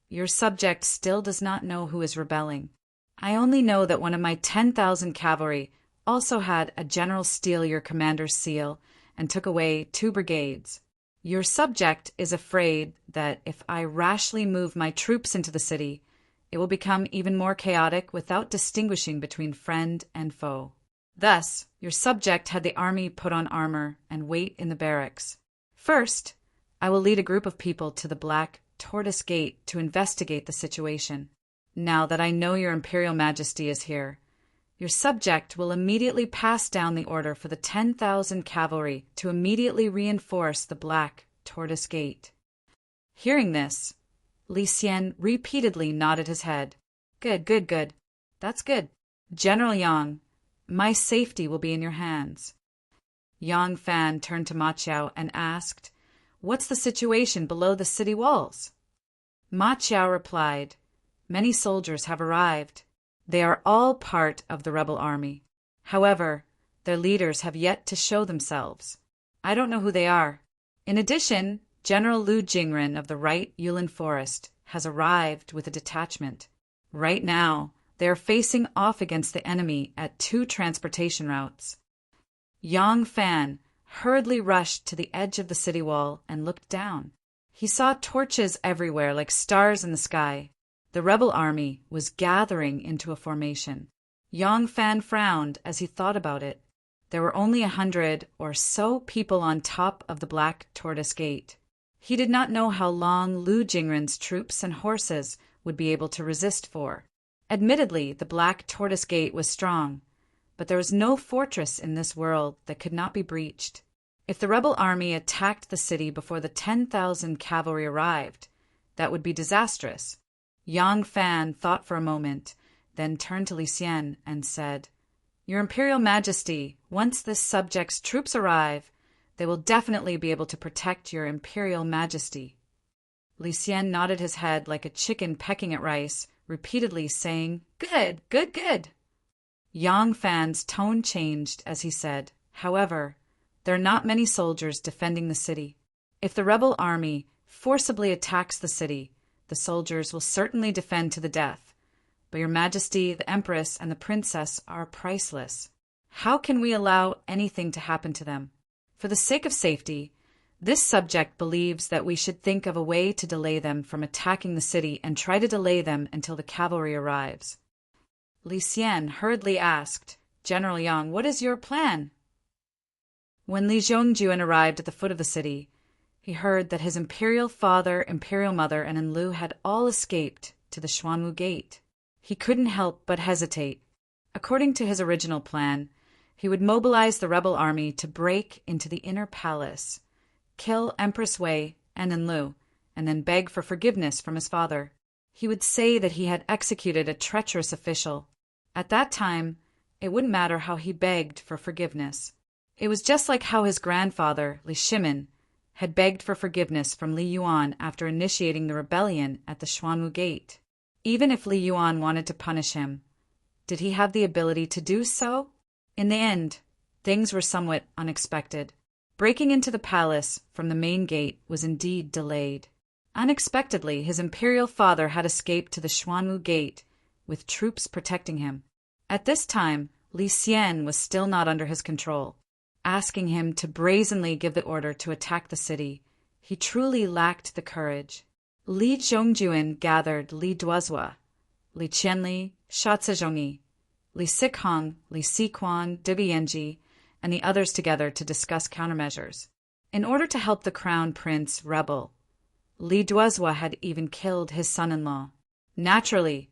your subject still does not know who is rebelling. I only know that one of my 10,000 cavalry also had a general steal your commander's seal and took away 2 brigades. Your subject is afraid that if I rashly move my troops into the city, it will become even more chaotic without distinguishing between friend and foe. Thus, your subject had the army put on armor and wait in the barracks. First, I will lead a group of people to the Black Tortoise Gate to investigate the situation. Now that I know your Imperial Majesty is here, your subject will immediately pass down the order for the 10,000 cavalry to immediately reinforce the Black Tortoise Gate." Hearing this, Li Xian repeatedly nodded his head. Good. That's good. General Yang, my safety will be in your hands." Yang Fan turned to Ma Chiao and asked, "What's the situation below the city walls?" Ma Chiao replied, "Many soldiers have arrived. They are all part of the rebel army. However, their leaders have yet to show themselves. I don't know who they are. In addition, General Lu Jingren of the Right Yulin Forest has arrived with a detachment. Right now, they are facing off against the enemy at 2 transportation routes." Yang Fan hurriedly rushed to the edge of the city wall and looked down. He saw torches everywhere like stars in the sky. The rebel army was gathering into a formation. Yang Fan frowned as he thought about it. There were only 100 or so people on top of the Black Tortoise Gate. He did not know how long Lu Jingren's troops and horses would be able to resist for. Admittedly, the Black Tortoise Gate was strong, but there was no fortress in this world that could not be breached. If the rebel army attacked the city before the 10,000 cavalry arrived, that would be disastrous. Yang Fan thought for a moment, then turned to Li Xian and said, "Your Imperial Majesty, once this subject's troops arrive, they will definitely be able to protect your Imperial Majesty." Li Xian nodded his head like a chicken pecking at rice, repeatedly saying, Good. Yang Fan's tone changed as he said, "However, there are not many soldiers defending the city. If the rebel army forcibly attacks the city, the soldiers will certainly defend to the death. But your Majesty, the Empress, and the Princess are priceless. How can we allow anything to happen to them? For the sake of safety, this subject believes that we should think of a way to delay them from attacking the city and try to delay them until the cavalry arrives." Li Xian hurriedly asked, "General Yang, what is your plan?" When Li Zhongjuan arrived at the foot of the city, he heard that his imperial father, imperial mother, and Enlu had all escaped to the Xuanwu Gate. He couldn't help but hesitate. According to his original plan, he would mobilize the rebel army to break into the inner palace, kill Empress Wei and Enlu, and then beg for forgiveness from his father. He would say that he had executed a treacherous official. At that time, it wouldn't matter how he begged for forgiveness. It was just like how his grandfather, Li Shimin, had begged for forgiveness from Li Yuan after initiating the rebellion at the Xuanwu Gate. Even if Li Yuan wanted to punish him, Did he have the ability to do so? In the end, things were somewhat unexpected. Breaking into the palace from the main gate was indeed delayed. Unexpectedly, his imperial father had escaped to the Xuanwu Gate, with troops protecting him. At this time, Li Xian was still not under his control. Asking him to brazenly give the order to attack the city, he truly lacked the courage. Li Zhongjuan gathered Li Duozhua, Li Qianli, Shatzezhongyi, Li Sihong, Li Siquan, Duguyenji, and the others together to discuss countermeasures. In order to help the crown prince rebel, Li Duozhua had even killed his son-in-law. Naturally,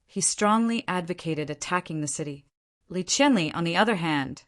he strongly advocated attacking the city. Li Qianli, on the other hand,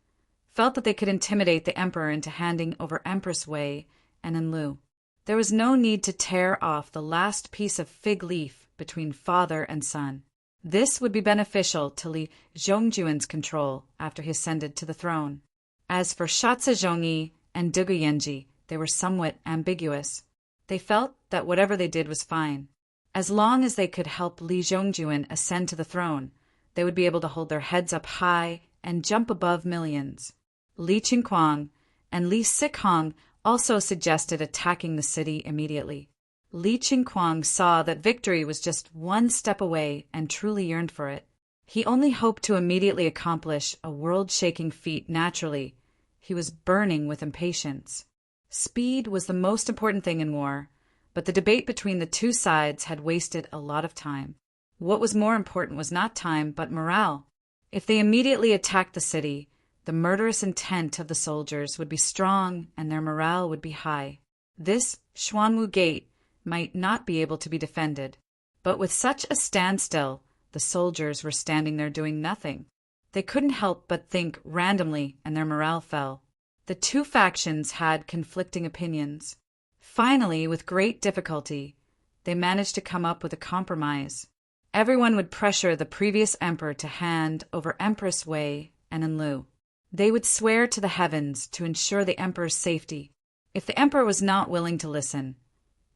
felt that they could intimidate the emperor into handing over Empress Wei and Enlil. There was no need to tear off the last piece of fig leaf between father and son. This would be beneficial to Li Zhongjuan's control after he ascended to the throne. As for Shatzezhongyi and Duguyenji, they were somewhat ambiguous. They felt that whatever they did was fine. As long as they could help Li Zhongjuan ascend to the throne, they would be able to hold their heads up high and jump above millions. Li Qingquang and Li Sihong also suggested attacking the city immediately. Li Qingquang saw that victory was just one step away and truly yearned for it. He only hoped to immediately accomplish a world-shaking feat naturally. He was burning with impatience. Speed was the most important thing in war, but the debate between the two sides had wasted a lot of time. What was more important was not time, but morale. If they immediately attacked the city, the murderous intent of the soldiers would be strong and their morale would be high. This Xuanwu Gate might not be able to be defended, but with such a standstill, the soldiers were standing there doing nothing. They couldn't help but think randomly, and their morale fell. The two factions had conflicting opinions. Finally, with great difficulty, they managed to come up with a compromise. Everyone would pressure the previous emperor to hand over Empress Wei and Enlil. They would swear to the heavens to ensure the emperor's safety. If the emperor was not willing to listen,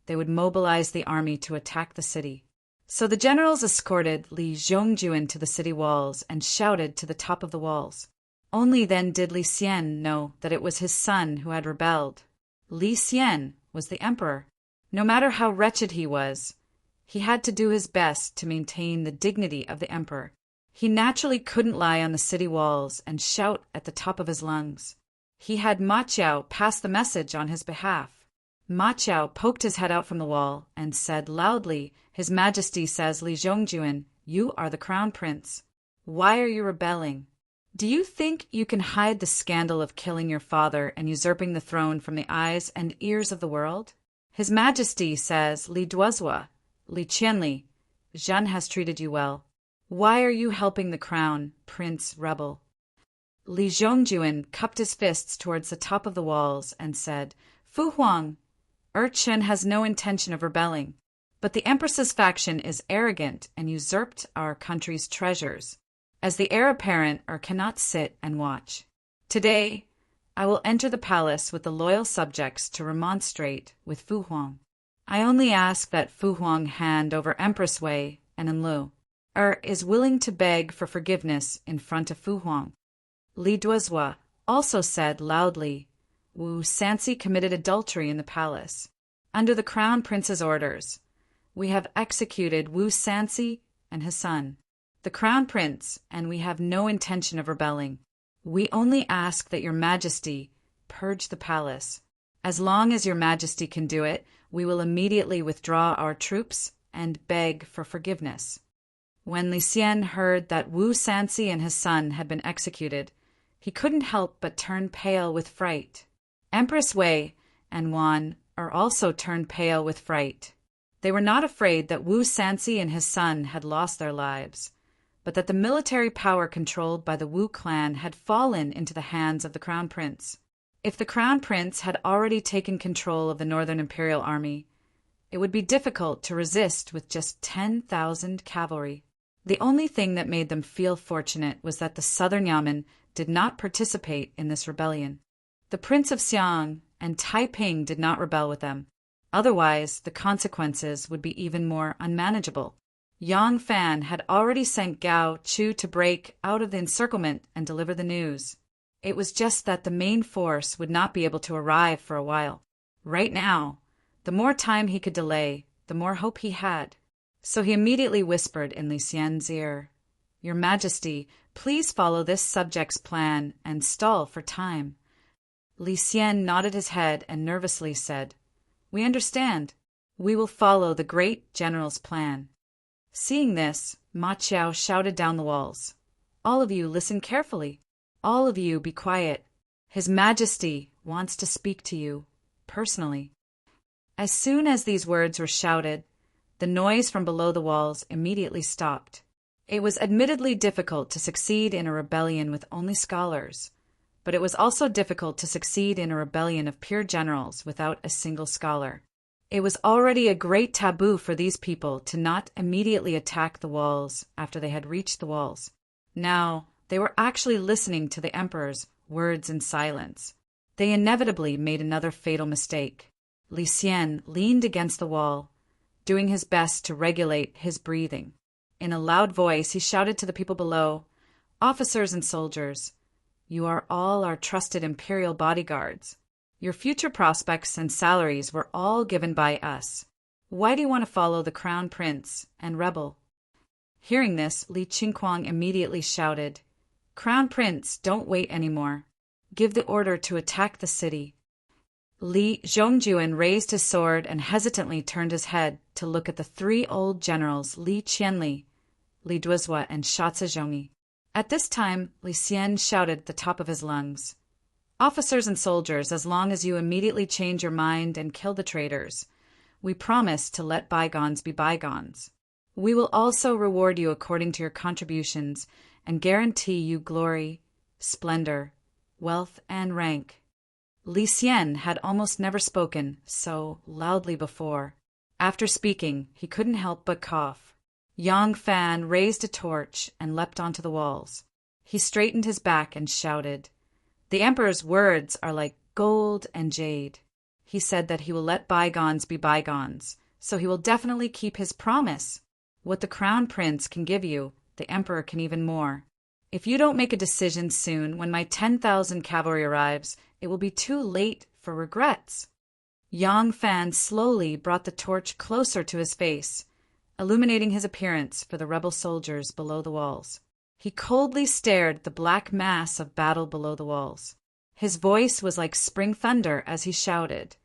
they would mobilize the army to attack the city. So the generals escorted Li Zhongjuan to the city walls and shouted to the top of the walls. Only then did Li Xian know that it was his son who had rebelled. Li Xian was the emperor. No matter how wretched he was, he had to do his best to maintain the dignity of the emperor. He naturally couldn't lie on the city walls and shout at the top of his lungs. He had Ma Qiao pass the message on his behalf. Ma Qiao poked his head out from the wall and said loudly, "His Majesty says, Li Zhongjuan, you are the crown prince. Why are you rebelling? Do you think you can hide the scandal of killing your father and usurping the throne from the eyes and ears of the world? His Majesty says, Li Duozhua, Li Qianli, Zhen has treated you well. Why are you helping the crown, Prince Rebel?" Li Zhongjuan cupped his fists towards the top of the walls and said, "Fu Huang, Chen has no intention of rebelling, but the Empress's faction is arrogant and usurped our country's treasures. As the heir apparent, cannot sit and watch. Today, I will enter the palace with the loyal subjects to remonstrate with Fu Huang. I only ask that Fu Huang hand over Empress Wei and Enlil, is willing to beg for forgiveness in front of Fu Huang." Li Duozhua also said loudly, "Wu Sanxi committed adultery in the palace. Under the crown prince's orders, we have executed Wu Sanxi and his son, the crown prince, and we have no intention of rebelling. We only ask that your majesty purge the palace. As long as your majesty can do it, we will immediately withdraw our troops and beg for forgiveness." When Li Xian heard that Wu Sanxi and his son had been executed, he couldn't help but turn pale with fright. Empress Wei and Wan also turned pale with fright. They were not afraid that Wu Sanxi and his son had lost their lives, but that the military power controlled by the Wu clan had fallen into the hands of the crown prince. If the crown prince had already taken control of the Northern Imperial Army, it would be difficult to resist with just 10,000 cavalry. The only thing that made them feel fortunate was that the southern Yamen did not participate in this rebellion. The Prince of Xiang and Taiping did not rebel with them. Otherwise, the consequences would be even more unmanageable. Yang Fan had already sent Gao Chu to break out of the encirclement and deliver the news. It was just that the main force would not be able to arrive for a while. Right now, the more time he could delay, the more hope he had. So he immediately whispered in Li Xian's ear, "Your Majesty, please follow this subject's plan and stall for time." Li Xian nodded his head and nervously said, "We understand. We will follow the great general's plan." Seeing this, Ma Qiao shouted down the walls, "All of you listen carefully. All of you be quiet. His Majesty wants to speak to you, personally." As soon as these words were shouted, the noise from below the walls immediately stopped. It was admittedly difficult to succeed in a rebellion with only scholars, but it was also difficult to succeed in a rebellion of pure generals without a single scholar. It was already a great taboo for these people to not immediately attack the walls after they had reached the walls. Now, they were actually listening to the emperor's words in silence. They inevitably made another fatal mistake. Li Xian leaned against the wall, doing his best to regulate his breathing. In a loud voice, he shouted to the people below, "Officers and soldiers, you are all our trusted imperial bodyguards. Your future prospects and salaries were all given by us. Why do you want to follow the crown prince and rebel?" Hearing this, Li Qingquang immediately shouted, "Crown Prince, don't wait anymore. Give the order to attack the city." Li Zhongjuan raised his sword and hesitantly turned his head to look at the three old generals Li Qianli, Li Duozhua, and Shatsa Zhongyi. At this time, Li Xian shouted at the top of his lungs, "Officers and soldiers, as long as you immediately change your mind and kill the traitors, we promise to let bygones be bygones. We will also reward you according to your contributions and guarantee you glory, splendor, wealth, and rank." Li Xian had almost never spoken so loudly before. After speaking, he couldn't help but cough. Yang Fan raised a torch and leapt onto the walls. He straightened his back and shouted, "The emperor's words are like gold and jade. He said that he will let bygones be bygones, so he will definitely keep his promise. What the crown prince can give you, the emperor can even more. If you don't make a decision soon, when my 10,000 cavalry arrives, it will be too late for regrets." Yang Fan slowly brought the torch closer to his face, illuminating his appearance for the rebel soldiers below the walls. He coldly stared at the black mass of battle below the walls. His voice was like spring thunder as he shouted,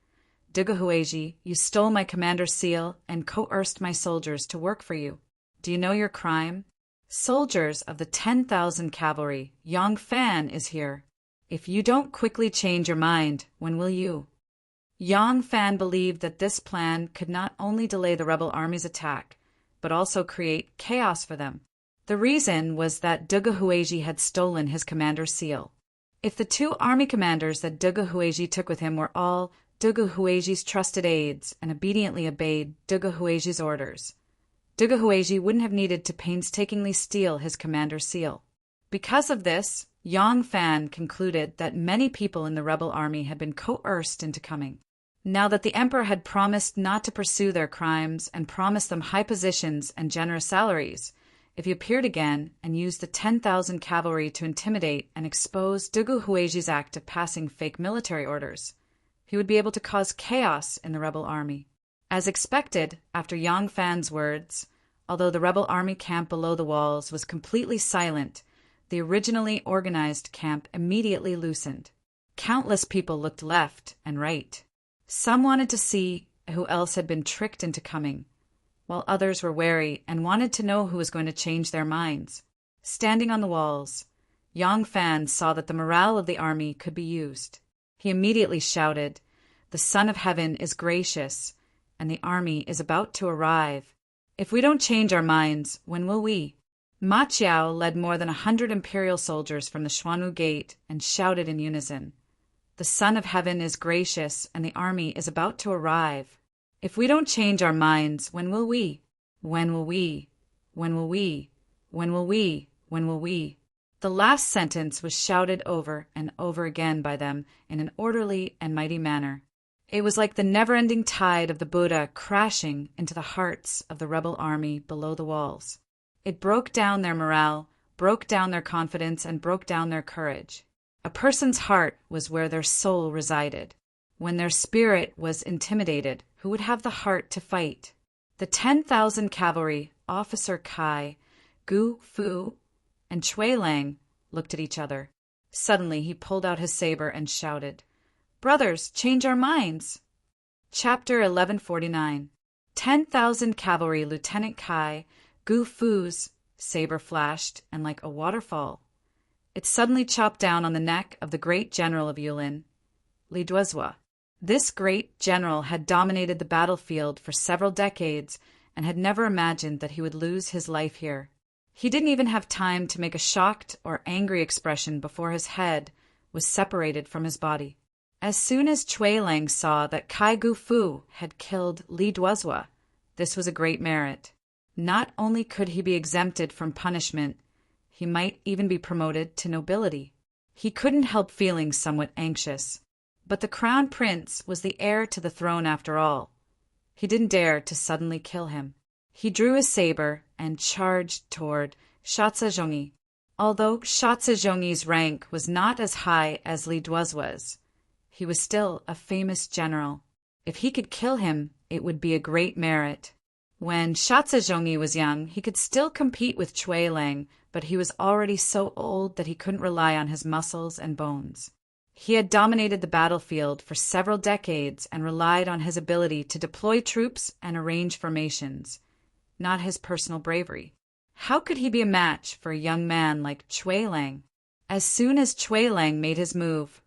"Duguhueji, you stole my commander's seal and coerced my soldiers to work for you. Do you know your crime? Soldiers of the 10,000 cavalry, Yang Fan is here. If you don't quickly change your mind, when will you?" Yang Fan believed that this plan could not only delay the rebel army's attack, but also create chaos for them. The reason was that Duguhueji had stolen his commander's seal. If the two army commanders that Duguhueji took with him were all Duguhueji's trusted aides and obediently obeyed Duguhueji's orders, Duguhueji wouldn't have needed to painstakingly steal his commander's seal. Because of this, Yang Fan concluded that many people in the rebel army had been coerced into coming. Now that the emperor had promised not to pursue their crimes and promised them high positions and generous salaries, if he appeared again and used the 10,000 cavalry to intimidate and expose Duguhueji's act of passing fake military orders, he would be able to cause chaos in the rebel army. As expected, after Yang Fan's words, although the rebel army camp below the walls was completely silent, the originally organized camp immediately loosened. Countless people looked left and right. Some wanted to see who else had been tricked into coming, while others were wary and wanted to know who was going to change their minds. Standing on the walls, Yang Fan saw that the morale of the army could be used. He immediately shouted, "The Son of Heaven is gracious, and the army is about to arrive. If we don't change our minds, when will we?" Ma Qiao led more than 100 imperial soldiers from the Xuanwu Gate and shouted in unison, "The Son of Heaven is gracious, and the army is about to arrive. If we don't change our minds, when will we? When will we? When will we? When will we? When will we?" The last sentence was shouted over and over again by them in an orderly and mighty manner. It was like the never-ending tide of the Buddha crashing into the hearts of the rebel army below the walls. It broke down their morale, broke down their confidence, and broke down their courage. A person's heart was where their soul resided. When their spirit was intimidated, who would have the heart to fight? The 10,000 cavalry, Officer Kai, Gu Fu, and Chui Lang looked at each other. Suddenly he pulled out his saber and shouted, "Brothers, change our minds!" Chapter 1149. 10,000 cavalry, Lieutenant Kai, Gu Fu's saber flashed, and like a waterfall, it suddenly chopped down on the neck of the great general of Yulin, Li Duozhua. This great general had dominated the battlefield for several decades and had never imagined that he would lose his life here. He didn't even have time to make a shocked or angry expression before his head was separated from his body. As soon as Chui Lang saw that Kai Gu Fu had killed Li Duozhua, this was a great merit. Not only could he be exempted from punishment, he might even be promoted to nobility. He couldn't help feeling somewhat anxious. But the crown prince was the heir to the throne after all. He didn't dare to suddenly kill him. He drew his saber and charged toward Shatsa Zhongyi. Although Shatsa Zhongyi's rank was not as high as Li Duozhua's, he was still a famous general. If he could kill him, it would be a great merit. When Shatsa Zhongyi was young, he could still compete with Chui Lang, but he was already so old that he couldn't rely on his muscles and bones. He had dominated the battlefield for several decades and relied on his ability to deploy troops and arrange formations, not his personal bravery. How could he be a match for a young man like Chui Lang? As soon as Chui Lang made his move,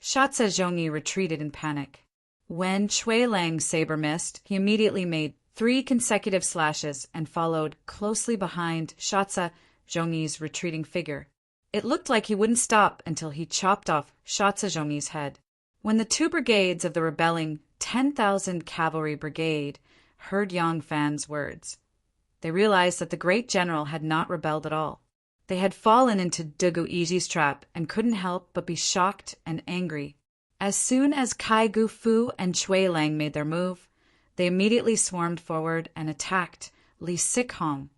Shatsa Zhongyi retreated in panic. When Chui Lang's saber missed, he immediately made 3 consecutive slashes and followed closely behind Shatsa Zhongyi's retreating figure. It looked like he wouldn't stop until he chopped off Shatsa Zhongyi's head. When the 2 brigades of the rebelling 10,000 cavalry brigade heard Yang Fan's words, they realized that the great general had not rebelled at all. They had fallen into Dugu Iji's trap and couldn't help but be shocked and angry. As soon as Kai Gu Fu and Chui Lang made their move, they immediately swarmed forward and attacked Li Sikhong,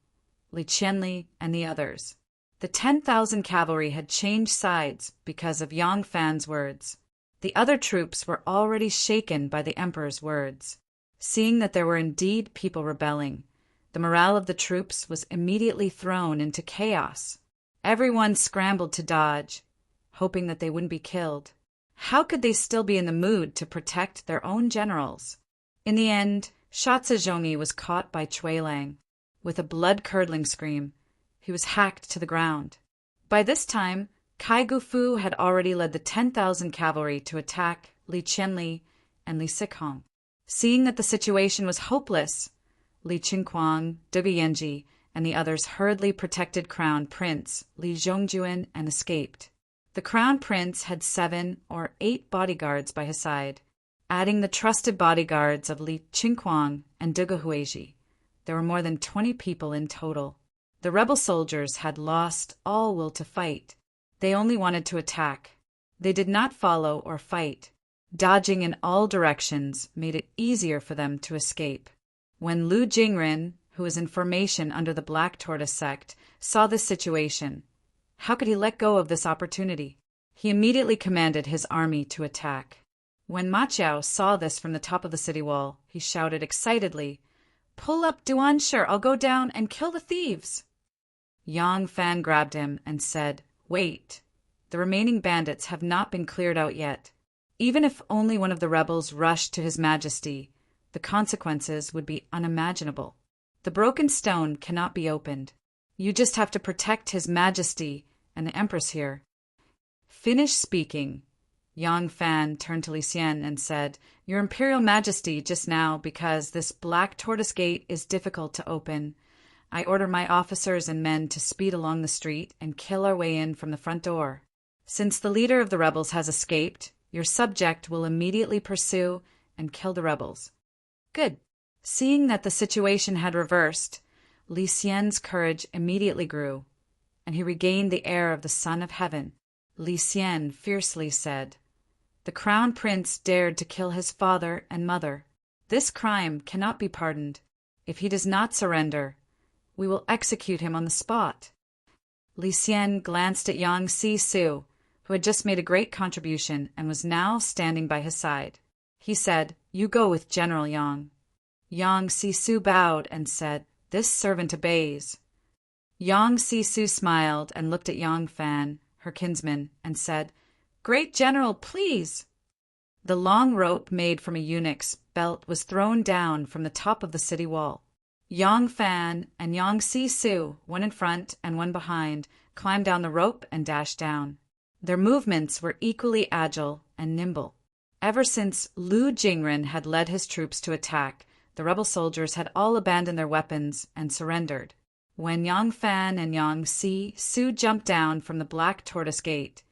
Li Qianli, and the others. The 10,000 cavalry had changed sides because of Yang Fan's words. The other troops were already shaken by the emperor's words. Seeing that there were indeed people rebelling, the morale of the troops was immediately thrown into chaos. Everyone scrambled to dodge, hoping that they wouldn't be killed. How could they still be in the mood to protect their own generals? In the end, Shatsa Zhongyi was caught by Chui Lang. With a blood-curdling scream, he was hacked to the ground. By this time, Kai Gu Fu had already led the 10,000 cavalry to attack Li Qianli and Li Sikhong. Seeing that the situation was hopeless, Li Qingquang, Dugu Yanji, and the others hurriedly protected Crown Prince Li Zhongjuan and escaped. The Crown Prince had 7 or 8 bodyguards by his side. Adding the trusted bodyguards of Li Qingquang and Dugu Huizhi, there were more than 20 people in total. The rebel soldiers had lost all will to fight. They only wanted to attack. They did not follow or fight. Dodging in all directions made it easier for them to escape. When Lu Jingren, who was in formation under the Black Tortoise sect, saw this situation, how could he let go of this opportunity? He immediately commanded his army to attack. When Ma Chiao saw this from the top of the city wall, he shouted excitedly, "Pull up Duansher, I'll go down and kill the thieves." Yang Fan grabbed him and said, "Wait, the remaining bandits have not been cleared out yet. Even if only one of the rebels rushed to His Majesty, the consequences would be unimaginable. The broken stone cannot be opened. You just have to protect His Majesty and the Empress here." Finish speaking. Yang Fan turned to Li Xian and said, "Your Imperial Majesty, just now, because this Black Tortoise Gate is difficult to open, I order my officers and men to speed along the street and kill our way in from the front door. Since the leader of the rebels has escaped, your subject will immediately pursue and kill the rebels." Good. Seeing that the situation had reversed, Li Xian's courage immediately grew, and he regained the air of the Son of Heaven. Li Xian fiercely said, The crown prince dared to kill his father and mother. This crime cannot be pardoned. If he does not surrender, we will execute him on the spot. Li Xian glanced at Yang Si-su, who had just made a great contribution and was now standing by his side. He said, "You go with General Yang." Yang Si-su bowed and said, "This servant obeys." Yang Si-su smiled and looked at Yang Fan, her kinsman, and said, "Great General, please." The long rope made from a eunuch's belt was thrown down from the top of the city wall. Yang Fan and Yang Si-su, one in front and one behind, climbed down the rope and dashed down. Their movements were equally agile and nimble. Ever since Lu Jingren had led his troops to attack, the rebel soldiers had all abandoned their weapons and surrendered. When Yang Fan and Yang Si-su jumped down from the Black Tortoise Gate,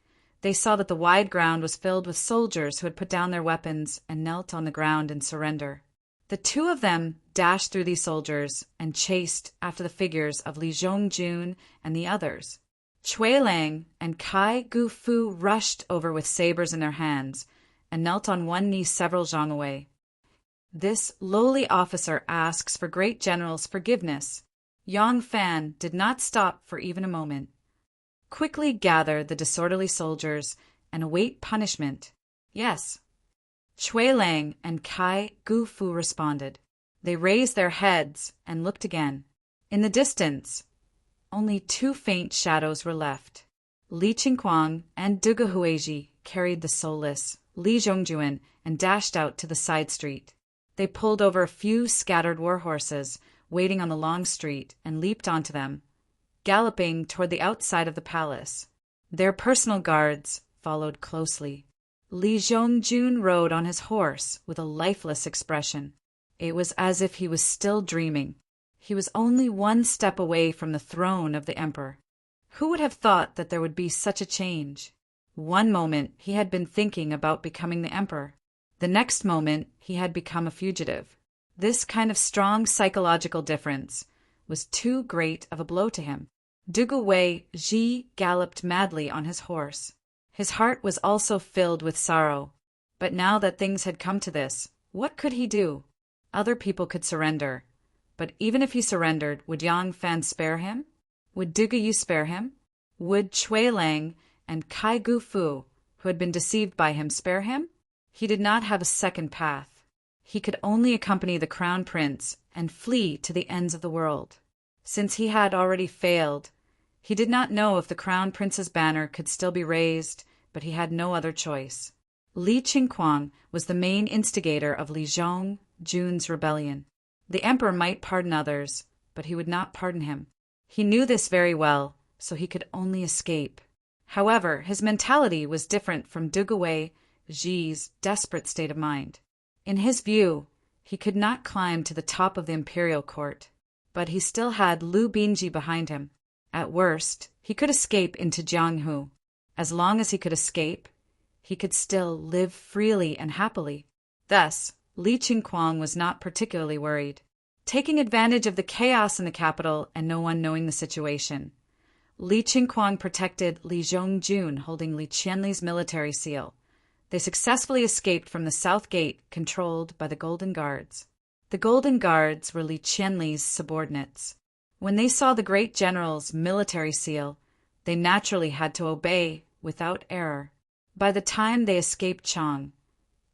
they saw that the wide ground was filled with soldiers who had put down their weapons and knelt on the ground in surrender. The two of them dashed through these soldiers and chased after the figures of Li Zhongjun and the others. Cui Lang and Kai Gu-fu rushed over with sabers in their hands and knelt on one knee several zhang away. This lowly officer asks for great general's forgiveness. Yang Fan did not stop for even a moment. Quickly gather the disorderly soldiers and await punishment. Yes. Cui Lang and Kai Gu-fu responded. They raised their heads and looked again. In the distance, only two faint shadows were left. Li Qingquang and Duge Huizhi carried the soulless Li Zhongjuan and dashed out to the side street. They pulled over a few scattered war horses waiting on the long street and leaped onto them, galloping toward the outside of the palace. Their personal guards followed closely. Li Zhongjun rode on his horse with a lifeless expression. It was as if he was still dreaming. He was only one step away from the throne of the emperor. Who would have thought that there would be such a change? One moment he had been thinking about becoming the emperor. The next moment he had become a fugitive. This kind of strong psychological difference was too great of a blow to him. Duge Huizhi galloped madly on his horse. His heart was also filled with sorrow. But now that things had come to this, what could he do? Other people could surrender. But even if he surrendered, would Yang Fan spare him? Would Duge Yu spare him? Would Cui Lang and Kai Gu-fu, who had been deceived by him, spare him? He did not have a second path. He could only accompany the crown prince and flee to the ends of the world. Since he had already failed, he did not know if the crown prince's banner could still be raised, but he had no other choice. Li Qingquang was the main instigator of Li Zhongjun's rebellion. The emperor might pardon others, but he would not pardon him. He knew this very well, so he could only escape. However, his mentality was different from Duge Huizhi's desperate state of mind. In his view, he could not climb to the top of the imperial court, but he still had Lu Binji behind him. At worst, he could escape into Jianghu. As long as he could escape, he could still live freely and happily. Thus, Li Qingquang was not particularly worried. Taking advantage of the chaos in the capital and no one knowing the situation, Li Qingquang protected Li Zhongjun holding Li Qianli's military seal. They successfully escaped from the south gate controlled by the Golden Guards. The Golden Guards were Li Qianli's subordinates. When they saw the great general's military seal, they naturally had to obey without error. By the time they escaped Chang,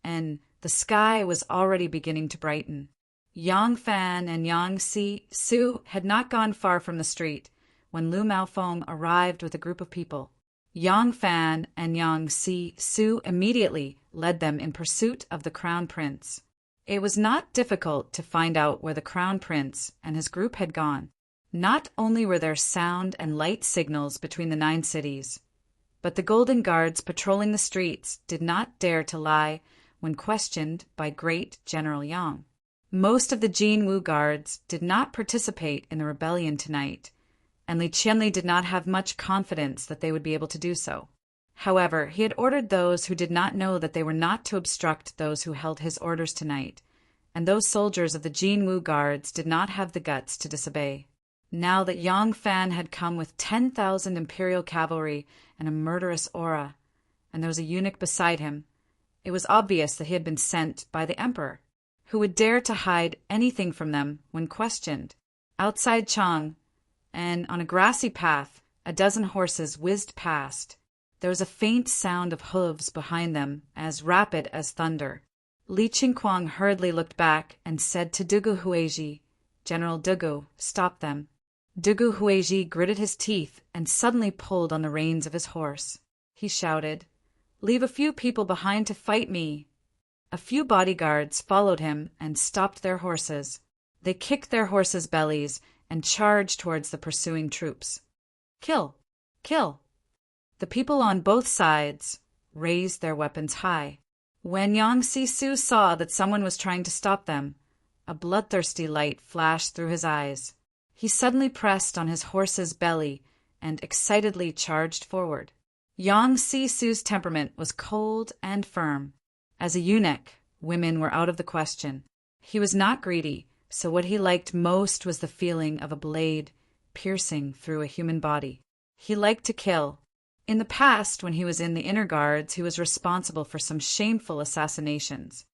and the sky was already beginning to brighten, Yang Fan and Yang Si-su had not gone far from the street when Lu Maofeng arrived with a group of people. Yang Fan and Yang Si-su immediately led them in pursuit of the crown prince. It was not difficult to find out where the crown prince and his group had gone. Not only were there sound and light signals between the 9 cities, but the Golden Guards patrolling the streets did not dare to lie when questioned by Great General Yang. Most of the Jinwu guards did not participate in the rebellion tonight, and Li Qianli did not have much confidence that they would be able to do so. However, he had ordered those who did not know that they were not to obstruct those who held his orders tonight, and those soldiers of the Jinwu guards did not have the guts to disobey. Now that Yang Fan had come with 10,000 imperial cavalry and a murderous aura, and there was a eunuch beside him, It was obvious that he had been sent by the emperor. Who would dare to hide anything from them when questioned? Outside Chang, and on a grassy path, a dozen horses whizzed past. There was a faint sound of hooves behind them, as rapid as thunder. Li Qingquang hurriedly looked back and said to Dugu Huizhi, "General Dugu, stop them." Dugu Huizhi gritted his teeth and suddenly pulled on the reins of his horse. He shouted, "Leave a few people behind to fight me." A few bodyguards followed him and stopped their horses. They kicked their horses' bellies and charged towards the pursuing troops. "Kill! Kill!" The people on both sides raised their weapons high. When Yang Sisu saw that someone was trying to stop them, a bloodthirsty light flashed through his eyes. He suddenly pressed on his horse's belly and excitedly charged forward. Yang Sisu's temperament was cold and firm. As a eunuch, women were out of the question. He was not greedy, so what he liked most was the feeling of a blade piercing through a human body. He liked to kill. In the past, when he was in the inner guards, he was responsible for some shameful assassinations.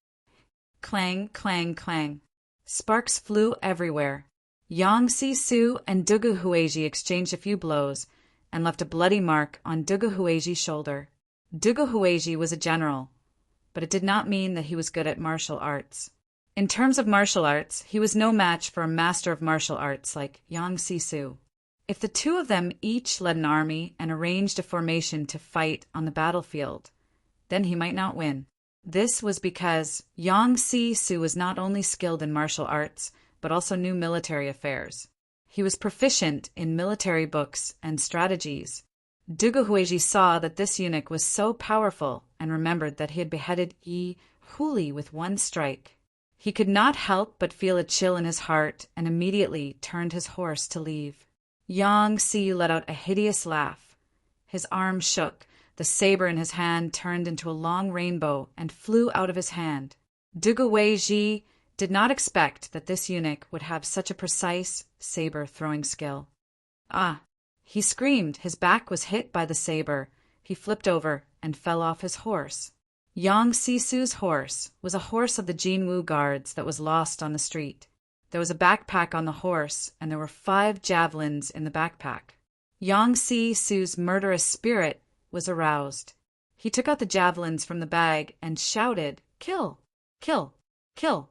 Clang, clang, clang. Sparks flew everywhere. Yang Sisu and Dugu Huizhi exchanged a few blows and left a bloody mark on Dugu Huizhi's shoulder. Dugu Huizhi was a general, but it did not mean that he was good at martial arts. In terms of martial arts, he was no match for a master of martial arts like Yang Sisu. If the two of them each led an army and arranged a formation to fight on the battlefield, then he might not win. This was because Yang Sisu was not only skilled in martial arts, but also knew military affairs. He was proficient in military books and strategies. Dugu Huizhi saw that this eunuch was so powerful and remembered that he had beheaded Yi Huli with one strike. He could not help but feel a chill in his heart and immediately turned his horse to leave. Yang Sisu let out a hideous laugh. His arm shook, the saber in his hand turned into a long rainbow and flew out of his hand. Dugu Huizhi did not expect that this eunuch would have such a precise saber-throwing skill. "Ah!" He screamed. His back was hit by the saber. He flipped over and fell off his horse. Yang Sisu's horse was a horse of the Jinwu guards that was lost on the street. There was a backpack on the horse, and there were 5 javelins in the backpack. Yang Sisu's murderous spirit was aroused. He took out the javelins from the bag and shouted, "Kill! Kill! Kill!"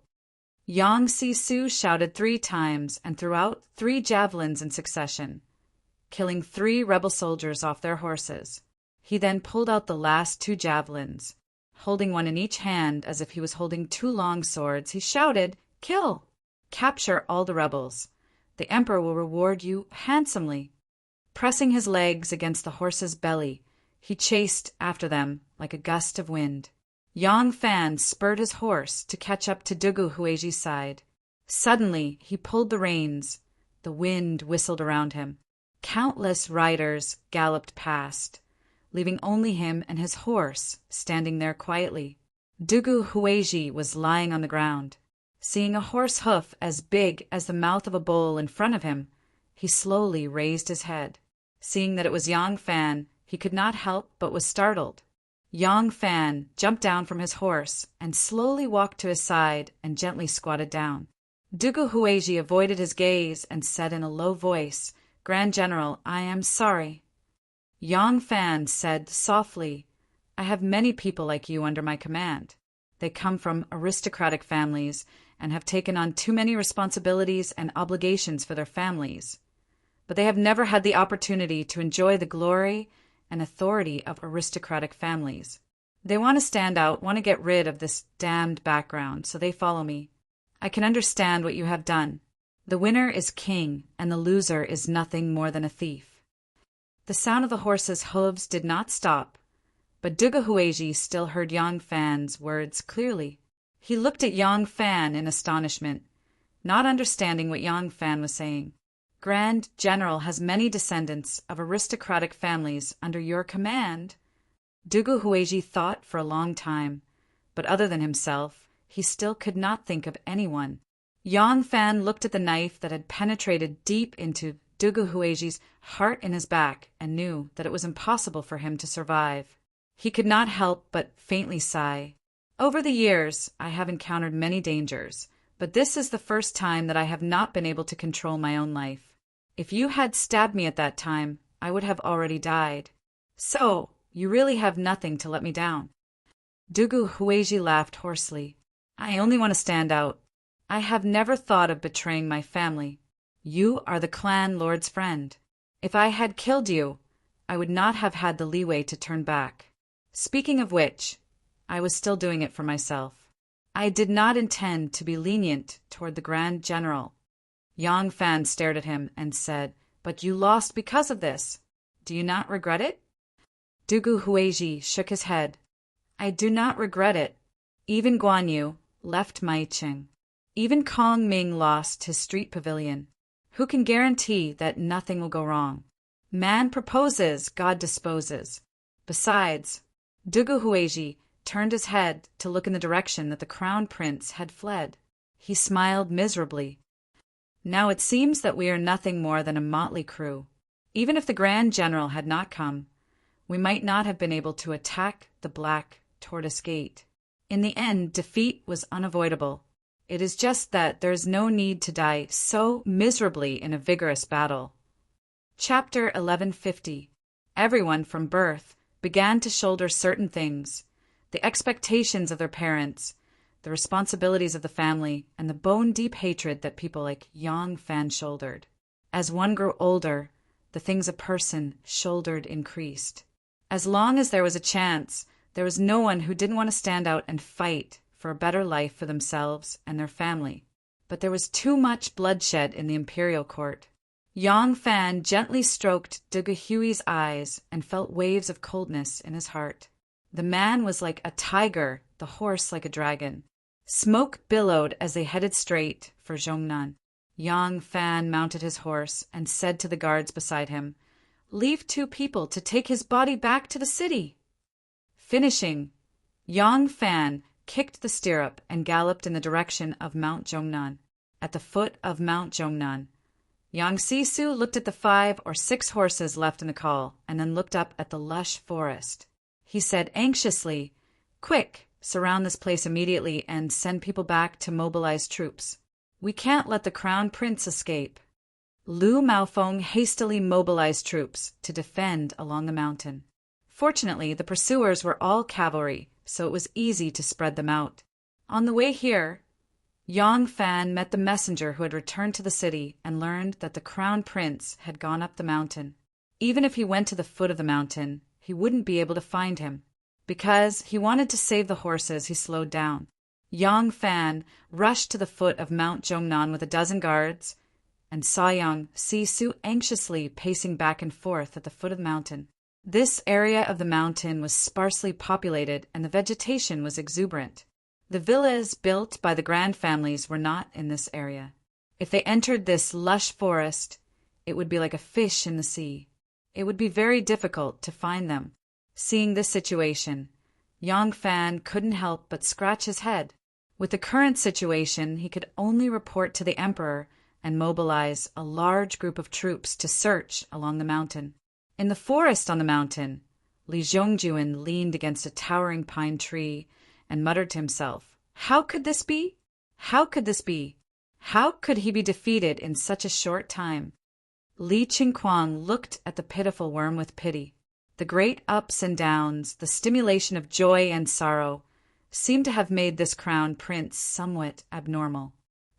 Yang Sisu shouted 3 times and threw out 3 javelins in succession, killing 3 rebel soldiers off their horses. He then pulled out the last 2 javelins. Holding one in each hand as if he was holding 2 long swords, he shouted, "Kill! Capture all the rebels. The emperor will reward you handsomely." Pressing his legs against the horse's belly, he chased after them like a gust of wind. Yang Fan spurred his horse to catch up to Dugu Huizhi's side. Suddenly, he pulled the reins. The wind whistled around him. Countless riders galloped past, leaving only him and his horse standing there quietly. Dugu Huizhi was lying on the ground. Seeing a horse hoof as big as the mouth of a bull in front of him, he slowly raised his head. Seeing that it was Yang Fan, he could not help but was startled. Yang Fan jumped down from his horse and slowly walked to his side and gently squatted down. Dugu Huizhi avoided his gaze and said in a low voice, "Grand General, I am sorry." Yang Fan said softly, "I have many people like you under my command. They come from aristocratic families and have taken on too many responsibilities and obligations for their families. But they have never had the opportunity to enjoy the glory and authority of aristocratic families. They want to stand out, want to get rid of this damned background, so they follow me. I can understand what you have done. The winner is king, and the loser is nothing more than a thief." The sound of the horse's hooves did not stop, but Dugu Huizhi still heard Yang Fan's words clearly. He looked at Yang Fan in astonishment, not understanding what Yang Fan was saying. "Grand General has many descendants of aristocratic families under your command." Dugu Huizhi thought for a long time, but other than himself, he still could not think of anyone. Yang Fan looked at the knife that had penetrated deep into Dugu Huizhi's heart in his back and knew that it was impossible for him to survive. He could not help but faintly sigh. Over the years, I have encountered many dangers, but this is the first time that I have not been able to control my own life. If you had stabbed me at that time, I would have already died. So, you really have nothing to let me down. Dugu Hueji laughed hoarsely. I only want to stand out. I have never thought of betraying my family. You are the clan lord's friend. If I had killed you, I would not have had the leeway to turn back. Speaking of which, I was still doing it for myself. I did not intend to be lenient toward the Grand General. Yang Fan stared at him and said, But you lost because of this. Do you not regret it? Dugu Hueji shook his head. I do not regret it. Even Guan Yu left Maiqing. Even Kong Ming lost his street pavilion. Who can guarantee that nothing will go wrong? Man proposes, God disposes. Besides, Dugu Hueji turned his head to look in the direction that the crown prince had fled. He smiled miserably. Now it seems that we are nothing more than a motley crew. Even if the Grand General had not come, we might not have been able to attack the Black Tortoise Gate. In the end, defeat was unavoidable. It is just that there is no need to die so miserably in a vigorous battle. Chapter 1150. Everyone from birth began to shoulder certain things, the expectations of their parents, the responsibilities of the family, and the bone-deep hatred that people like Yang Fan shouldered. As one grew older, the things a person shouldered increased. As long as there was a chance, there was no one who didn't want to stand out and fight for a better life for themselves and their family. But there was too much bloodshed in the imperial court. Yang Fan gently stroked Dugu Hui's eyes and felt waves of coldness in his heart. The man was like a tiger, the horse like a dragon. Smoke billowed as they headed straight for Zhongnan. Yang Fan mounted his horse and said to the guards beside him, Leave 2 people to take his body back to the city. Finishing, Yang Fan kicked the stirrup and galloped in the direction of Mount Zhongnan. At the foot of Mount Zhongnan, Yang Sisu looked at the 5 or 6 horses left in the call and then looked up at the lush forest. He said anxiously, Quick, surround this place immediately and send people back to mobilize troops. We can't let the crown prince escape. Lu Maofeng hastily mobilized troops to defend along the mountain. Fortunately, the pursuers were all cavalry, so it was easy to spread them out. On the way here, Yang Fan met the messenger who had returned to the city and learned that the crown prince had gone up the mountain. Even if he went to the foot of the mountain, he wouldn't be able to find him. Because he wanted to save the horses, he slowed down. Yang Fan rushed to the foot of Mount Zhongnan with 12 guards and saw Yang Sisu anxiously pacing back and forth at the foot of the mountain. This area of the mountain was sparsely populated and the vegetation was exuberant. The villas built by the grand families were not in this area. If they entered this lush forest, it would be like a fish in the sea. It would be very difficult to find them. Seeing this situation, Yang Fan couldn't help but scratch his head. With the current situation, he could only report to the emperor and mobilize a large group of troops to search along the mountain. In the forest on the mountain, Li Zhongjuan leaned against a towering pine tree and muttered to himself, How could this be? How could this be? How could he be defeated in such a short time? Li Qingquang looked at the pitiful worm with pity. The great ups and downs, the stimulation of joy and sorrow, seemed to have made this crown prince somewhat abnormal.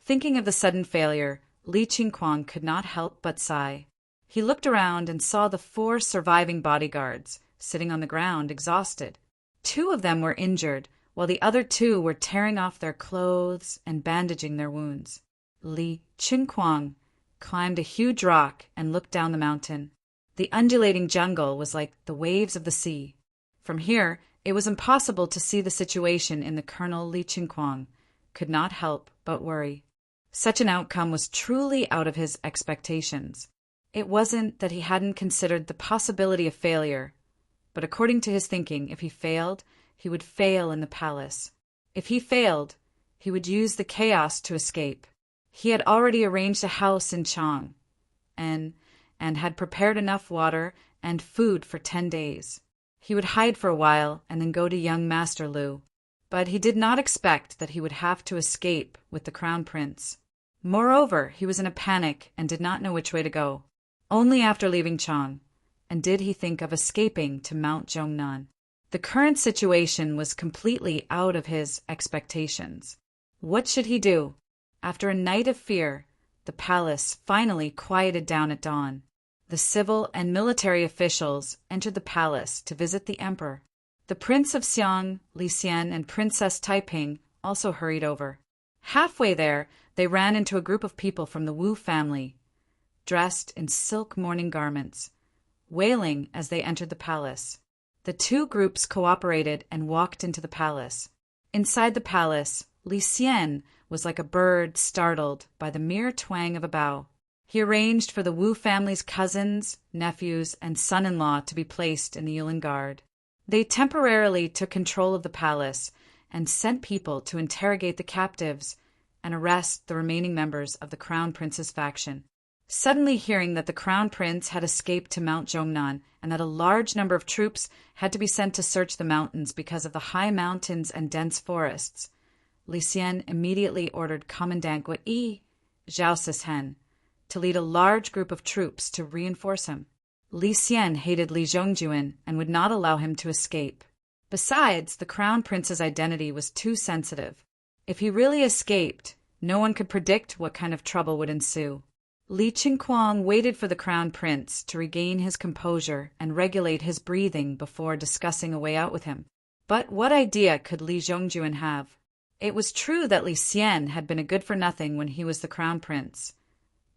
Thinking of the sudden failure, Li Qingquang could not help but sigh. He looked around and saw the 4 surviving bodyguards sitting on the ground, exhausted. 2 of them were injured, while the other 2 were tearing off their clothes and bandaging their wounds. Li Qingquang climbed a huge rock and looked down the mountain. The undulating jungle was like the waves of the sea. From here, it was impossible to see the situation in the Colonel Li Qingquang could not help but worry. Such an outcome was truly out of his expectations. It wasn't that he hadn't considered the possibility of failure, but according to his thinking, if he failed, he would fail in the palace. If he failed, he would use the chaos to escape. He had already arranged a house in Chang, and had prepared enough water and food for 10 days. He would hide for a while and then go to young Master Lu. But he did not expect that he would have to escape with the crown prince. Moreover, he was in a panic and did not know which way to go. Only after leaving Chang, and did he think of escaping to Mount Zhongnan. The current situation was completely out of his expectations. What should he do? After a night of fear, the palace finally quieted down at dawn. The civil and military officials entered the palace to visit the emperor. The Prince of Xiang, Li Xian, and Princess Taiping also hurried over. Halfway there, they ran into a group of people from the Wu family, dressed in silk mourning garments, wailing as they entered the palace. The two groups cooperated and walked into the palace. Inside the palace, Li Xian was like a bird startled by the mere twang of a bough. He arranged for the Wu family's cousins, nephews, and son-in-law to be placed in the Yulin Guard. They temporarily took control of the palace and sent people to interrogate the captives and arrest the remaining members of the Crown Prince's faction. Suddenly hearing that the Crown Prince had escaped to Mount Zhongnan and that a large number of troops had to be sent to search the mountains because of the high mountains and dense forests, Li Xian immediately ordered Commandant Gui Zhao Sishen to lead a large group of troops to reinforce him. Li Xian hated Li Zhongjuan and would not allow him to escape. Besides, the Crown Prince's identity was too sensitive. If he really escaped, no one could predict what kind of trouble would ensue. Li Qingquang waited for the Crown Prince to regain his composure and regulate his breathing before discussing a way out with him. But what idea could Li Zhongjuan have? It was true that Li Xian had been a good-for-nothing when he was the Crown Prince,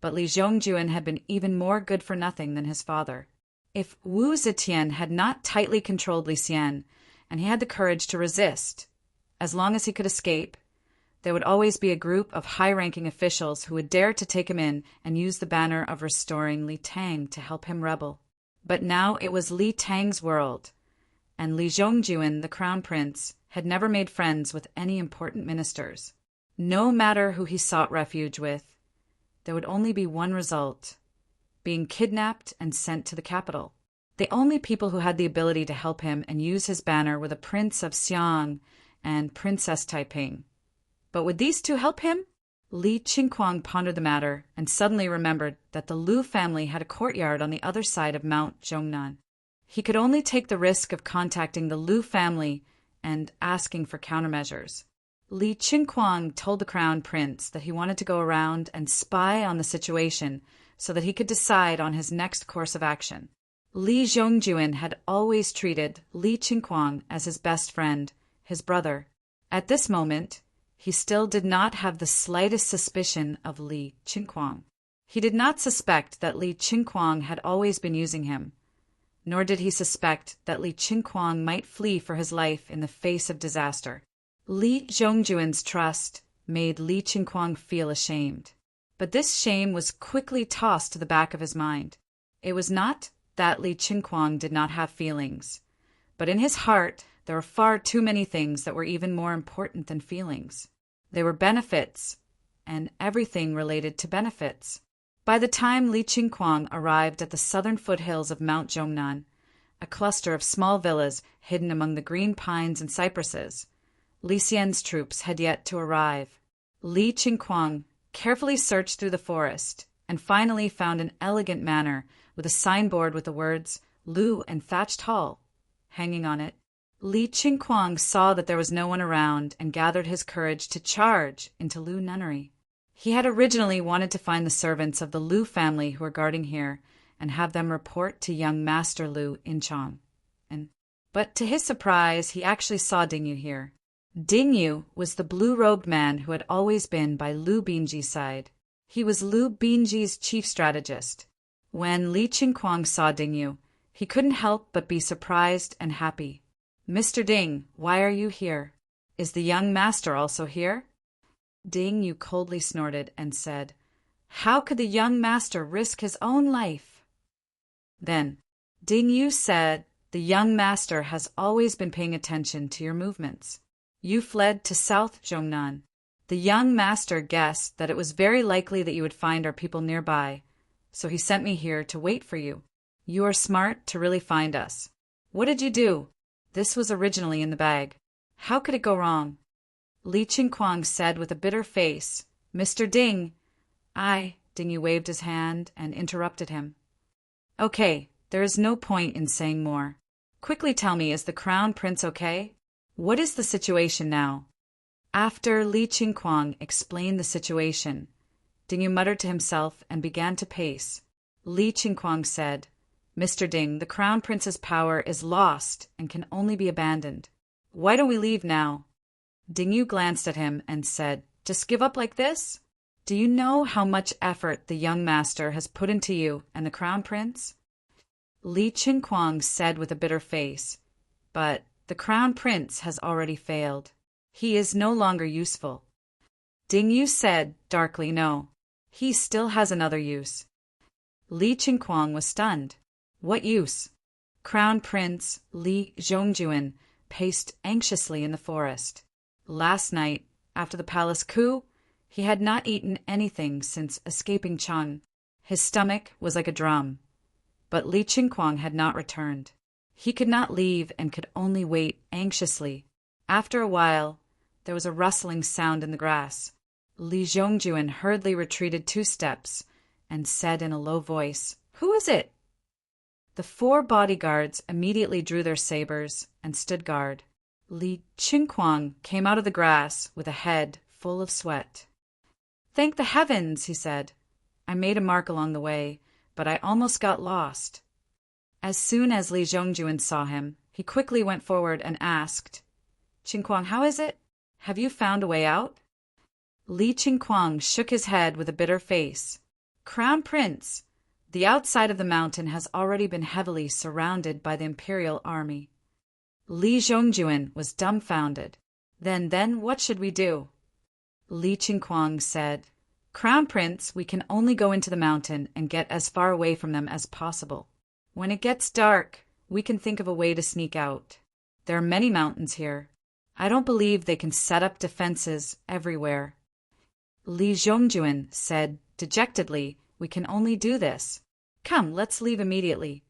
but Li Zhongjuan had been even more good-for-nothing than his father. If Wu Zetian had not tightly controlled Li Xian, and he had the courage to resist, as long as he could escape, there would always be a group of high-ranking officials who would dare to take him in and use the banner of restoring Li Tang to help him rebel. But now it was Li Tang's world, and Li Zhongjuan, the Crown Prince, had never made friends with any important ministers. No matter who he sought refuge with, there would only be one result: being kidnapped and sent to the capital. The only people who had the ability to help him and use his banner were the Prince of Xiang and Princess Taiping. But would these two help him? Li Qingquang pondered the matter and suddenly remembered that the Lu family had a courtyard on the other side of Mount Zhongnan. He could only take the risk of contacting the Lu family and asking for countermeasures. Li Qingquang told the Crown Prince that he wanted to go around and spy on the situation so that he could decide on his next course of action. Li Zhongjuan had always treated Li Qingquang as his best friend, his brother. At this moment, he still did not have the slightest suspicion of Li Qingquang. He did not suspect that Li Qingquang had always been using him, nor did he suspect that Li Qingquang might flee for his life in the face of disaster. Li Zhongjuan's trust made Li Qingquang feel ashamed. But this shame was quickly tossed to the back of his mind. It was not that Li Qingquang did not have feelings, but in his heart there were far too many things that were even more important than feelings. They were benefits, and everything related to benefits. By the time Li Qingquang arrived at the southern foothills of Mount Zhongnan, a cluster of small villas hidden among the green pines and cypresses, Li Xian's troops had yet to arrive. Li Qingquang carefully searched through the forest and finally found an elegant manor with a signboard with the words "Lu and Thatched Hall" hanging on it. Li Qingquang saw that there was no one around and gathered his courage to charge into Lu Nunnery. He had originally wanted to find the servants of the Lu family who were guarding here and have them report to young Master Lu in Chang. But to his surprise, he actually saw Dingyu here. Dingyu was the blue-robed man who had always been by Lu Binji's side. He was Lu Binji's chief strategist. When Li Qingquang saw Dingyu, he couldn't help but be surprised and happy. "Mr. Ding, why are you here? Is the young master also here?" Dingyu coldly snorted and said, "How could the young master risk his own life?" Then Dingyu said, "The young master has always been paying attention to your movements. You fled to South Zhongnan. The young master guessed that it was very likely that you would find our people nearby, so he sent me here to wait for you. You are smart to really find us. What did you do? This was originally in the bag. How could it go wrong? Li Qingquang said with a bitter face, Mr. Ding. Ding Yu waved his hand and interrupted him. Okay, there is no point in saying more. Quickly tell me, is the Crown Prince okay? What is the situation now? After Li Qingquang explained the situation, Ding Yu muttered to himself and began to pace. Li Qingquang said, Mr. Ding, the Crown Prince's power is lost and can only be abandoned. Why don't we leave now? Ding Yu glanced at him and said, Just give up like this? Do you know how much effort the young master has put into you and the Crown Prince? Li Qingquang said with a bitter face, But the Crown Prince has already failed. He is no longer useful. Ding Yu said darkly, No, he still has another use. Li Qingquang was stunned. What use? Crown Prince Li Zhongjuan paced anxiously in the forest. Last night, after the palace coup, he had not eaten anything since escaping Cheng. His stomach was like a drum. But Li Qingquang had not returned. He could not leave and could only wait anxiously. After a while, there was a rustling sound in the grass. Li Zhongjuan hurriedly retreated 2 steps and said in a low voice, Who is it? The 4 bodyguards immediately drew their sabers and stood guard. Li Qingquang came out of the grass with a head full of sweat. Thank the heavens, he said. I made a mark along the way, but I almost got lost. As soon as Li Zhongjuan saw him, he quickly went forward and asked, Qingquang, how is it? Have you found a way out? Li Qingquang shook his head with a bitter face. Crown Prince, the outside of the mountain has already been heavily surrounded by the imperial army. Li Zhongjuan was dumbfounded. Then what should we do? Li Qingquang said, Crown Prince, we can only go into the mountain and get as far away from them as possible. When it gets dark, we can think of a way to sneak out. There are many mountains here. I don't believe they can set up defenses everywhere. Li Zhongjuan said dejectedly, We can only do this. Come, let's leave immediately.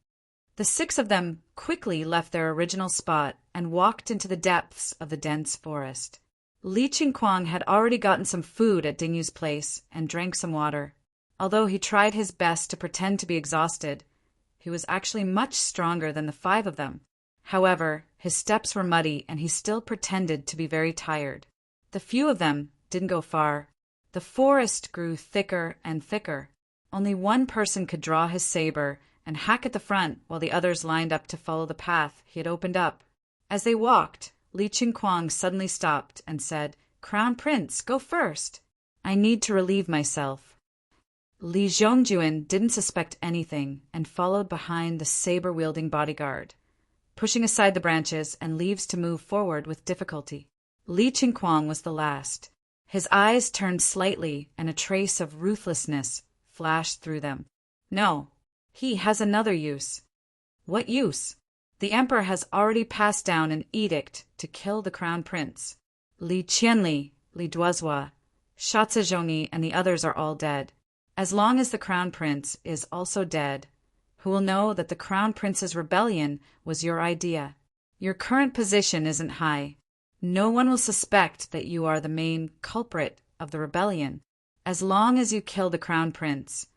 The 6 of them quickly left their original spot and walked into the depths of the dense forest. Li Qingquang had already gotten some food at Ding Yu's place and drank some water. Although he tried his best to pretend to be exhausted, he was actually much stronger than the 5 of them. However, his steps were muddy and he still pretended to be very tired. The few of them didn't go far. The forest grew thicker and thicker. Only one person could draw his saber and hack at the front while the others lined up to follow the path he had opened up. As they walked, Li Qingquang suddenly stopped and said, Crown Prince, go first. I need to relieve myself. Li Zhongjuan didn't suspect anything and followed behind the saber-wielding bodyguard, pushing aside the branches and leaves to move forward with difficulty. Li Qingquang was the last. His eyes turned slightly and a trace of ruthlessness flashed through them. No, he has another use. What use? The emperor has already passed down an edict to kill the Crown Prince. Li Qianli, Li Duozhua, Shatzezhongyi, and the others are all dead. As long as the Crown Prince is also dead, who will know that the Crown Prince's rebellion was your idea? Your current position isn't high. No one will suspect that you are the main culprit of the rebellion. As long as you kill the Crown Prince,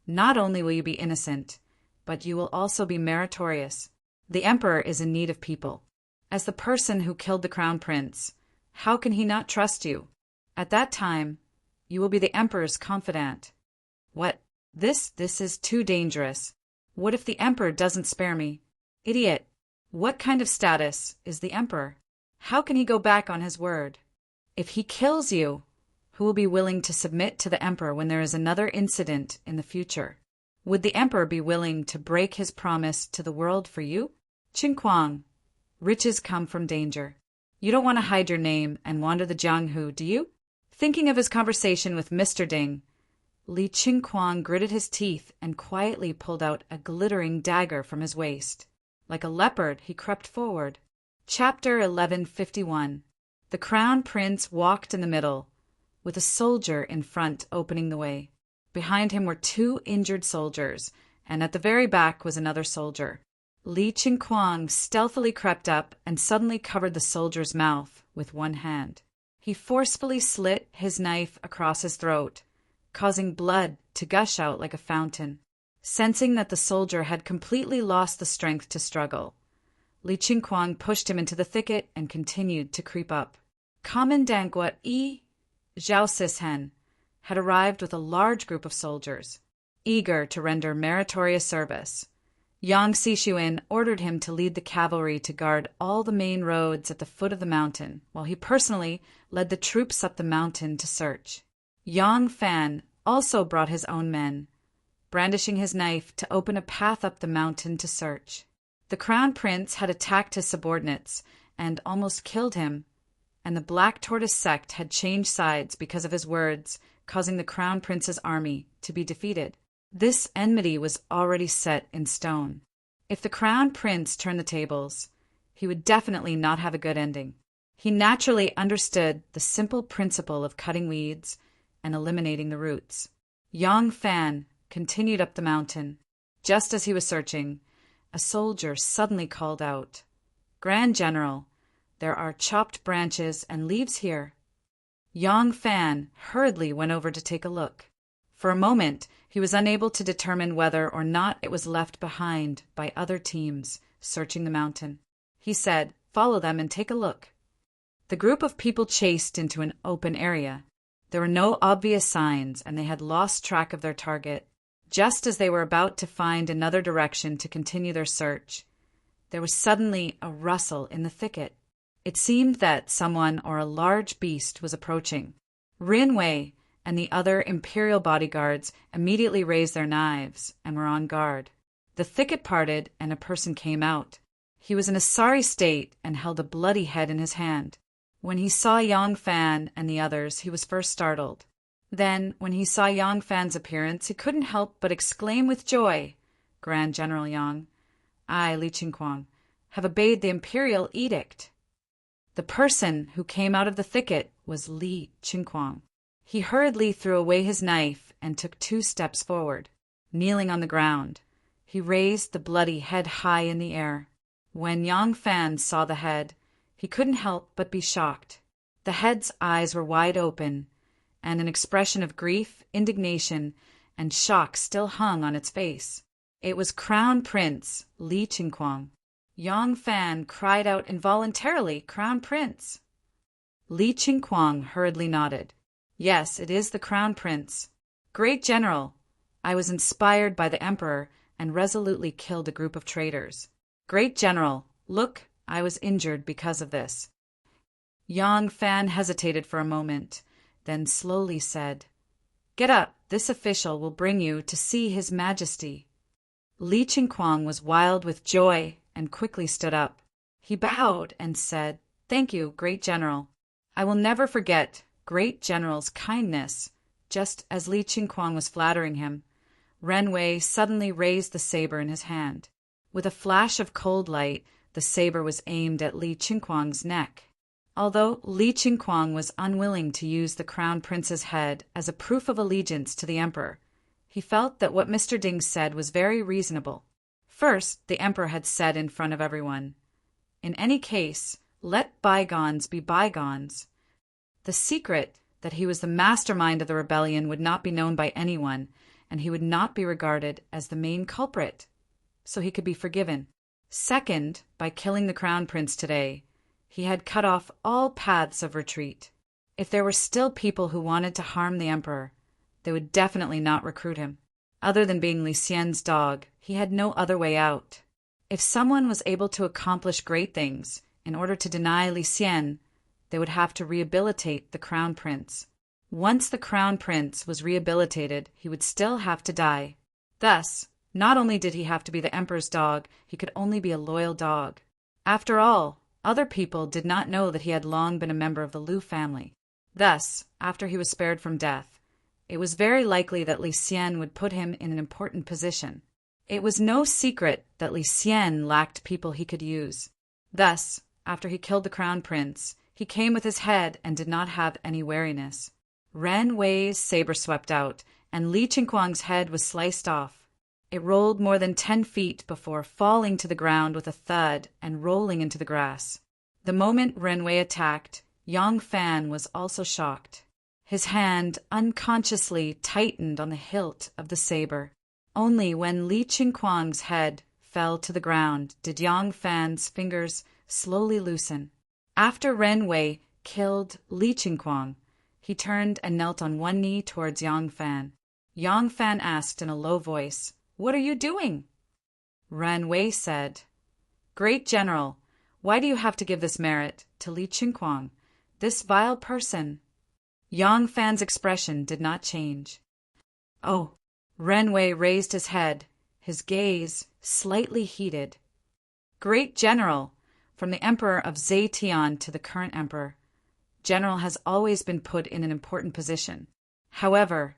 not only will you be innocent, but you will also be meritorious. The emperor is in need of people. As the person who killed the Crown Prince, how can he not trust you? At that time, you will be the emperor's confidant. What? This is too dangerous. What if the emperor doesn't spare me? Idiot! What kind of status is the emperor? How can he go back on his word? If he kills you, who will be willing to submit to the emperor when there is another incident in the future? Would the emperor be willing to break his promise to the world for you? Qingquang, riches come from danger. You don't want to hide your name and wander the Jianghu, do you? Thinking of his conversation with Mr. Ding, Li Qingquang gritted his teeth and quietly pulled out a glittering dagger from his waist. Like a leopard, he crept forward. Chapter 1151. The Crown Prince walked in the middle, with a soldier in front opening the way. Behind him were 2 injured soldiers, and at the very back was another soldier. Li Qingquang stealthily crept up and suddenly covered the soldier's mouth with one hand. He forcefully slit his knife across his throat, causing blood to gush out like a fountain. Sensing that the soldier had completely lost the strength to struggle, Li Qingquang pushed him into the thicket and continued to creep up. Commandant Guai Zhao Sishen had arrived with a large group of soldiers, eager to render meritorious service. Yang Xishuin ordered him to lead the cavalry to guard all the main roads at the foot of the mountain, while he personally led the troops up the mountain to search. Yang Fan also brought his own men, brandishing his knife to open a path up the mountain to search. The crown prince had attacked his subordinates and almost killed him, and the Black Tortoise sect had changed sides because of his words, causing the crown prince's army to be defeated. This enmity was already set in stone. If the crown prince turned the tables, he would definitely not have a good ending. He naturally understood the simple principle of cutting weeds and eliminating the roots. Yang Fan continued up the mountain. Just as he was searching, a soldier suddenly called out, "Grand General, there are chopped branches and leaves here." Yang Fan hurriedly went over to take a look. For a moment, he was unable to determine whether or not it was left behind by other teams searching the mountain. He said, "Follow them and take a look." The group of people chased into an open area. There were no obvious signs, and they had lost track of their target. Just as they were about to find another direction to continue their search, there was suddenly a rustle in the thicket. It seemed that someone or a large beast was approaching. Rin Wei and the other imperial bodyguards immediately raised their knives and were on guard. The thicket parted and a person came out. He was in a sorry state and held a bloody head in his hand. When he saw Yang Fan and the others, he was first startled. Then, when he saw Yang Fan's appearance, he couldn't help but exclaim with joy, "Grand General Yang, I, Li Qingquang, have obeyed the imperial edict." The person who came out of the thicket was Li Qingquang. He hurriedly threw away his knife and took 2 steps forward. Kneeling on the ground, he raised the bloody head high in the air. When Yang Fan saw the head, he couldn't help but be shocked. The head's eyes were wide open, and an expression of grief, indignation, and shock still hung on its face. It was Crown Prince Li Qingquang. Yang Fan cried out involuntarily, "Crown Prince!" Li Qingquang hurriedly nodded. "Yes, it is the Crown Prince. Great General, I was inspired by the Emperor and resolutely killed a group of traitors. Great General, look, I was injured because of this." Yang Fan hesitated for a moment, then slowly said, "Get up, this official will bring you to see His Majesty." Li Qingquang was wild with joy and quickly stood up. He bowed and said, "Thank you, Great General. I will never forget Great General's kindness." Just as Li Qingquang was flattering him, Ren Wei suddenly raised the saber in his hand. With a flash of cold light, the saber was aimed at Li Qingquang's neck. Although Li Qingquang was unwilling to use the Crown Prince's head as a proof of allegiance to the Emperor, he felt that what Mr. Ding said was very reasonable. First, the Emperor had said in front of everyone, "In any case, let bygones be bygones." The secret that he was the mastermind of the rebellion would not be known by anyone, and he would not be regarded as the main culprit, so he could be forgiven. Second, by killing the Crown Prince today, he had cut off all paths of retreat. If there were still people who wanted to harm the Emperor, they would definitely not recruit him. Other than being Li Xian's dog, he had no other way out. If someone was able to accomplish great things in order to deny Li Xian, they would have to rehabilitate the Crown Prince. Once the Crown Prince was rehabilitated, he would still have to die. Thus, not only did he have to be the Emperor's dog, he could only be a loyal dog. After all, other people did not know that he had long been a member of the Liu family. Thus, after he was spared from death, it was very likely that Li Xian would put him in an important position. It was no secret that Li Xian lacked people he could use. Thus, after he killed the Crown Prince, he came with his head and did not have any wariness. Ren Wei's saber swept out, and Li Qingquang's head was sliced off. It rolled more than 10 feet before falling to the ground with a thud and rolling into the grass. The moment Ren Wei attacked, Yang Fan was also shocked. His hand unconsciously tightened on the hilt of the saber. Only when Li Qingquang's head fell to the ground did Yang Fan's fingers slowly loosen. After Ren Wei killed Li Qingquang, he turned and knelt on one knee towards Yang Fan. Yang Fan asked in a low voice, "What are you doing?" Ren Wei said, "Great General, why do you have to give this merit to Li Qingquang, this vile person?" Yang Fan's expression did not change. "Oh." Ren Wei raised his head, his gaze slightly heated. "Great General, from the Emperor of Zetian to the current Emperor, General has always been put in an important position. However,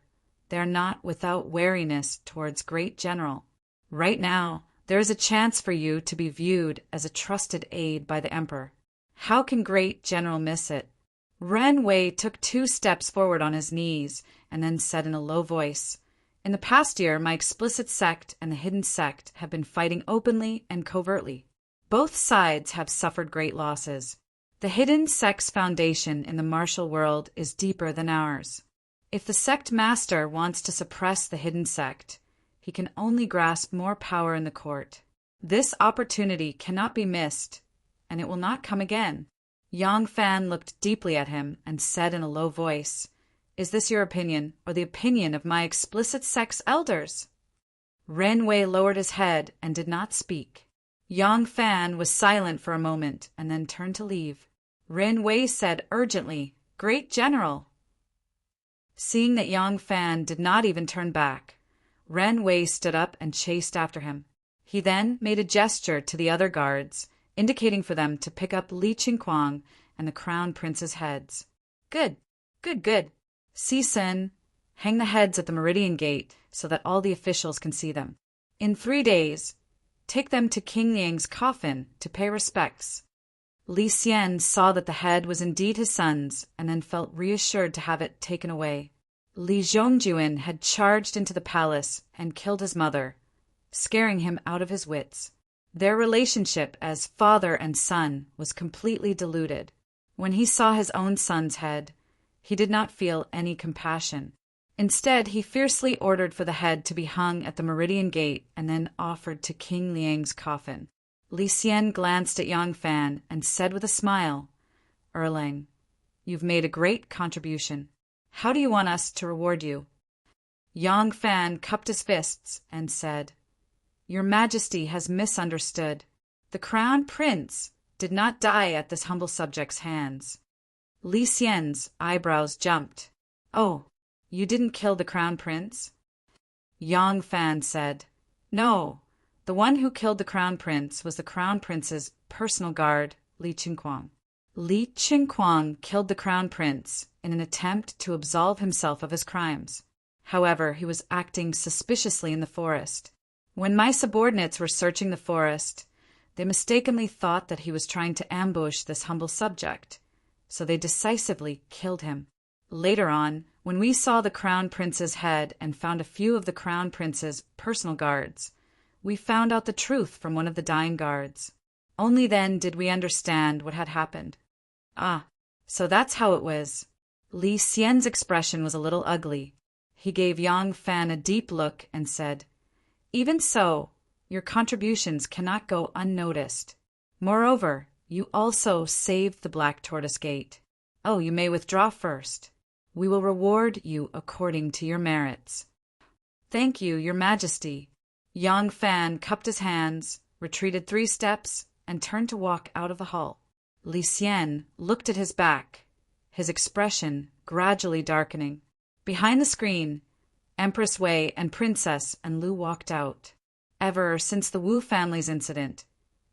they are not without wariness towards Great General. Right now, there is a chance for you to be viewed as a trusted aide by the Emperor. How can Great General miss it?" Ren Wei took 2 steps forward on his knees and then said in a low voice, "In the past year, my explicit sect and the hidden sect have been fighting openly and covertly. Both sides have suffered great losses. The hidden sect's foundation in the martial world is deeper than ours. If the sect master wants to suppress the hidden sect, he can only grasp more power in the court. This opportunity cannot be missed, and it will not come again." Yang Fan looked deeply at him and said in a low voice, "Is this your opinion, or the opinion of my explicit sect's elders?" Ren Wei lowered his head and did not speak. Yang Fan was silent for a moment and then turned to leave. Ren Wei said urgently, "Great General." Seeing that Yang Fan did not even turn back, Ren Wei stood up and chased after him. He then made a gesture to the other guards, indicating for them to pick up Li Qingquang and the Crown Prince's heads. "Good, good, good. Cixin, hang the heads at the Meridian Gate so that all the officials can see them. In 3 days, take them to King Liang's coffin to pay respects." Li Xian saw that the head was indeed his son's and then felt reassured to have it taken away. Li Zhongjuan had charged into the palace and killed his mother, scaring him out of his wits. Their relationship as father and son was completely diluted. When he saw his own son's head, he did not feel any compassion. Instead, he fiercely ordered for the head to be hung at the Meridian Gate and then offered to King Liang's coffin. Li Xian glanced at Yang Fan and said with a smile, "Erlang, you've made a great contribution. How do you want us to reward you?" Yang Fan cupped his fists and said, "Your Majesty has misunderstood. The Crown Prince did not die at this humble subject's hands." Li Xian's eyebrows jumped. "Oh, you didn't kill the Crown Prince?" Yang Fan said, "No, the one who killed the Crown Prince was the Crown Prince's personal guard, Li Qingquang. Li Qingquang killed the Crown Prince in an attempt to absolve himself of his crimes. However, he was acting suspiciously in the forest. When my subordinates were searching the forest, they mistakenly thought that he was trying to ambush this humble subject, so they decisively killed him. Later on, when we saw the Crown Prince's head and found a few of the Crown Prince's personal guards, we found out the truth from one of the dying guards. Only then did we understand what had happened." "Ah, so that's how it was." Li Xian's expression was a little ugly. He gave Yang Fan a deep look and said, "Even so, your contributions cannot go unnoticed. Moreover, you also saved the Black Tortoise Gate. Oh, you may withdraw first. We will reward you according to your merits." "Thank you, Your Majesty." Yang Fan cupped his hands, retreated 3 steps, and turned to walk out of the hall. Li Xian looked at his back, his expression gradually darkening. Behind the screen, Empress Wei and Princess and Lu walked out. Ever since the Wu family's incident,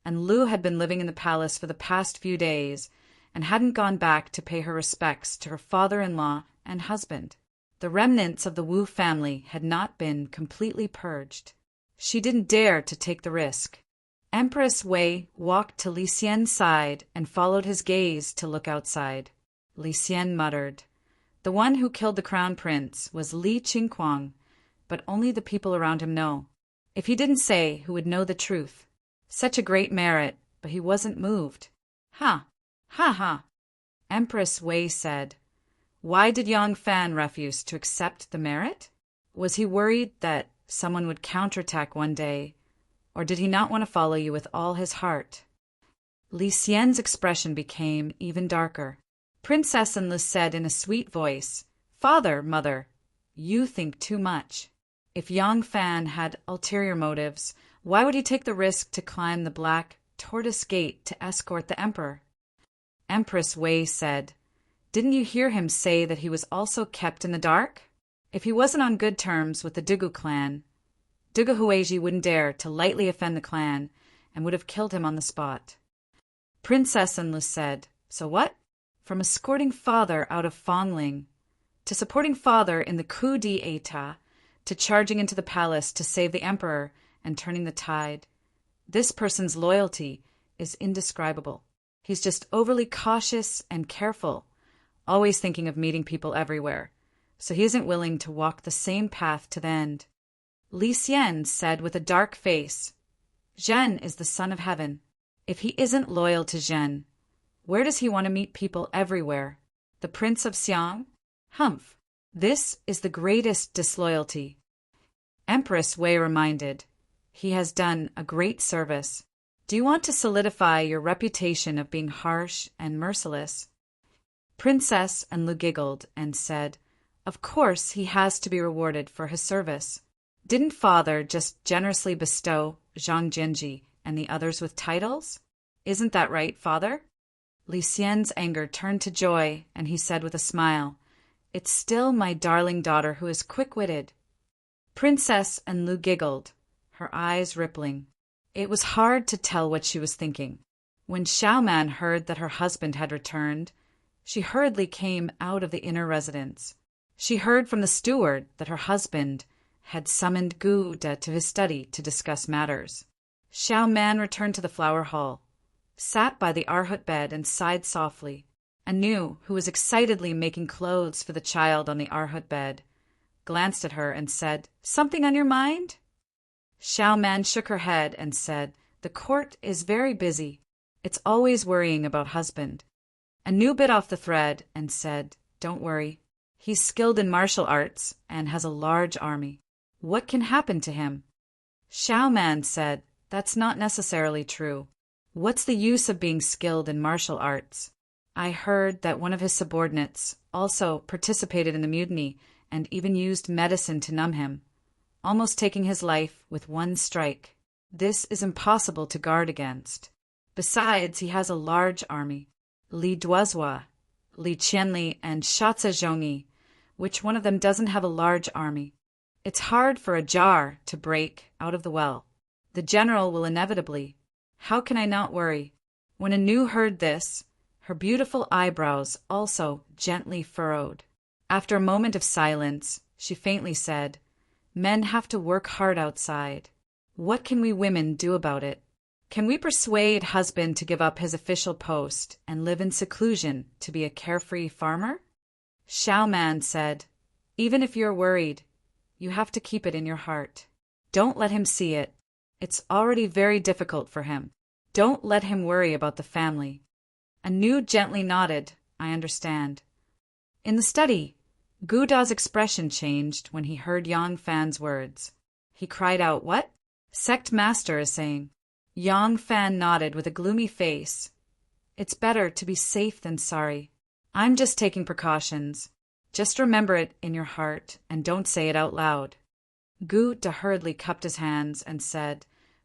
and Lu had been living in the palace for the past few days and hadn't gone back to pay her respects to her father-in-law and husband. The remnants of the Wu family had not been completely purged. She didn't dare to take the risk. Empress Wei walked to Li Xian's side and followed his gaze to look outside. Li Xian muttered, "The one who killed the Crown Prince was Li Qingquang, but only the people around him know. If he didn't say, who would know the truth? Such a great merit, but he wasn't moved. Ha! Ha ha!" Empress Wei said, "Why did Yang Fan refuse to accept the merit? Was he worried that someone would counterattack one day, or did he not want to follow you with all his heart?" Li Xian's expression became even darker. Princess Enlil said in a sweet voice, "Father, mother, you think too much. If Yang Fan had ulterior motives, why would he take the risk to climb the black tortoise gate to escort the emperor?" Empress Wei said, "Didn't you hear him say that he was also kept in the dark? If he wasn't on good terms with the Dugu clan, Dugu Hueji wouldn't dare to lightly offend the clan and would have killed him on the spot." Princess Enlil said, "So what? From escorting father out of Fangling, to supporting father in the coup d'etat, to charging into the palace to save the emperor and turning the tide, this person's loyalty is indescribable. He's just overly cautious and careful, always thinking of meeting people everywhere, so he isn't willing to walk the same path to the end." Li Xian said with a dark face, "Zhen is the son of heaven. If he isn't loyal to Zhen, where does he want to meet people everywhere? The Prince of Xiang? Humph! This is the greatest disloyalty." Empress Wei reminded, "He has done a great service. Do you want to solidify your reputation of being harsh and merciless?" Princess Enlil giggled and said, "Of course he has to be rewarded for his service. Didn't father just generously bestow Zhang Jianji and the others with titles? Isn't that right, father?" Li Xian's anger turned to joy, and he said with a smile, "It's still my darling daughter who is quick-witted." Princess Enlil giggled, her eyes rippling. It was hard to tell what she was thinking. When Xiaoman heard that her husband had returned, she hurriedly came out of the inner residence. She heard from the steward that her husband had summoned Gu De to his study to discuss matters. Xiaoman returned to the flower hall, sat by the arhut bed and sighed softly. Anu, who was excitedly making clothes for the child on the arhut bed, glanced at her and said, "Something on your mind?" Xiaoman shook her head and said, "The court is very busy. It's always worrying about husband." Anu bit off the thread and said, "Don't worry. He's skilled in martial arts and has a large army. What can happen to him?" Xiaoman said, "That's not necessarily true. What's the use of being skilled in martial arts? I heard that one of his subordinates also participated in the mutiny and even used medicine to numb him, almost taking his life with one strike. This is impossible to guard against. Besides, he has a large army. Li Duozhua, Li Qianli, and Shatsa Zhongyi. Which one of them doesn't have a large army? It's hard for a jar to break out of the well. The general will inevitably. How can I not worry?" When Anu heard this, her beautiful eyebrows also gently furrowed. After a moment of silence, she faintly said, "Men have to work hard outside. What can we women do about it? Can we persuade husband to give up his official post and live in seclusion to be a carefree farmer?" Xiaoman said, "Even if you're worried, you have to keep it in your heart. Don't let him see it. It's already very difficult for him. Don't let him worry about the family." Anu gently nodded, "I understand." In the study, Gu Da's expression changed when he heard Yang Fan's words. He cried out, "What? Sect master is saying." Yang Fan nodded with a gloomy face. "It's better to be safe than sorry. I'm just taking precautions. Just remember it in your heart and don't say it out loud." Gu Da hurriedly cupped his hands and said,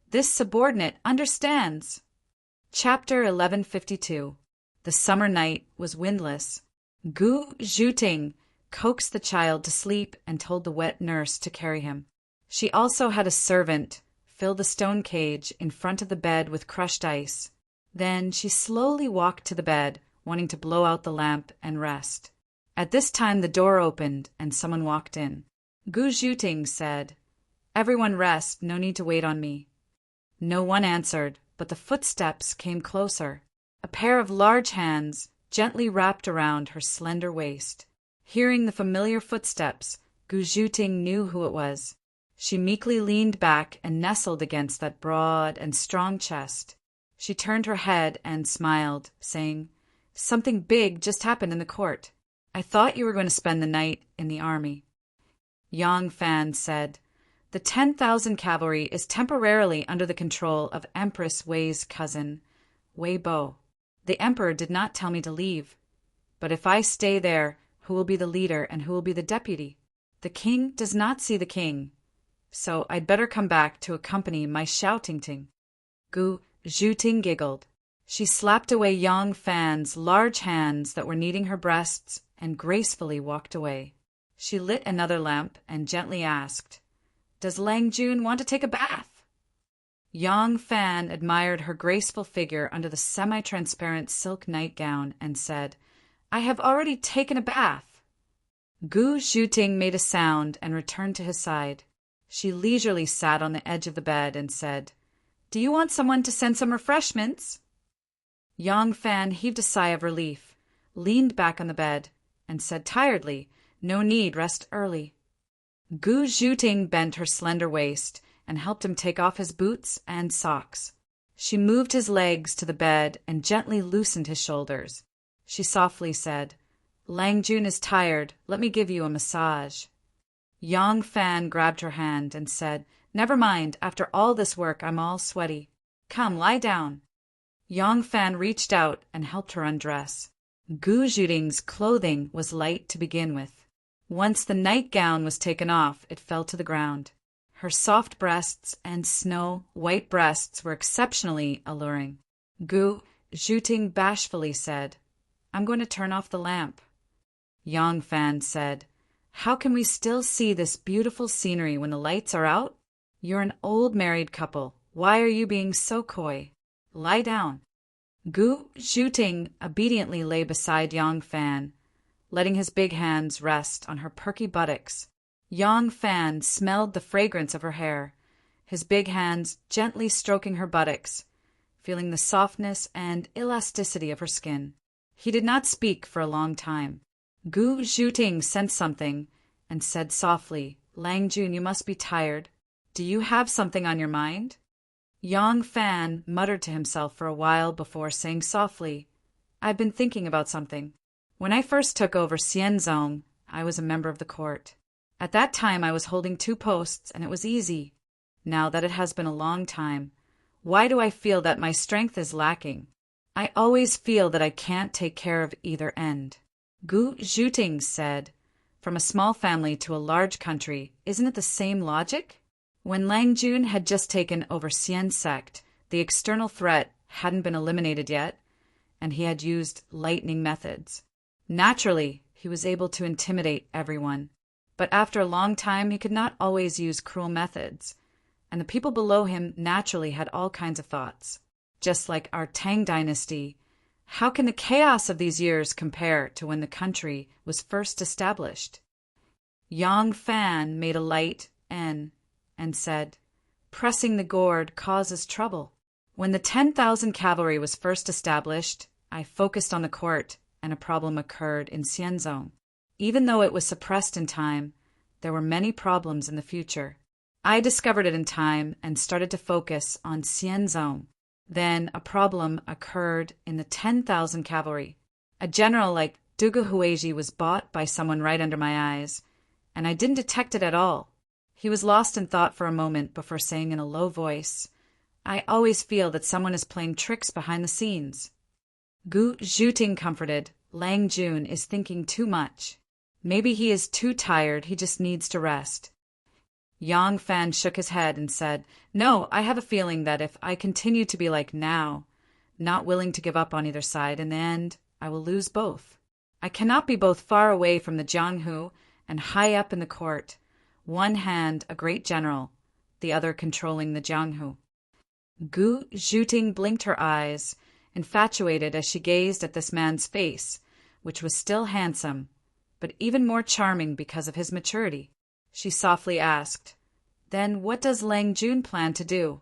"This subordinate understands." Chapter 1152. The summer night was windless. Gu Zhuting coaxed the child to sleep and told the wet nurse to carry him. She also had a servant fill the stone cage in front of the bed with crushed ice. Then she slowly walked to the bed, wanting to blow out the lamp and rest. At this time the door opened and someone walked in. Gu Zhuting said, "Everyone rest, no need to wait on me." No one answered, but the footsteps came closer. A pair of large hands gently wrapped around her slender waist. Hearing the familiar footsteps, Gu Zhuting knew who it was. She meekly leaned back and nestled against that broad and strong chest. She turned her head and smiled, saying, Something big just happened in the court. I thought you were going to spend the night in the army." Yang Fan said, "The 10,000 cavalry is temporarily under the control of Empress Wei's cousin, Wei Bo. The emperor did not tell me to leave. But if I stay there, who will be the leader and who will be the deputy? The king does not see the king. So I'd better come back to accompany my shouting-ting." Gu Zhuting giggled. She slapped away Yang Fan's large hands that were kneading her breasts and gracefully walked away. She lit another lamp and gently asked, "Does Lang Jun want to take a bath?" Yang Fan admired her graceful figure under the semi-transparent silk nightgown and said, "I have already taken a bath." Gu Zhuting made a sound and returned to his side. She leisurely sat on the edge of the bed and said, "Do you want someone to send some refreshments?" Yang Fan heaved a sigh of relief, leaned back on the bed, and said tiredly, "No need, rest early." Gu Zhuting bent her slender waist and helped him take off his boots and socks. She moved his legs to the bed and gently loosened his shoulders. She softly said, "Lang Jun is tired. Let me give you a massage." Yang Fan grabbed her hand and said, "Never mind. After all this work, I'm all sweaty. Come, lie down." Yang Fan reached out and helped her undress. Gu Zhuting's clothing was light to begin with. Once the nightgown was taken off, it fell to the ground. Her soft breasts and snow-white breasts were exceptionally alluring. Gu Zhuting bashfully said, "I'm going to turn off the lamp." Yang Fan said, "How can we still see this beautiful scenery when the lights are out? You're an old married couple. Why are you being so coy? Lie down." Gu Zhuting obediently lay beside Yang Fan, letting his big hands rest on her perky buttocks. Yang Fan smelled the fragrance of her hair, his big hands gently stroking her buttocks, feeling the softness and elasticity of her skin. He did not speak for a long time. Gu Zhuting sensed something and said softly, "Lang Jun, you must be tired. Do you have something on your mind?" Yang Fan muttered to himself for a while before saying softly, "I've been thinking about something. When I first took over Xianzong, I was a member of the court. At that time I was holding 2 posts and it was easy. Now that it has been a long time, why do I feel that my strength is lacking? I always feel that I can't take care of either end." Gu Zhuting said, "From a small family to a large country, isn't it the same logic?" When Lang Jun had just taken over Xian sect, the external threat hadn't been eliminated yet, and he had used lightning methods. Naturally, he was able to intimidate everyone, but after a long time he could not always use cruel methods, and the people below him naturally had all kinds of thoughts. Just like our Tang dynasty, how can the chaos of these years compare to when the country was first established? Yang Fan made a light N and said, "Pressing the gourd causes trouble. When the 10,000 cavalry was first established, I focused on the court, and a problem occurred in Xianzong. Even though it was suppressed in time, there were many problems in the future. I discovered it in time and started to focus on Xianzong. Then a problem occurred in the 10,000 cavalry. A general like Dugu Hueji was bought by someone right under my eyes, and I didn't detect it at all. He was lost in thought for a moment before saying in a low voice, 'I always feel that someone is playing tricks behind the scenes.' Gu Zhuting comforted, 'Lang Jun is thinking too much. Maybe he is too tired, he just needs to rest.' Yang Fan shook his head and said, 'No, I have a feeling that if I continue to be like now, not willing to give up on either side, in the end, I will lose both. I cannot be both far away from the Jianghu and high up in the court, one hand a great general, the other controlling the Jianghu.' Gu Zhuting blinked her eyes, infatuated as she gazed at this man's face, which was still handsome, but even more charming because of his maturity. She softly asked, 'Then what does Lang Jun plan to do?'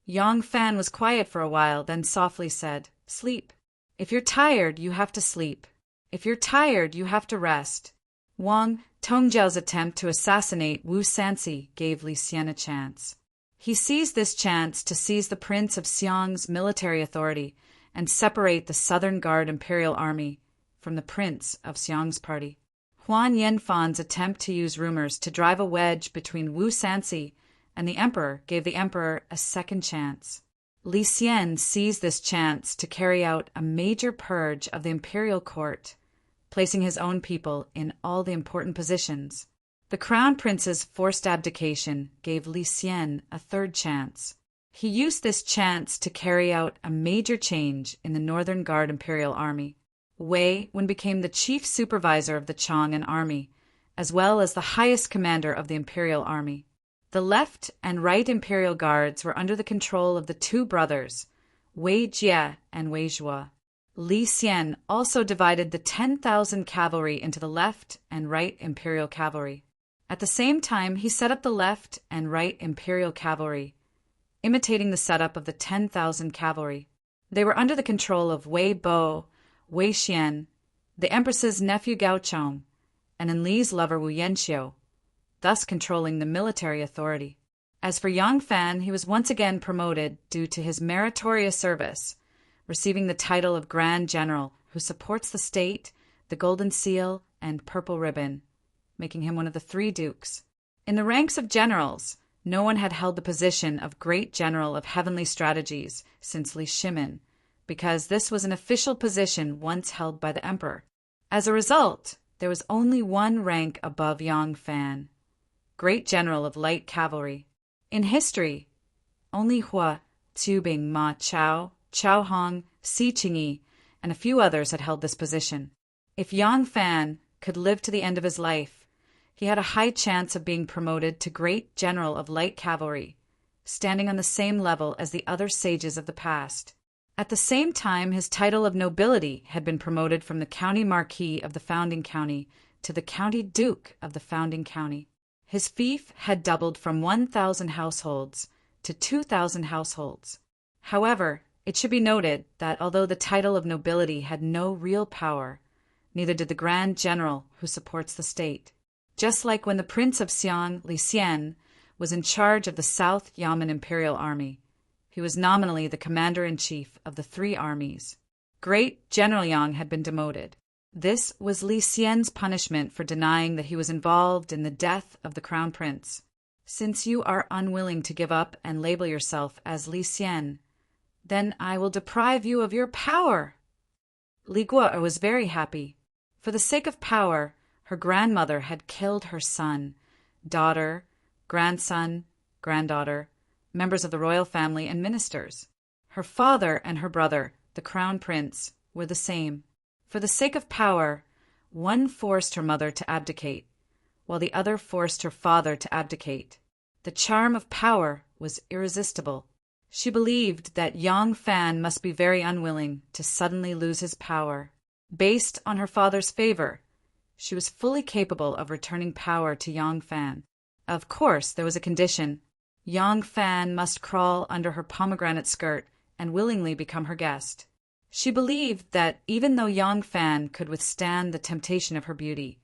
Yang Fan was quiet for a while, then softly said, 'Sleep. If you're tired, you have to sleep. If you're tired, you have to rest.' Wang Tongjiao's attempt to assassinate Wu Sanxi gave Li Xian a chance. He seized this chance to seize the prince of Xiang's military authority and separate the Southern Guard Imperial Army from the Prince of Xiong's party. Huan Yanfan's attempt to use rumors to drive a wedge between Wu Sanci and the emperor gave the emperor a second chance. Li Xian seized this chance to carry out a major purge of the imperial court, placing his own people in all the important positions. The crown prince's forced abdication gave Li Xian a third chance. He used this chance to carry out a major change in the Northern Guard Imperial Army. Wei Wen became the chief supervisor of the Chang'an army, as well as the highest commander of the Imperial Army. The left and right Imperial Guards were under the control of the two brothers, Wei Jie and Wei Zhuo. Li Xian also divided the 10,000 cavalry into the left and right Imperial cavalry. At the same time, he set up the left and right Imperial cavalry, imitating the setup of the 10,000 cavalry. They were under the control of Wei Bo, Wei Xian, the Empress's nephew Gaochong, and Enli's lover Wu Yanxiu, thus controlling the military authority. As for Yang Fan, he was once again promoted due to his meritorious service, receiving the title of Grand General, who supports the state, the Golden Seal, and Purple Ribbon, making him one of the three dukes. In the ranks of generals, no one had held the position of Great General of Heavenly Strategies since Li Shimin, because this was an official position once held by the emperor. As a result, there was only one rank above Yang Fan, Great General of Light Cavalry. In history, only Hua, Tubing, Ma Chao, Chao Hong, Si Qingyi, and a few others had held this position. If Yang Fan could live to the end of his life, he had a high chance of being promoted to Great General of Light Cavalry, standing on the same level as the other sages of the past. At the same time, his title of nobility had been promoted from the county marquis of the founding county to the county duke of the founding county. His fief had doubled from 1,000 households to 2,000 households. However, it should be noted that although the title of nobility had no real power, neither did the Grand General who supports the state. Just like when the Prince of Xiang, Li Xian, was in charge of the South Yamen Imperial Army, he was nominally the commander-in-chief of the three armies. Great General Yang had been demoted. This was Li Xian's punishment for denying that he was involved in the death of the crown prince. Since you are unwilling to give up and label yourself as Li Xian, then I will deprive you of your power. Li Guo was very happy. For the sake of power, her grandmother had killed her son, daughter, grandson, granddaughter, members of the royal family, and ministers. Her father and her brother, the crown prince, were the same. For the sake of power, one forced her mother to abdicate, while the other forced her father to abdicate. The charm of power was irresistible. She believed that Yang Fan must be very unwilling to suddenly lose his power. Based on her father's favor, she was fully capable of returning power to Yang Fan. Of course, there was a condition. Yang Fan must crawl under her pomegranate skirt and willingly become her guest. She believed that even though Yang Fan could withstand the temptation of her beauty,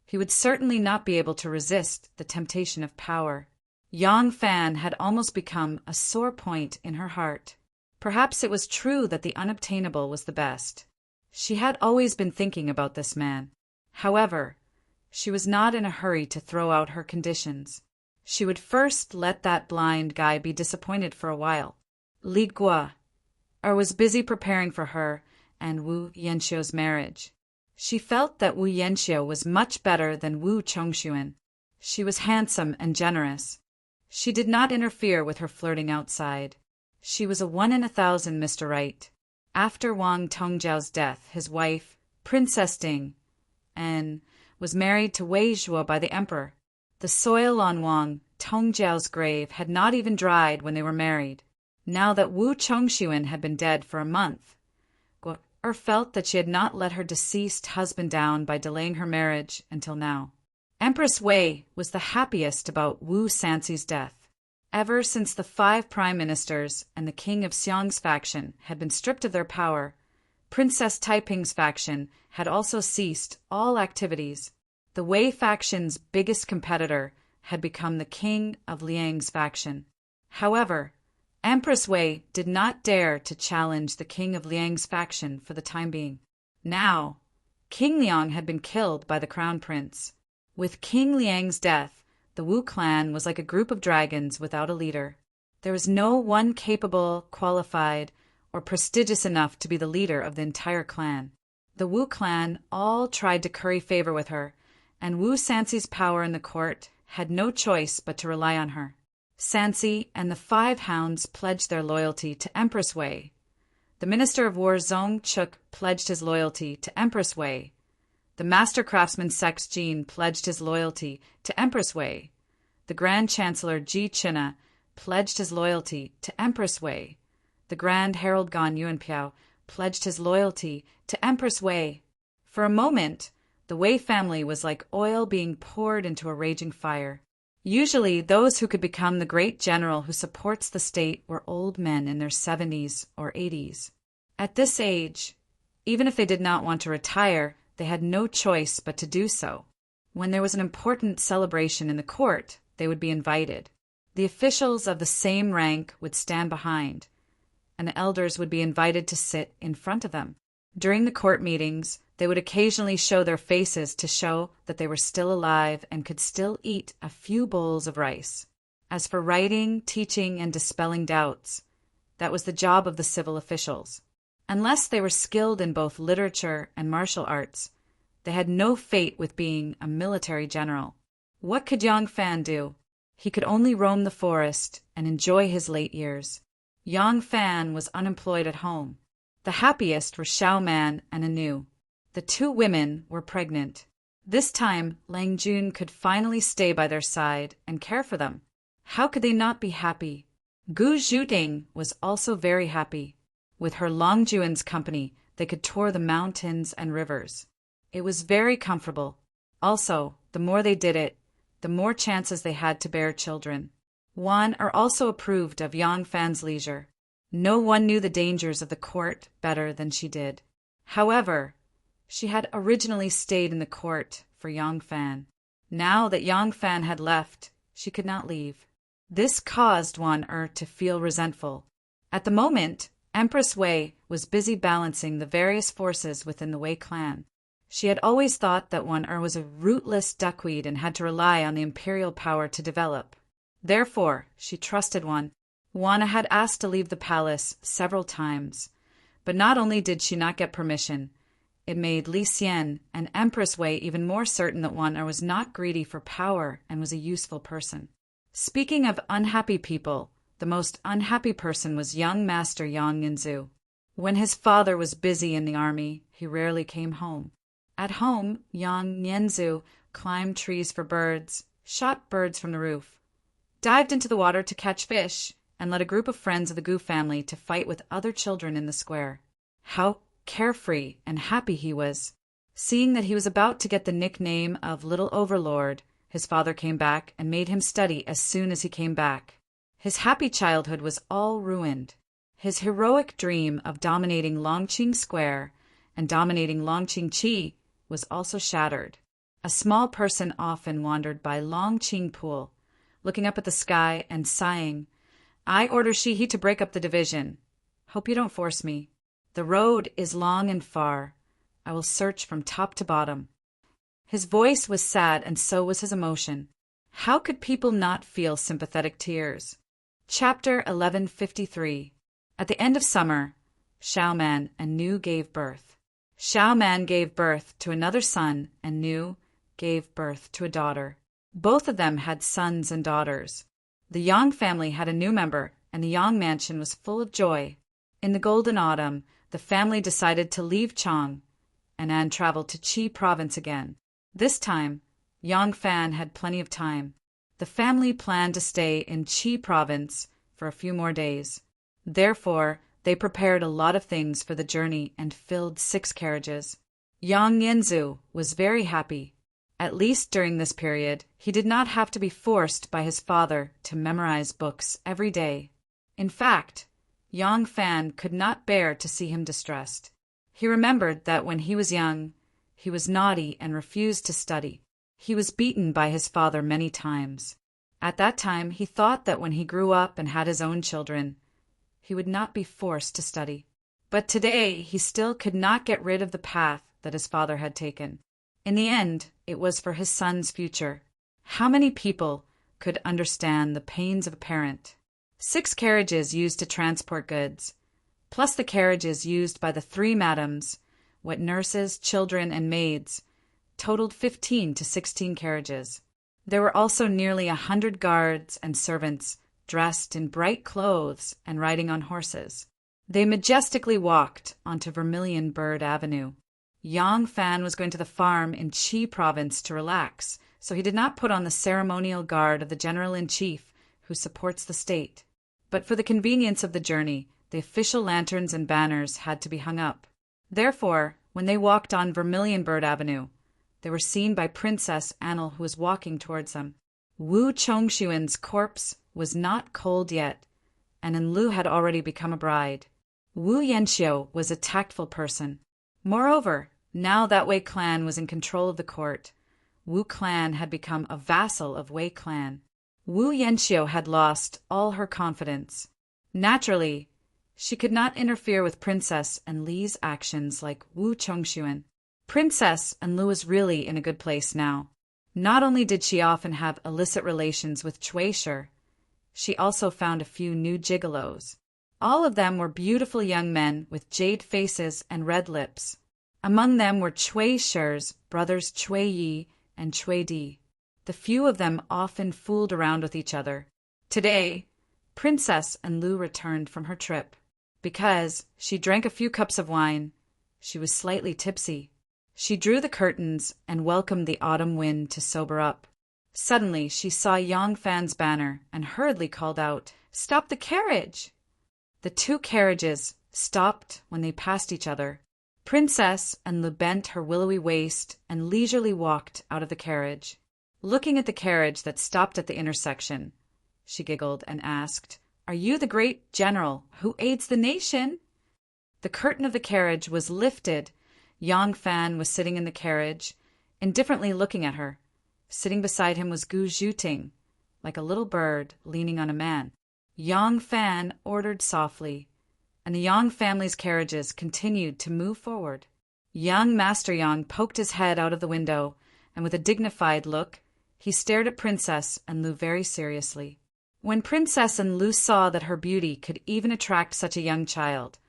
he would certainly not be able to resist the temptation of power. Yang Fan had almost become a sore point in her heart. Perhaps it was true that the unobtainable was the best. She had always been thinking about this man. However, she was not in a hurry to throw out her conditions. She would first let that blind guy be disappointed for a while. Li Guo was busy preparing for her and Wu Yanxiu's marriage. She felt that Wu Yanxiu was much better than Wu Chongxuan. She was handsome and generous. She did not interfere with her flirting outside. She was a 1 in 1,000 Mr. Right. After Wang Tongjiao's death, his wife, Princess Ding, was married to Wei Zhuo by the emperor. The soil on Wang Tongjiao's grave had not even dried when they were married. Now that Wu Chongxuan had been dead for a month, Guo felt that she had not let her deceased husband down by delaying her marriage until now. Empress Wei was the happiest about Wu Sanci's death. Ever since the 5 prime ministers and the king of Xiong's faction had been stripped of their power, Princess Taiping's faction had also ceased all activities. The Wei faction's biggest competitor had become the king of Liang's faction. However, Empress Wei did not dare to challenge the king of Liang's faction for the time being. Now, King Liang had been killed by the crown prince. With King Liang's death, the Wu clan was like a group of dragons without a leader. There was no one capable, qualified, or prestigious enough to be the leader of the entire clan. The Wu clan all tried to curry favor with her, and Wu Sanxi's power in the court had no choice but to rely on her. Sanxi and the 5 hounds pledged their loyalty to Empress Wei. The Minister of War Zhong Chuk pledged his loyalty to Empress Wei. The Master Craftsman Sex Jin pledged his loyalty to Empress Wei. The Grand Chancellor Ji China pledged his loyalty to Empress Wei. The Grand Herald Gan Yuanpiao pledged his loyalty to Empress Wei. For a moment, the Wei family was like oil being poured into a raging fire. Usually, those who could become the great general who supports the state were old men in their 70s or 80s. At this age, even if they did not want to retire, they had no choice but to do so. When there was an important celebration in the court, they would be invited. The officials of the same rank would stand behind, and the elders would be invited to sit in front of them. During the court meetings, they would occasionally show their faces to show that they were still alive and could still eat a few bowls of rice. As for writing, teaching, and dispelling doubts, that was the job of the civil officials. Unless they were skilled in both literature and martial arts, they had no fate with being a military general. What could Yang Fan do? He could only roam the forest and enjoy his late years. Yang Fan was unemployed at home. The happiest were Xiao Man and Anu. The 2 women were pregnant. This time, Lang Jun could finally stay by their side and care for them. How could they not be happy? Gu Zhuting was also very happy. With her Long Juan's company, they could tour the mountains and rivers. It was very comfortable. Also, the more they did it, the more chances they had to bear children. Wan Er also approved of Yang Fan's leisure. No one knew the dangers of the court better than she did. However, she had originally stayed in the court for Yang Fan. Now that Yang Fan had left, she could not leave. This caused Wan Er to feel resentful. At the moment, Empress Wei was busy balancing the various forces within the Wei clan. She had always thought that Wan Er was a rootless duckweed and had to rely on the imperial power to develop. Therefore, she trusted Wan. Wana had asked to leave the palace several times, but not only did she not get permission, it made Li Xian and Empress Wei even more certain that Wan Er was not greedy for power and was a useful person. Speaking of unhappy people, the most unhappy person was young Master Yang Yinzu. When his father was busy in the army, he rarely came home. At home, Yang Yinzu climbed trees for birds, shot birds from the roof, dived into the water to catch fish, and led a group of friends of the Gu family to fight with other children in the square. How carefree and happy he was. Seeing that he was about to get the nickname of Little Overlord, his father came back and made him study as soon as he came back. His happy childhood was all ruined. His heroic dream of dominating Longqing Square and dominating Longqing Qi was also shattered. A small person often wandered by Longqing Pool, looking up at the sky and sighing, "I order Shihi to break up the division. Hope you don't force me. The road is long and far. I will search from top to bottom." His voice was sad, and so was his emotion. How could people not feel sympathetic tears? Chapter 1153. At the end of summer, Xiao Man and Nu gave birth. Xiao Man gave birth to another son, and Nu gave birth to a daughter. Both of them had sons and daughters. The Yang family had a new member, and the Yang mansion was full of joy. In the golden autumn, the family decided to leave Chang, and Anne traveled to Qi province again. This time, Yang Fan had plenty of time. The family planned to stay in Qi province for a few more days. Therefore, they prepared a lot of things for the journey and filled 6 carriages. Yang Yinzu was very happy. At least during this period, he did not have to be forced by his father to memorize books every day. In fact, Yang Fan could not bear to see him distressed. He remembered that when he was young, he was naughty and refused to study. He was beaten by his father many times. At that time, he thought that when he grew up and had his own children, he would not be forced to study. But today he still could not get rid of the path that his father had taken. In the end, it was for his son's future. How many people could understand the pains of a parent? 6 carriages used to transport goods, plus the carriages used by the 3 madams, what nurses, children, and maids, totaled 15 to 16 carriages. There were also nearly 100 guards and servants dressed in bright clothes and riding on horses. They majestically walked onto Vermilion Bird Avenue. Yang Fan was going to the farm in Qi province to relax, so he did not put on the ceremonial guard of the general-in-chief who supports the state. But for the convenience of the journey, the official lanterns and banners had to be hung up. Therefore, when they walked on Vermilion Bird Avenue, they were seen by Princess Annel, who was walking towards them. Wu Chongxuan's corpse was not cold yet, and Enlu had already become a bride. Wu Yanxiu was a tactful person. Moreover, now that Wei clan was in control of the court, Wu clan had become a vassal of Wei clan. Wu Yanxiu had lost all her confidence. Naturally, she could not interfere with Princess Enli's actions like Wu Chongxuan. Princess Enlu was really in a good place now. Not only did she often have illicit relations with Chueshi, she also found a few new gigolos. All of them were beautiful young men with jade faces and red lips. Among them were Chuexi's brothers Cui Yi and Cui Di. The few of them often fooled around with each other. Today, Princess Enlu returned from her trip. Because she drank a few cups of wine, she was slightly tipsy. She drew the curtains and welcomed the autumn wind to sober up. Suddenly, she saw Yang Fan's banner and hurriedly called out, "Stop the carriage!" The 2 carriages stopped when they passed each other. Princess Enlu bent her willowy waist and leisurely walked out of the carriage. Looking at the carriage that stopped at the intersection, she giggled and asked, "Are you the great general who aids the nation?" The curtain of the carriage was lifted. Yang Fan was sitting in the carriage, indifferently looking at her. Sitting beside him was Gu Zhuting, like a little bird leaning on a man. Yang Fan ordered softly, and the Yang family's carriages continued to move forward. Young Master Yang poked his head out of the window, and with a dignified look, he stared at Princess Enlu very seriously. When Princess Enlu saw that her beauty could even attract such a young child,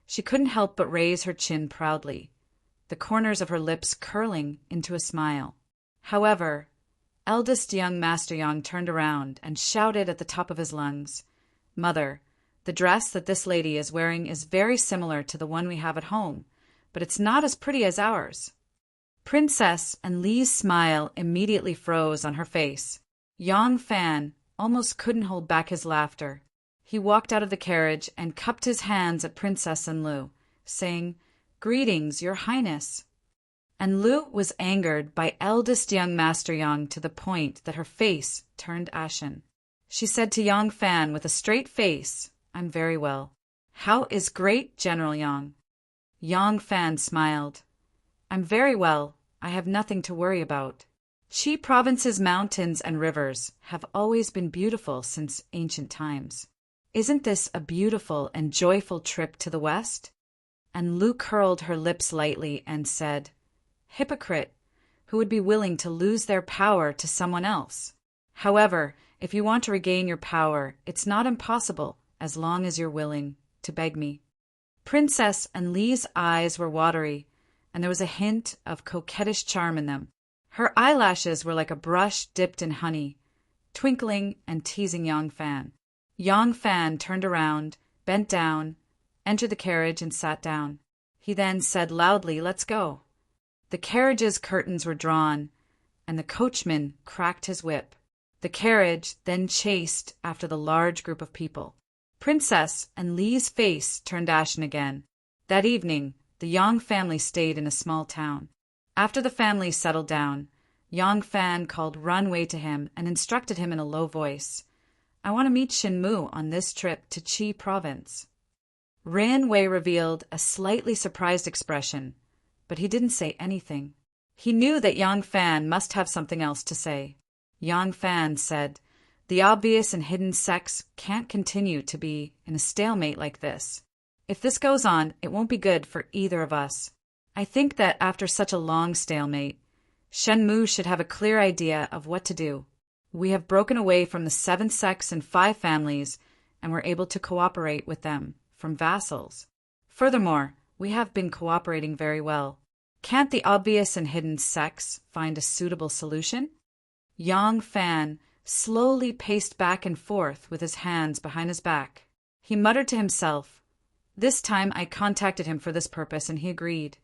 she couldn't help but raise her chin proudly, the corners of her lips curling into a smile. However, eldest young Master Yang turned around and shouted at the top of his lungs, "Mother, the dress that this lady is wearing is very similar to the one we have at home, but it's not as pretty as ours." Princess Enli's smile immediately froze on her face. Yang Fan almost couldn't hold back his laughter. He walked out of the carriage and cupped his hands at Princess Enlu, saying, "Greetings, Your Highness." Enlu was angered by eldest young Master Yang to the point that her face turned ashen. She said to Yang Fan with a straight face, "I'm very well. How is great General Yang?" Yang Fan smiled. "I'm very well. I have nothing to worry about. Qi province's mountains and rivers have always been beautiful since ancient times. Isn't this a beautiful and joyful trip to the west?" And Lu curled her lips lightly and said, "Hypocrite, who would be willing to lose their power to someone else? However, if you want to regain your power, it's not impossible as long as you're willing to beg me." Princess Enli's eyes were watery, and there was a hint of coquettish charm in them. Her eyelashes were like a brush dipped in honey, twinkling and teasing Yang Fan. Yang Fan turned around, bent down, entered the carriage and sat down. He then said loudly, "Let's go." The carriage's curtains were drawn, and the coachman cracked his whip. The carriage then chased after the large group of people. Princess Enli's face turned ashen again. That evening, the Yang family stayed in a small town. After the family settled down, Yang Fan called Ran Wei to him and instructed him in a low voice, "I want to meet Shin Mu on this trip to Qi province." Ran Wei revealed a slightly surprised expression, but he didn't say anything. He knew that Yang Fan must have something else to say. Yang Fan said, "The The obvious and hidden sects can't continue to be in a stalemate like this. If this goes on, it won't be good for either of us. I think that after such a long stalemate, Shenmue should have a clear idea of what to do. We have broken away from the 7 sects and 5 families, and we're able to cooperate with them from vassals. Furthermore, we have been cooperating very well. Can't the obvious and hidden sects find a suitable solution? Yang Fan slowly paced back and forth with his hands behind his back. He muttered to himself. This time I contacted him for this purpose, and he agreed.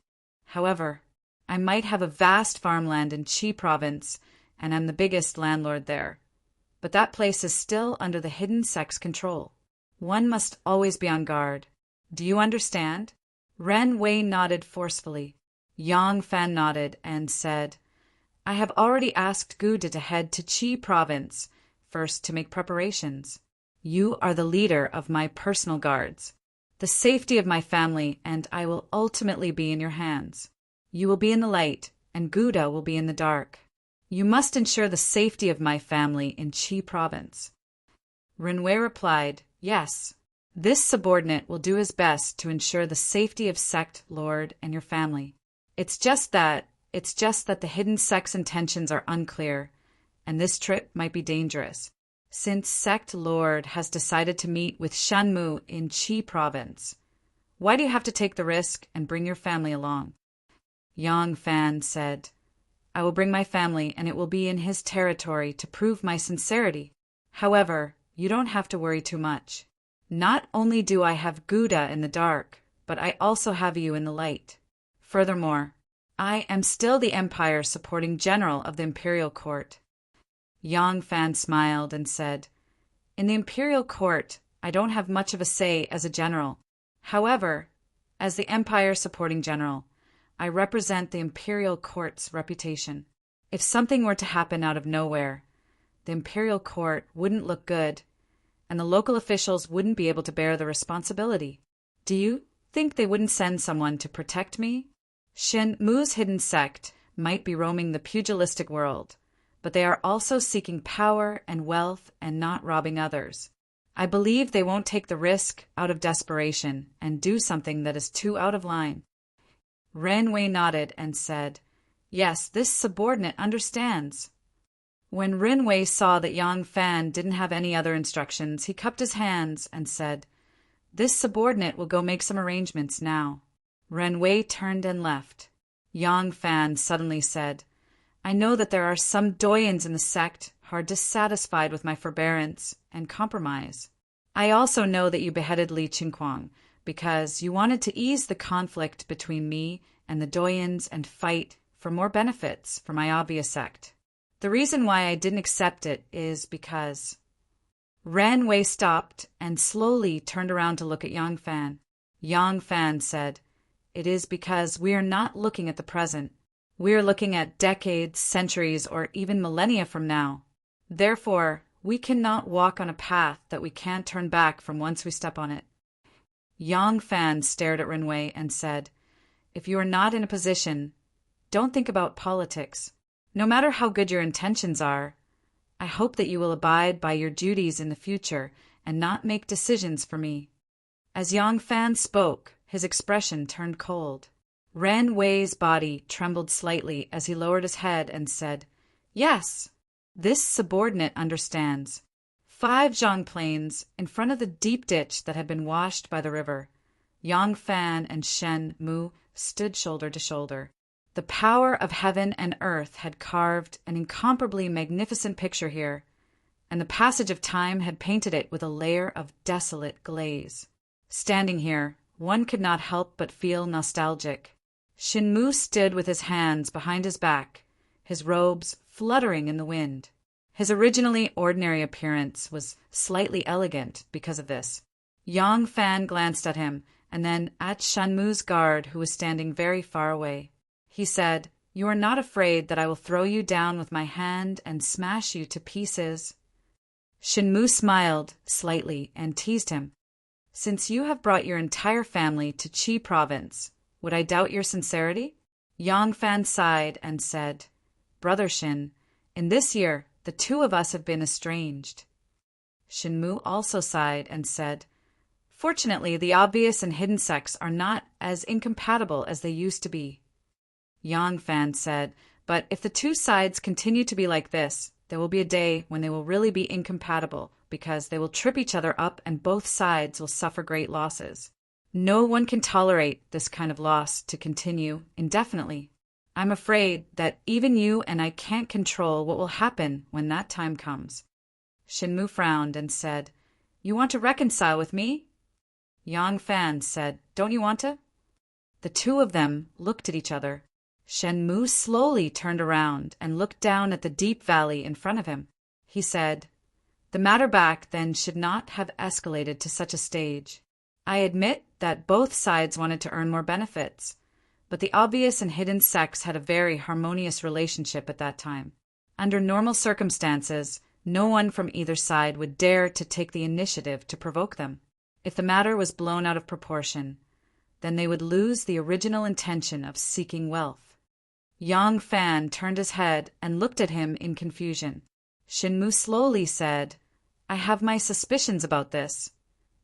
However, I might have a vast farmland in Qi province, and am the biggest landlord there. But that place is still under the hidden sect's control. One must always be on guard. Do you understand? Ren Wei nodded forcefully. Yang Fan nodded and said, I have already asked Guda to head to Qi province first to make preparations. You are the leader of my personal guards. The safety of my family and I will ultimately be in your hands. You will be in the light, and Guda will be in the dark. You must ensure the safety of my family in Qi province. Renwei replied, Yes. This subordinate will do his best to ensure the safety of sect lord and your family. It's just that the hidden sect's intentions are unclear, and this trip might be dangerous. Since sect lord has decided to meet with Shenmue in Qi province, why do you have to take the risk and bring your family along? Yang Fan said, I will bring my family, and it will be in his territory to prove my sincerity. However, you don't have to worry too much. Not only do I have Guda in the dark, but I also have you in the light. Furthermore, I am still the Empire supporting general of the Imperial Court. Yang Fan smiled and said, In the Imperial Court, I don't have much of a say as a general. However, as the Empire supporting general, I represent the Imperial Court's reputation. If something were to happen out of nowhere, the Imperial Court wouldn't look good, and the local officials wouldn't be able to bear the responsibility. Do you think they wouldn't send someone to protect me? Shenmue's hidden sect might be roaming the pugilistic world, but they are also seeking power and wealth and not robbing others. I believe they won't take the risk out of desperation and do something that is too out of line. Ren Wei nodded and said, Yes, this subordinate understands. When Ren Wei saw that Yang Fan didn't have any other instructions, he cupped his hands and said, This subordinate will go make some arrangements now. Ren Wei turned and left. Yang Fan suddenly said, I know that there are some doyens in the sect hard dissatisfied with my forbearance and compromise. I also know that you beheaded Li Qingquang because you wanted to ease the conflict between me and the doyens and fight for more benefits for my obvious sect. The reason why I didn't accept it is because... Ren Wei stopped and slowly turned around to look at Yang Fan. Yang Fan said, It is because we are not looking at the present. We are looking at decades, centuries, or even millennia from now. Therefore, we cannot walk on a path that we can't turn back from once we step on it. Yang Fan stared at Ren Wei and said, If you are not in a position, don't think about politics. No matter how good your intentions are, I hope that you will abide by your duties in the future and not make decisions for me. As Yang Fan spoke, his expression turned cold. Ren Wei's body trembled slightly as he lowered his head and said, Yes, this subordinate understands. 5 zhang plains in front of the deep ditch that had been washed by the river. Yang Fan and Shenmue stood shoulder to shoulder. The power of heaven and earth had carved an incomparably magnificent picture here, and the passage of time had painted it with a layer of desolate glaze. Standing here, one could not help but feel nostalgic. Shenmue stood with his hands behind his back, his robes fluttering in the wind. His originally ordinary appearance was slightly elegant because of this. Yang Fan glanced at him, and then at Shenmue's guard, who was standing very far away. He said, You are not afraid that I will throw you down with my hand and smash you to pieces? Shenmue smiled slightly and teased him. Since you have brought your entire family to Qi province, would I doubt your sincerity? Yang Fan sighed and said, Brother Shin, in this year, the 2 of us have been estranged. Shinmu also sighed and said, "Fortunately, the obvious and hidden sects are not as incompatible as they used to be." Yang Fan said, "But if the two sides continue to be like this, there will be a day when they will really be incompatible because they will trip each other up and both sides will suffer great losses. No one can tolerate this kind of loss to continue indefinitely. I'm afraid that even you and I can't control what will happen when that time comes." Shinmu frowned and said, "You want to reconcile with me?" Yang Fan said, "Don't you want to?" The two of them looked at each other. Shenmu slowly turned around and looked down at the deep valley in front of him. He said, "The matter back then should not have escalated to such a stage. I admit that both sides wanted to earn more benefits, but the obvious and hidden sects had a very harmonious relationship at that time. Under normal circumstances, no one from either side would dare to take the initiative to provoke them. If the matter was blown out of proportion, then they would lose the original intention of seeking wealth." Yang Fan turned his head and looked at him in confusion. Shinmu slowly said, "I have my suspicions about this,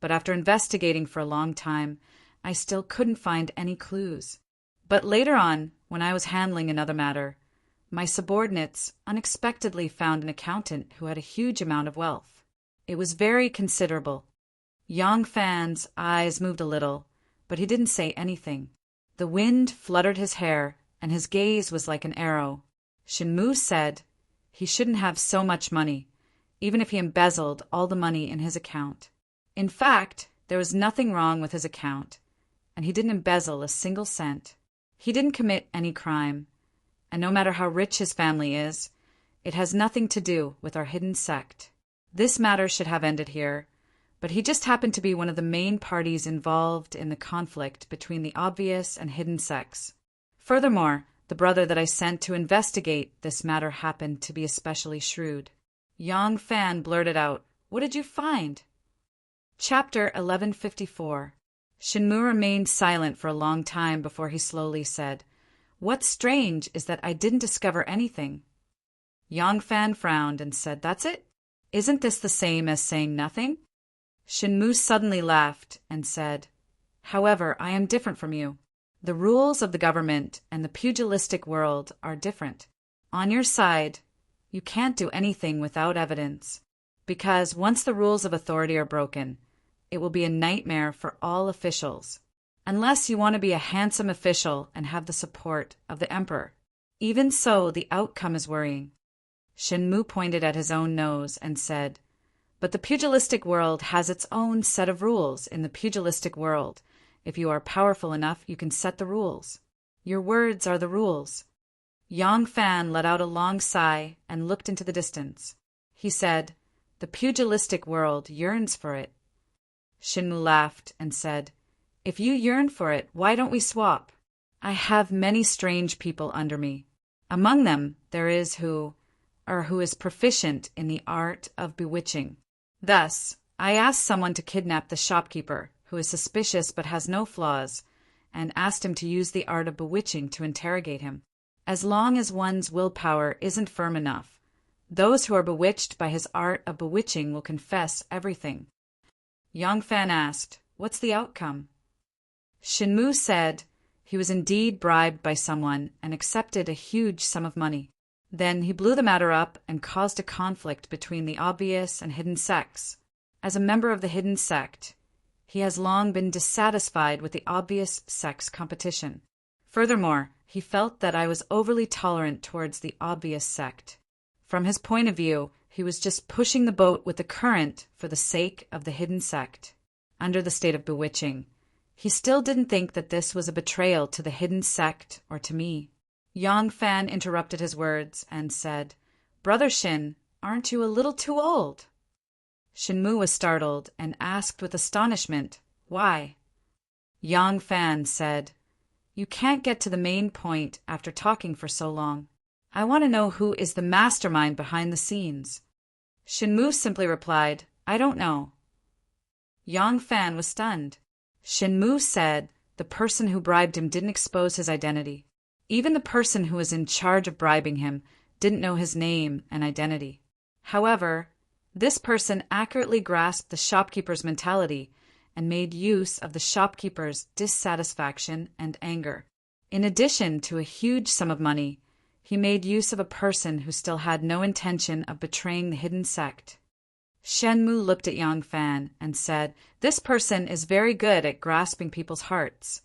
but after investigating for a long time, I still couldn't find any clues. But later on, when I was handling another matter, my subordinates unexpectedly found an accountant who had a huge amount of wealth. It was very considerable." Yang Fan's eyes moved a little, but he didn't say anything. The wind fluttered his hair, and his gaze was like an arrow. Shinmu said he shouldn't have so much money, even if he embezzled all the money in his account. In fact, there was nothing wrong with his account, and he didn't embezzle a single cent. He didn't commit any crime, and no matter how rich his family is, it has nothing to do with our hidden sect. This matter should have ended here, but he just happened to be one of the main parties involved in the conflict between the obvious and hidden sects. Furthermore, the brother that I sent to investigate this matter happened to be especially shrewd." Yang Fan blurted out, "What did you find?" Chapter 1154. Shinmu remained silent for a long time before he slowly said, "What's strange is that I didn't discover anything." Yang Fan frowned and said, "That's it? Isn't this the same as saying nothing?" Shinmu suddenly laughed and said, "However, I am different from you. The rules of the government and the pugilistic world are different. On your side, you can't do anything without evidence, because once the rules of authority are broken, it will be a nightmare for all officials, unless you want to be a handsome official and have the support of the emperor. Even so, the outcome is worrying." Shinmu pointed at his own nose and said, "But the pugilistic world has its own set of rules. In the pugilistic world, if you are powerful enough, you can set the rules. Your words are the rules." Yang Fan let out a long sigh and looked into the distance. He said, "The pugilistic world yearns for it." Shinmu laughed and said, "If you yearn for it, why don't we swap? I have many strange people under me. Among them there is who is proficient in the art of bewitching. Thus, I asked someone to kidnap the shopkeeper, who is suspicious but has no flaws, and asked him to use the art of bewitching to interrogate him. As long as one's willpower isn't firm enough, those who are bewitched by his art of bewitching will confess everything." Yang Fan asked, "What's the outcome?" Shinmu said he was indeed bribed by someone and accepted a huge sum of money. Then he blew the matter up and caused a conflict between the obvious and hidden sects. As a member of the hidden sect, he has long been dissatisfied with the obvious sect's competition. Furthermore, he felt that I was overly tolerant towards the obvious sect. From his point of view, he was just pushing the boat with the current for the sake of the hidden sect. Under the state of bewitching, he still didn't think that this was a betrayal to the hidden sect or to me. Yang Fan interrupted his words and said, "Brother Shin, aren't you a little too old?" Shinmu was startled and asked with astonishment, "Why?" Yang Fan said, "You can't get to the main point after talking for so long. I want to know who is the mastermind behind the scenes." Shinmu simply replied, "I don't know." Yang Fan was stunned. Shinmu said the person who bribed him didn't expose his identity. Even the person who was in charge of bribing him didn't know his name and identity. However, This person accurately grasped the shopkeeper's mentality and made use of the shopkeeper's dissatisfaction and anger. In addition to a huge sum of money, he made use of a person who still had no intention of betraying the hidden sect. Shenmu looked at Yang Fan and said, "This person is very good at grasping people's hearts,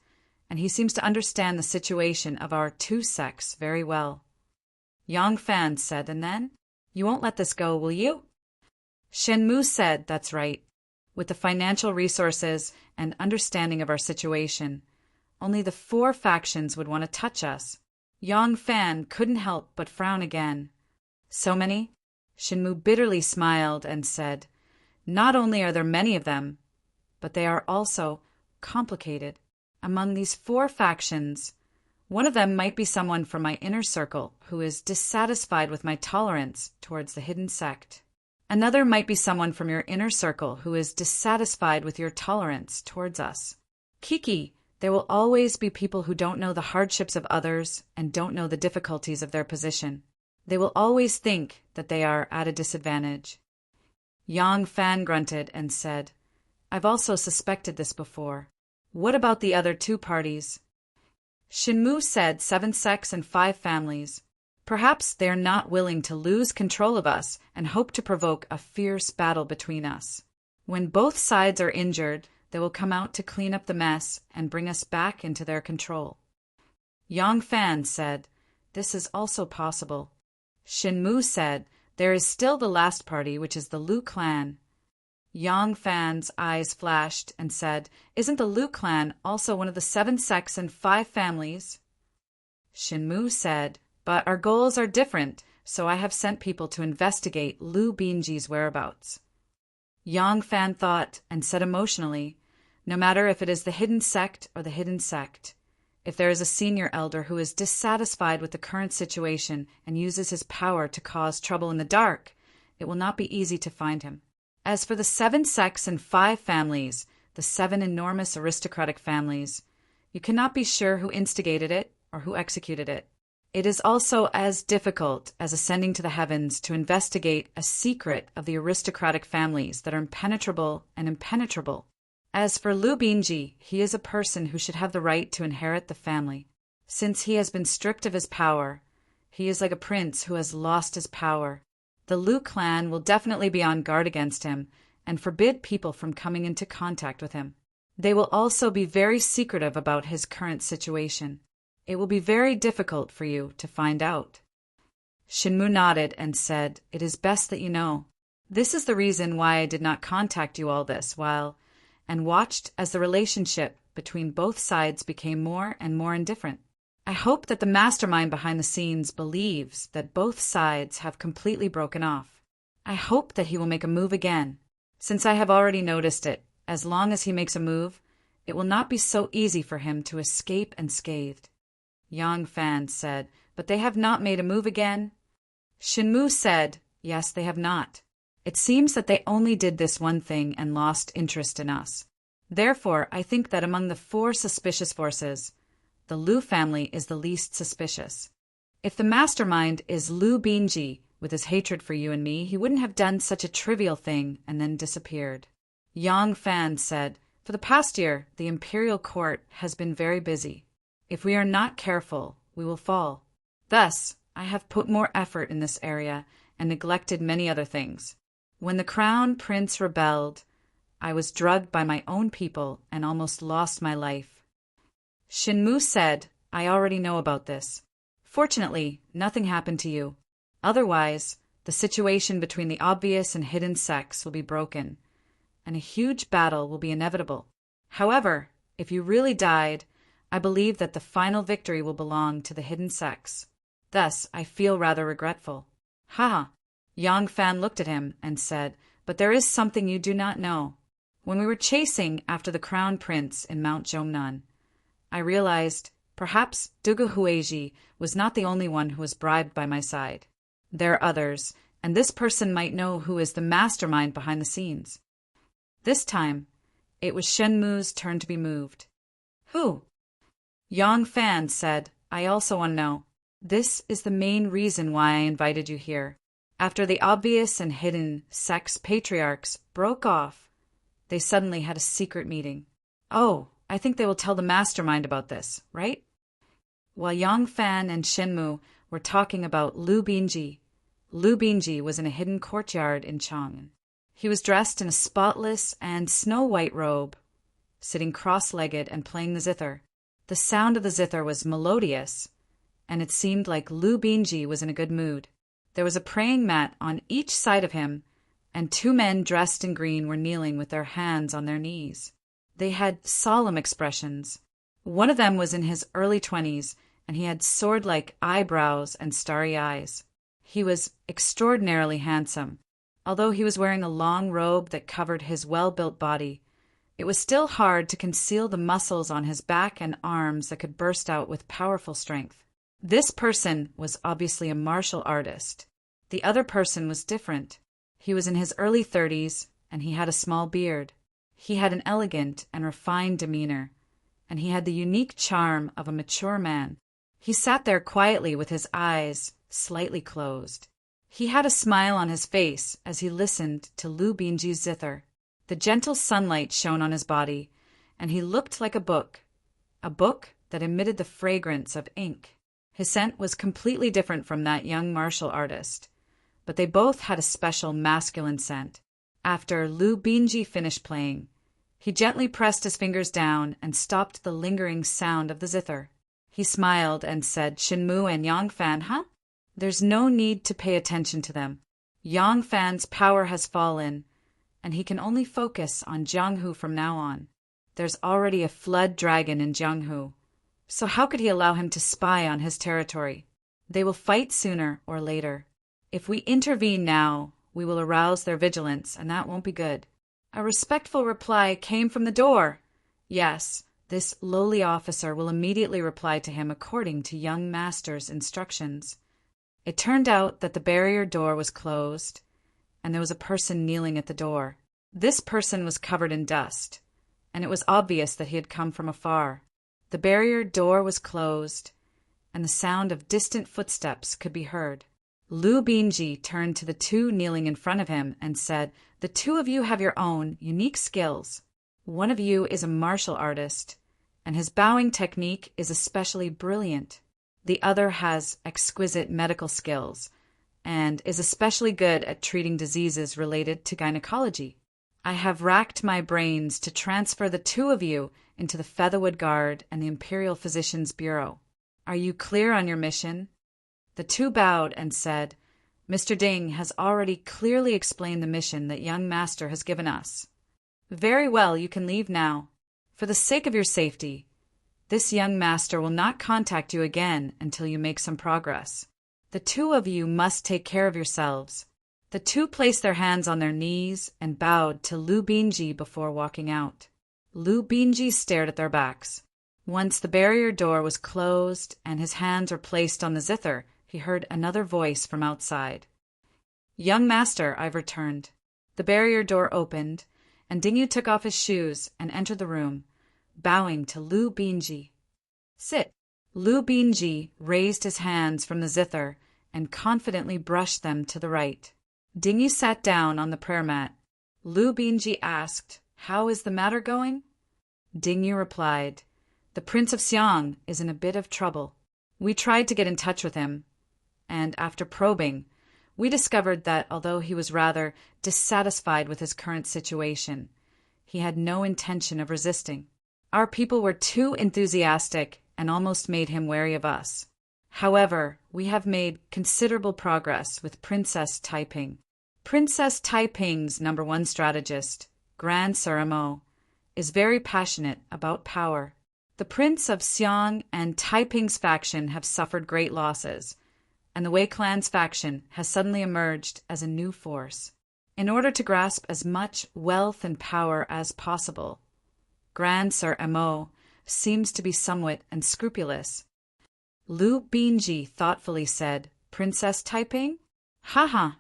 and he seems to understand the situation of our two sects very well." Yang Fan said, "And then? You won't let this go, will you?" Shenmu said, "That's right. With the financial resources and understanding of our situation, only the 4 factions would want to touch us." Yang Fan couldn't help but frown again. "So many?" Shenmu bitterly smiled and said, "Not only are there many of them, but they are also complicated. Among these 4 factions, one of them might be someone from my inner circle who is dissatisfied with my tolerance towards the hidden sect. Another might be someone from your inner circle who is dissatisfied with your tolerance towards us. Kiki, there will always be people who don't know the hardships of others and don't know the difficulties of their position. They will always think that they are at a disadvantage." Yang Fan grunted and said, "I've also suspected this before. What about the other 2 parties?" Shenmu said 7 sects and 5 families. Perhaps they are not willing to lose control of us and hope to provoke a fierce battle between us. When both sides are injured, they will come out to clean up the mess and bring us back into their control. Yang Fan said, "This is also possible." Shenmu said, "There is still the last party, which is the Lu clan." Yang Fan's eyes flashed and said, "Isn't the Lu clan also one of the 7 sects and 5 families?" Shenmu said, "But our goals are different, so I have sent people to investigate Lu Binji's whereabouts." Yang Fan thought and said emotionally, "No matter if it is the hidden sect or the hidden sect, if there is a senior elder who is dissatisfied with the current situation and uses his power to cause trouble in the dark, it will not be easy to find him. As for the 7 sects and 5 families, the 7 enormous aristocratic families, you cannot be sure who instigated it or who executed it. It is also as difficult as ascending to the heavens to investigate a secret of the aristocratic families that are impenetrable and impenetrable. As for Lu Binji, he is a person who should have the right to inherit the family. Since he has been stripped of his power, he is like a prince who has lost his power. The Lu clan will definitely be on guard against him and forbid people from coming into contact with him. They will also be very secretive about his current situation. It will be very difficult for you to find out." Shenmu nodded and said, "It is best that you know. This is the reason why I did not contact you all this while, and watched as the relationship between both sides became more and more indifferent. I hope that the mastermind behind the scenes believes that both sides have completely broken off. I hope that he will make a move again. Since I have already noticed it, as long as he makes a move, it will not be so easy for him to escape unscathed." Yang Fan said, "But they have not made a move again?" Shenmu said, "Yes, they have not. It seems that they only did this one thing and lost interest in us. Therefore, I think that among the 4 suspicious forces, the Lu family is the least suspicious. If the mastermind is Lu Binji, with his hatred for you and me, he wouldn't have done such a trivial thing and then disappeared." Yang Fan said, "For the past year, the imperial court has been very busy. If we are not careful, we will fall. Thus, I have put more effort in this area and neglected many other things. When the crown prince rebelled, I was drugged by my own people and almost lost my life." Shenmu said, "I already know about this. Fortunately, nothing happened to you. Otherwise, the situation between the obvious and hidden sects will be broken, and a huge battle will be inevitable. However, if you really died, I believe that the final victory will belong to the hidden sects. Thus, I feel rather regretful." "Ha!" Yang Fan looked at him and said, "But there is something you do not know. When we were chasing after the crown prince in Mount Jomnan, I realized perhaps Dugu Hueji was not the only one who was bribed by my side. There are others, and this person might know who is the mastermind behind the scenes." This time, it was Shenmu's turn to be moved. "Who?" Yang Fan said, "I also want to know. This is the main reason why I invited you here. After the obvious and hidden sex patriarchs broke off, they suddenly had a secret meeting. Oh, I think they will tell the mastermind about this, right? While Yang Fan and Shenmu were talking about Lu Binji was in a hidden courtyard in Chang'an. He was dressed in a spotless and snow-white robe, sitting cross-legged and playing the zither. The sound of the zither was melodious, and it seemed like Lu Binji was in a good mood. There was a praying mat on each side of him, and two men dressed in green were kneeling with their hands on their knees. They had solemn expressions. One of them was in his early 20s, and he had sword-like eyebrows and starry eyes. He was extraordinarily handsome. Although he was wearing a long robe that covered his well-built body, it was still hard to conceal the muscles on his back and arms that could burst out with powerful strength. This person was obviously a martial artist. The other person was different. He was in his early 30s, and he had a small beard. He had an elegant and refined demeanor, and he had the unique charm of a mature man. He sat there quietly with his eyes slightly closed. He had a smile on his face as he listened to Lu Binji's zither. The gentle sunlight shone on his body, and he looked like a book that emitted the fragrance of ink. His scent was completely different from that young martial artist, but they both had a special masculine scent. After Lu Binji finished playing, he gently pressed his fingers down and stopped the lingering sound of the zither. He smiled and said, "Shenmu and Yang Fan, huh? There's no need to pay attention to them. Yang Fan's power has fallen, and he can only focus on Jianghu from now on. There's already a flood dragon in Jianghu, so how could he allow him to spy on his territory? They will fight sooner or later. If we intervene now, we will arouse their vigilance, and that won't be good." A respectful reply came from the door. Yes, this lowly officer will immediately reply to him according to young master's instructions. It turned out that the barrier door was closed, and there was a person kneeling at the door. This person was covered in dust, and it was obvious that he had come from afar. The barrier door was closed, and the sound of distant footsteps could be heard. Lu Binji turned to the two kneeling in front of him and said, "The two of you have your own unique skills. One of you is a martial artist, and his bowing technique is especially brilliant. The other has exquisite medical skills and is especially good at treating diseases related to gynecology. I have racked my brains to transfer the two of you into the Featherwood Guard and the Imperial Physicians' Bureau. Are you clear on your mission?" The two bowed and said, "Mr. Ding has already clearly explained the mission that young master has given us." "Very well, you can leave now. For the sake of your safety, this young master will not contact you again until you make some progress. The two of you must take care of yourselves." The two placed their hands on their knees and bowed to Lu Binji before walking out. Lu Binji stared at their backs. Once the barrier door was closed and his hands were placed on the zither, he heard another voice from outside. "Young master, I've returned." The barrier door opened, and Dingyu took off his shoes and entered the room, bowing to Lu Binji. "Sit." Lu Binji raised his hands from the zither and confidently brushed them to the right. Dingyu sat down on the prayer mat. Lu Binji asked, "How is the matter going?" Dingyu replied, "The Prince of Xiang is in a bit of trouble. We tried to get in touch with him, and after probing, we discovered that although he was rather dissatisfied with his current situation, he had no intention of resisting. Our people were too enthusiastic and almost made him wary of us. However, we have made considerable progress with Princess Taiping. Princess Taiping's #1 strategist, Grand Sir Mo, is very passionate about power. The Prince of Xiang and Taiping's faction have suffered great losses, and the Wei clan's faction has suddenly emerged as a new force. In order to grasp as much wealth and power as possible, Grand Sir Mo seems to be somewhat unscrupulous." Lu Binji thoughtfully said, "Princess Taiping? Haha,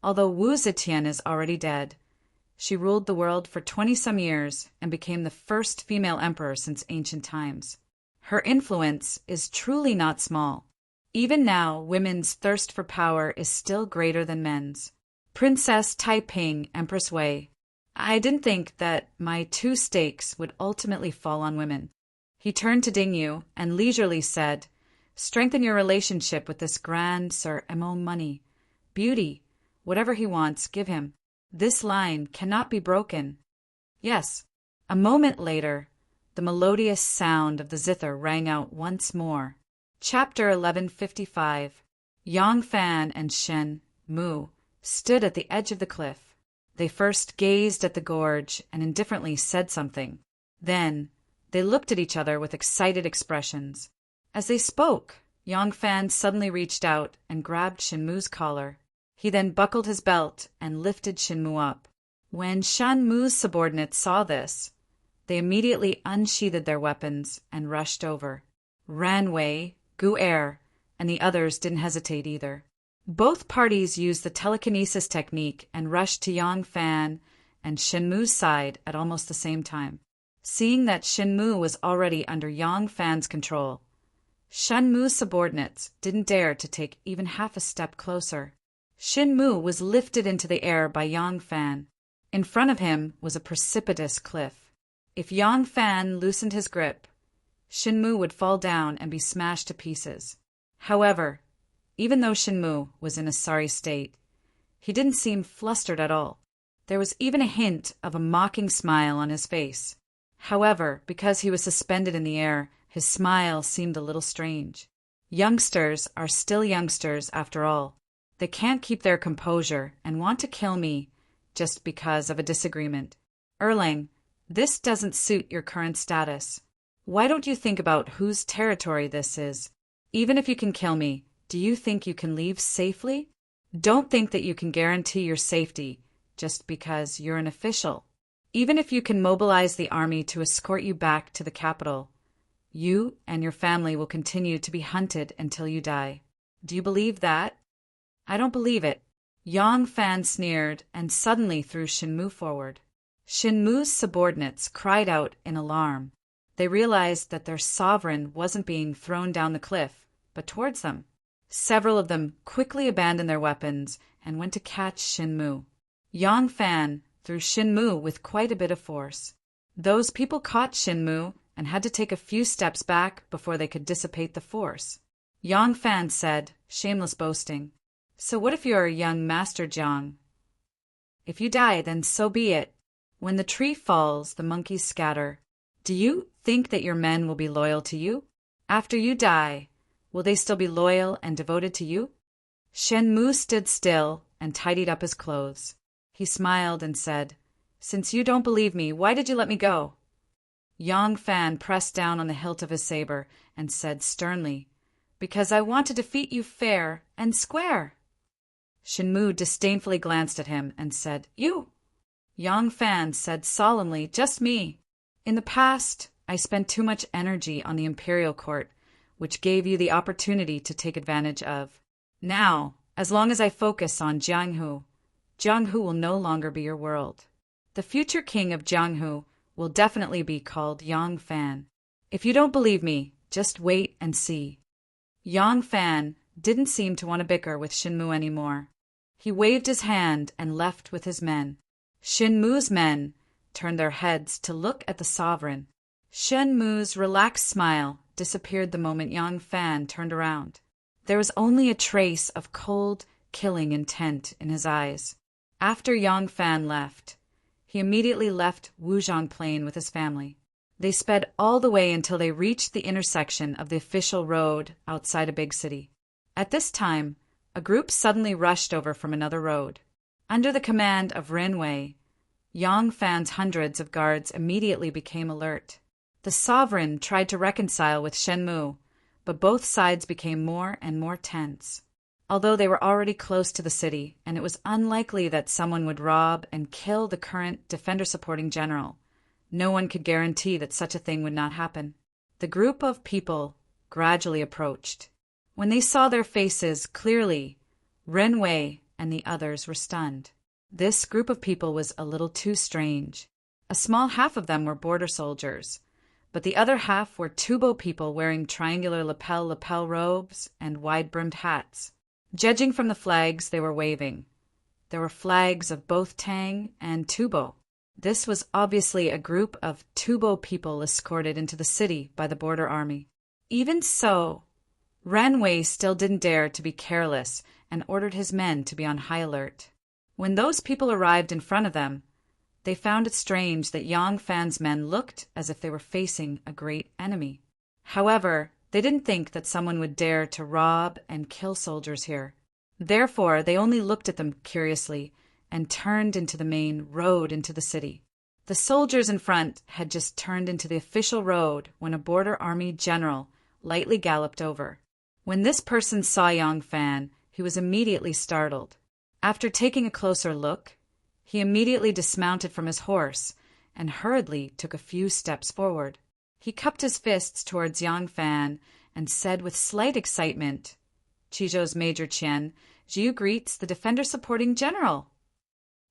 although Wu Zetian is already dead. She ruled the world for 20-some years and became the first female emperor since ancient times. Her influence is truly not small. Even now, women's thirst for power is still greater than men's. Princess Taiping, Empress Wei. I didn't think that my two stakes would ultimately fall on women. He turned to Ding Yu and leisurely said, strengthen your relationship with this grand Sir Emo money. Beauty, whatever he wants, give him. This line cannot be broken. Yes. A moment later, the melodious sound of the zither rang out once more. Chapter 1155. Yang Fan and Shen Mu stood at the edge of the cliff. They first gazed at the gorge and indifferently said something. Then, they looked at each other with excited expressions. As they spoke, Yang Fan suddenly reached out and grabbed Shen Mu's collar. He then buckled his belt and lifted Shen Mu up. When Shen Mu's subordinates saw this, they immediately unsheathed their weapons and rushed over. Ran Wei, Gu Er, and the others didn't hesitate either. Both parties used the telekinesis technique and rushed to Yang Fan and Shen Mu's side at almost the same time. Seeing that Shen Mu was already under Yang Fan's control, Shen Mu's subordinates didn't dare to take even half a step closer. Shen Mu was lifted into the air by Yang Fan. In front of him was a precipitous cliff. If Yang Fan loosened his grip, Shen Mu would fall down and be smashed to pieces. However, even though Shen Mu was in a sorry state, he didn't seem flustered at all. There was even a hint of a mocking smile on his face. However, because he was suspended in the air, his smile seemed a little strange. Youngsters are still youngsters after all. They can't keep their composure and want to kill me just because of a disagreement. Erlang, this doesn't suit your current status. Why don't you think about whose territory this is? Even if you can kill me, do you think you can leave safely? Don't think that you can guarantee your safety just because you're an official. Even if you can mobilize the army to escort you back to the capital, you and your family will continue to be hunted until you die. Do you believe that? I don't believe it. Yang Fan sneered and suddenly threw Shen Mu forward. Shen Mu's subordinates cried out in alarm. They realized that their sovereign wasn't being thrown down the cliff, but towards them. Several of them quickly abandoned their weapons and went to catch Shen Mu. Yang Fan threw Shen Mu with quite a bit of force. Those people caught Shen Mu and had to take a few steps back before they could dissipate the force. Yang Fan said, shameless boasting, so what if you're a young Master Jiang? If you die, then so be it. When the tree falls, the monkeys scatter. Do you think that your men will be loyal to you? After you die, will they still be loyal and devoted to you? Shen Mu stood still and tidied up his clothes. He smiled and said, since you don't believe me, why did you let me go? Yang Fan pressed down on the hilt of his saber and said sternly, because I want to defeat you fair and square. Shen Mu disdainfully glanced at him and said, you. Yang Fan said solemnly, just me. In the past, I spent too much energy on the imperial court, which gave you the opportunity to take advantage of. Now, as long as I focus on Jianghu, Jianghu will no longer be your world. The future king of Jianghu will definitely be called Yang Fan. If you don't believe me, just wait and see. Yang Fan didn't seem to want to bicker with Shen Mu anymore. He waved his hand and left with his men. Shen Mu's men turned their heads to look at the sovereign. Shen Mu's relaxed smile disappeared the moment Yang Fan turned around. There was only a trace of cold, killing intent in his eyes. After Yang Fan left, he immediately left Wuzhong Plain with his family. They sped all the way until they reached the intersection of the official road outside a big city. At this time, a group suddenly rushed over from another road. Under the command of Ren Wei, Yang Fan's hundreds of guards immediately became alert. The sovereign tried to reconcile with Shen Mu, but both sides became more and more tense. Although they were already close to the city, and it was unlikely that someone would rob and kill the current defender-supporting general, no one could guarantee that such a thing would not happen. The group of people gradually approached. When they saw their faces clearly, Ren Wei and the others were stunned. This group of people was a little too strange. A small half of them were border soldiers, but the other half were Tubo people wearing triangular lapel robes and wide-brimmed hats. Judging from the flags they were waving, there were flags of both Tang and Tubo. This was obviously a group of Tubo people escorted into the city by the border army. Even so, Ran Wei still didn't dare to be careless and ordered his men to be on high alert. When those people arrived in front of them, they found it strange that Yang Fan's men looked as if they were facing a great enemy. However, they didn't think that someone would dare to rob and kill soldiers here. Therefore, they only looked at them curiously and turned into the main road into the city. The soldiers in front had just turned into the official road when a border army general lightly galloped over. When this person saw Yang Fan, he was immediately startled. After taking a closer look, he immediately dismounted from his horse and hurriedly took a few steps forward. He cupped his fists towards Yang Fan and said with slight excitement, "Qizhou's Major Qian, Jiu greets the defender-supporting general."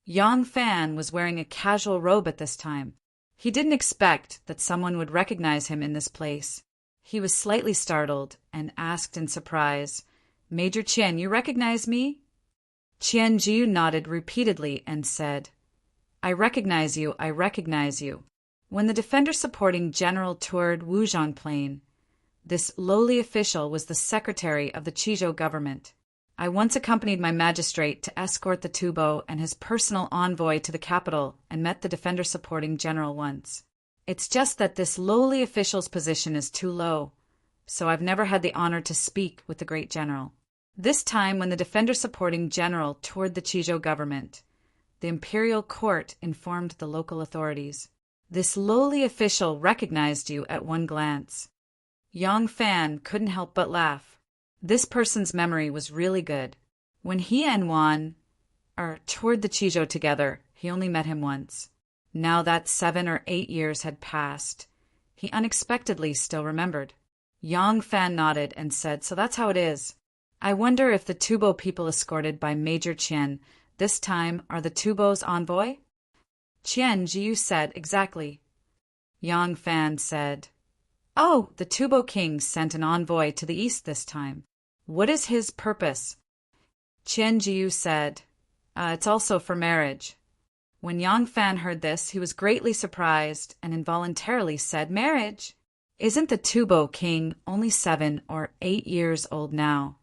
Yang Fan was wearing a casual robe at this time. He didn't expect that someone would recognize him in this place. He was slightly startled and asked in surprise, "Major Qian, you recognize me?" Qian Jiu nodded repeatedly and said, "I recognize you, I recognize you." When the defender-supporting general toured Wuzhong Plain, this lowly official was the secretary of the Qizhou government. "I once accompanied my magistrate to escort the Tubo and his personal envoy to the capital and met the defender-supporting general once. It's just that this lowly official's position is too low, so I've never had the honor to speak with the great general." This time, when the defender-supporting general toured the Qizhou government, the imperial court informed the local authorities. This lowly official recognized you at one glance. Yang Fan couldn't help but laugh. This person's memory was really good. When he and Wan toured the Qizhou together, he only met him once. Now that 7 or 8 years had passed, he unexpectedly still remembered. Yang Fan nodded and said, "So that's how it is. I wonder if the Tubo people escorted by Major Qian this time are the Tubo's envoy?" Qian Jiu said, "Exactly." Yang Fan said, "Oh, the Tubo king sent an envoy to the east this time. What is his purpose?" Qian Jiu said, "It's also for marriage." When Yang Fan heard this, he was greatly surprised and involuntarily said, "Marriage? Isn't the Tubo king only 7 or 8 years old now?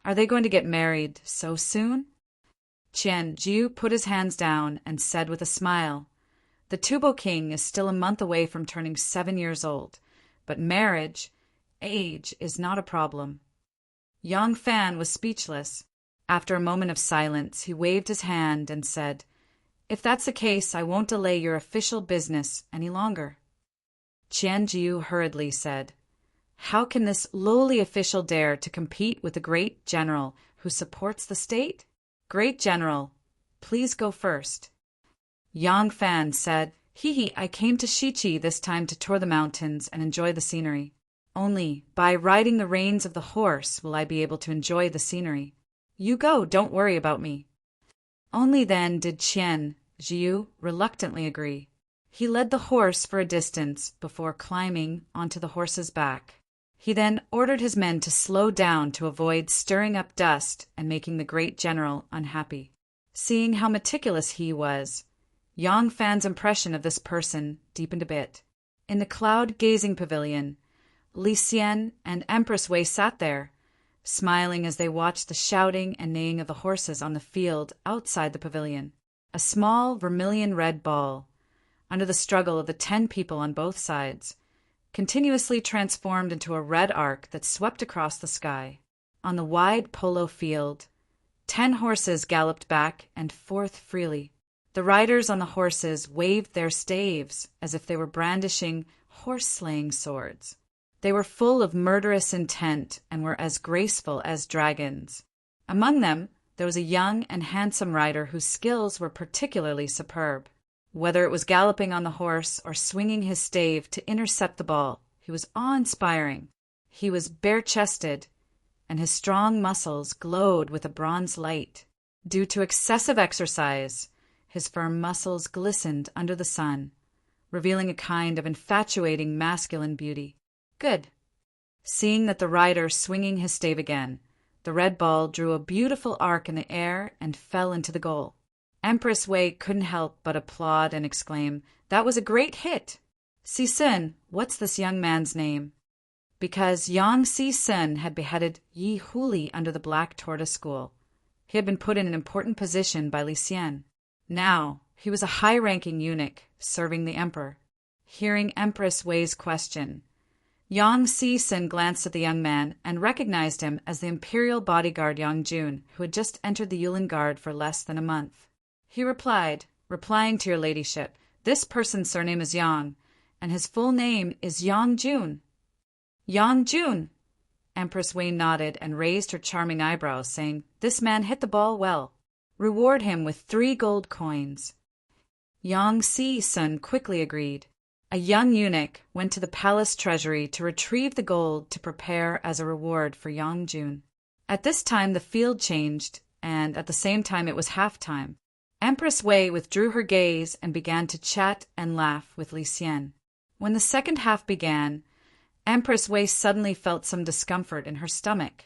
Are they going to get married so soon?" Qian Jiu put his hands down and said with a smile, "The Tubo king is still a month away from turning 7 years old, but age is not a problem." Yang Fan was speechless. After a moment of silence, he waved his hand and said, "If that's the case, I won't delay your official business any longer." Qian Jiu hurriedly said, "How can this lowly official dare to compete with the great general who supports the state? Great general, please go first." Yang Fan said, I came to Shiqi this time to tour the mountains and enjoy the scenery. Only by riding the reins of the horse will I be able to enjoy the scenery. You go, don't worry about me." Only then did Qian Jiu reluctantly agree. He led the horse for a distance before climbing onto the horse's back. He then ordered his men to slow down to avoid stirring up dust and making the great general unhappy. Seeing how meticulous he was, Yang Fan's impression of this person deepened a bit. In the cloud-gazing pavilion, Li Xian and Empress Wei sat there, smiling as they watched the shouting and neighing of the horses on the field outside the pavilion. A small vermilion-red ball, under the struggle of the 10 people on both sides, continuously transformed into a red arc that swept across the sky. On the wide polo field, 10 horses galloped back and forth freely. The riders on the horses waved their staves as if they were brandishing horse-slaying swords. They were full of murderous intent and were as graceful as dragons. Among them, there was a young and handsome rider whose skills were particularly superb. Whether it was galloping on the horse or swinging his stave to intercept the ball, he was awe-inspiring. He was bare-chested, and his strong muscles glowed with a bronze light. Due to excessive exercise, his firm muscles glistened under the sun, revealing a kind of infatuating masculine beauty. Good. Seeing that the rider swinging his stave again, the red ball drew a beautiful arc in the air and fell into the goal. Empress Wei couldn't help but applaud and exclaim, "That was a great hit!" Si-sun, what's this young man's name? Because Yang Si-sun had beheaded Yi Huli under the Black Tortoise School. He had been put in an important position by Li Xian. Now, he was a high-ranking eunuch serving the emperor. Hearing Empress Wei's question, Yang Si-sun glanced at the young man and recognized him as the imperial bodyguard Yang Jun, who had just entered the Yulin Guard for less than a month. He replied, "Replying to your ladyship, this person's surname is Yang, and his full name is Yang Jun." "Yang Jun!" Empress Wei nodded and raised her charming eyebrows, saying, "This man hit the ball well. Reward him with 3 gold coins." Yang Si-sun quickly agreed. A young eunuch went to the palace treasury to retrieve the gold to prepare as a reward for Yang Jun. At this time the field changed, and at the same time it was half-time. Empress Wei withdrew her gaze and began to chat and laugh with Li Xian. When the second half began, Empress Wei suddenly felt some discomfort in her stomach,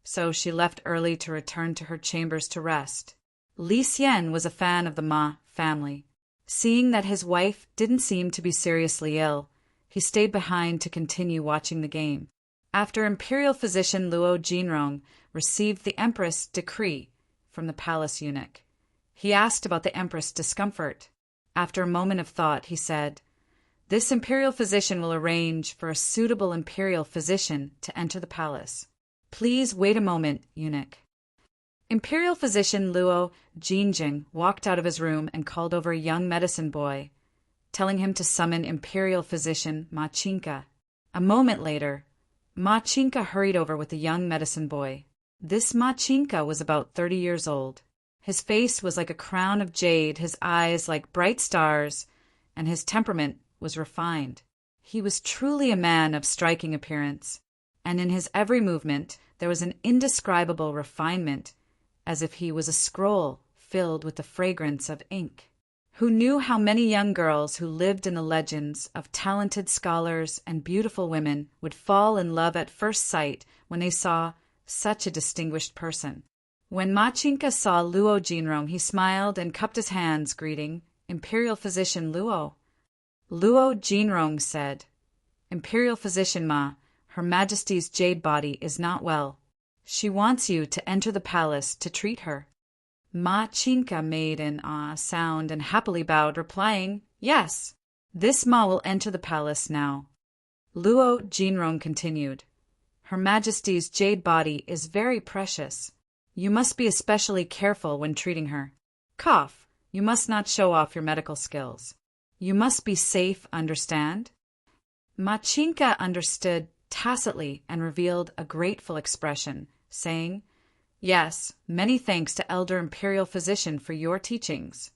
so she left early to return to her chambers to rest. Li Xian was a fan of the Ma family. Seeing that his wife didn't seem to be seriously ill, he stayed behind to continue watching the game. After Imperial Physician Luo Jinrong received the Empress' decree from the palace eunuch, he asked about the Empress' discomfort. After a moment of thought, he said, "This Imperial Physician will arrange for a suitable Imperial Physician to enter the palace. Please wait a moment, eunuch." Imperial Physician Luo Jinjing walked out of his room and called over a young medicine boy, telling him to summon Imperial Physician Ma Chinka. A moment later, Ma Chinka hurried over with the young medicine boy. This Ma Chinka was about 30 years old. His face was like a crown of jade, his eyes like bright stars, and his temperament was refined. He was truly a man of striking appearance, and in his every movement there was an indescribable refinement, as if he was a scroll filled with the fragrance of ink. Who knew how many young girls who lived in the legends of talented scholars and beautiful women would fall in love at first sight when they saw such a distinguished person? When Ma Chinka saw Luo Jinrong, he smiled and cupped his hands, greeting, "Imperial Physician Luo." Luo Jinrong said, "Imperial Physician Ma, Her Majesty's jade body is not well. She wants you to enter the palace to treat her." Ma Chinka made an sound and happily bowed, replying, "Yes, this Ma will enter the palace now." Luo Jinrong continued, "Her Majesty's jade body is very precious. You must be especially careful when treating her. Cough, you must not show off your medical skills. You must be safe, understand?" Ma Chinka understood tacitly and revealed a grateful expression, saying, "Yes, many thanks to Elder Imperial Physician for your teachings."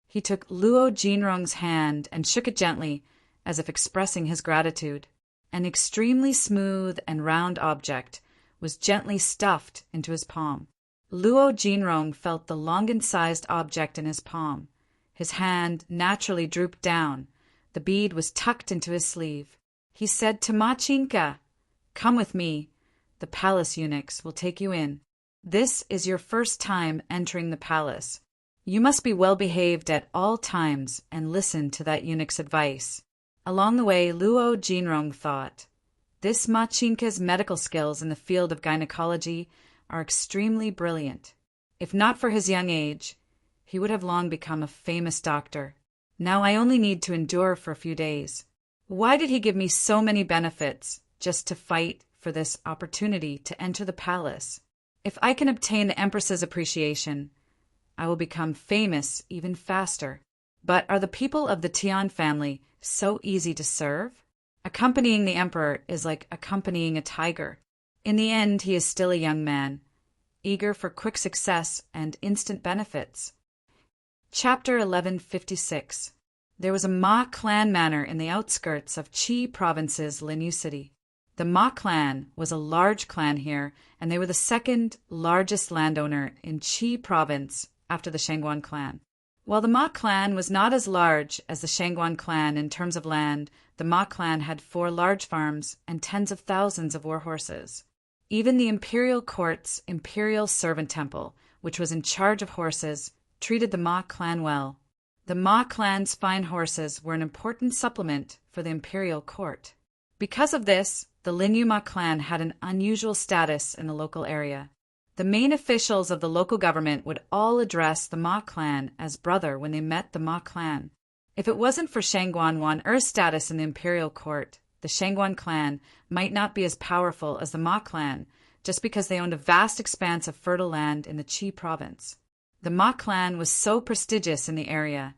He took Luo Jinrong's hand and shook it gently, as if expressing his gratitude. An extremely smooth and round object was gently stuffed into his palm. Luo Jinrong felt the longan-sized object in his palm. His hand naturally drooped down. The bead was tucked into his sleeve. He said to Ma Chinka, "Come with me. The palace eunuchs will take you in. This is your first time entering the palace. You must be well behaved at all times and listen to that eunuch's advice." Along the way, Luo Jinrong thought, "This Ma Chinka's medical skills in the field of gynecology are extremely brilliant. If not for his young age, he would have long become a famous doctor. Now I only need to endure for a few days. Why did he give me so many benefits just to fight for this opportunity to enter the palace? If I can obtain the Empress's appreciation, I will become famous even faster. But are the people of the Tian family so easy to serve? Accompanying the emperor is like accompanying a tiger. In the end, he is still a young man, eager for quick success and instant benefits." Chapter 1156. There was a Ma clan manor in the outskirts of Qi Province's Linyu City. The Ma clan was a large clan here, and they were the second largest landowner in Qi Province after the Shangguan clan. While the Ma clan was not as large as the Shangguan clan in terms of land, the Ma clan had 4 large farms and tens of thousands of war horses. Even the imperial court's imperial servant temple, which was in charge of horses, treated the Ma clan well. The Ma clan's fine horses were an important supplement for the imperial court. Because of this, the Linyu Ma clan had an unusual status in the local area. The main officials of the local government would all address the Ma clan as brother when they met the Ma clan. If it wasn't for Shangguan Wan'er's status in the imperial court, the Shangguan clan might not be as powerful as the Ma clan just because they owned a vast expanse of fertile land in the Qi province. The Ma clan was so prestigious in the area,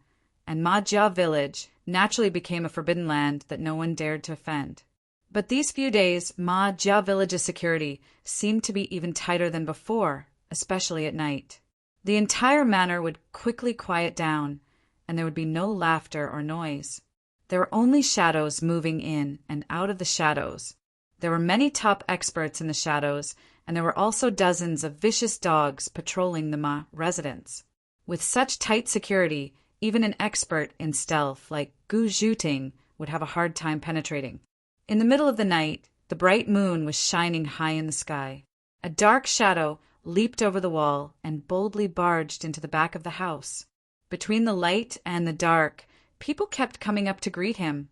and Ma Jia village naturally became a forbidden land that no one dared to offend. But these few days, Ma Jia village's security seemed to be even tighter than before, especially at night. The entire manor would quickly quiet down, and there would be no laughter or noise. There were only shadows moving in and out of the shadows. There were many top experts in the shadows, and there were also dozens of vicious dogs patrolling the Ma residence. With such tight security, even an expert in stealth like Gu Zhuting would have a hard time penetrating. In the middle of the night, the bright moon was shining high in the sky. A dark shadow leaped over the wall and boldly barged into the back of the house. Between the light and the dark, people kept coming up to greet him.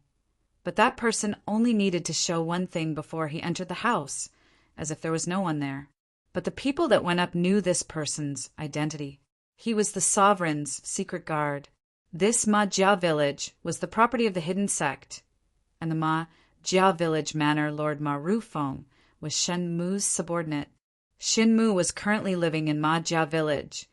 But that person only needed to show one thing before he entered the house, as if there was no one there. But the people that went up knew this person's identity. He was the sovereign's secret guard. This Ma Jia village was the property of the hidden sect, and the Ma Jia village manor lord Ma Rufeng was Shen Mu's subordinate. Shen Mu was currently living in Ma Jia village,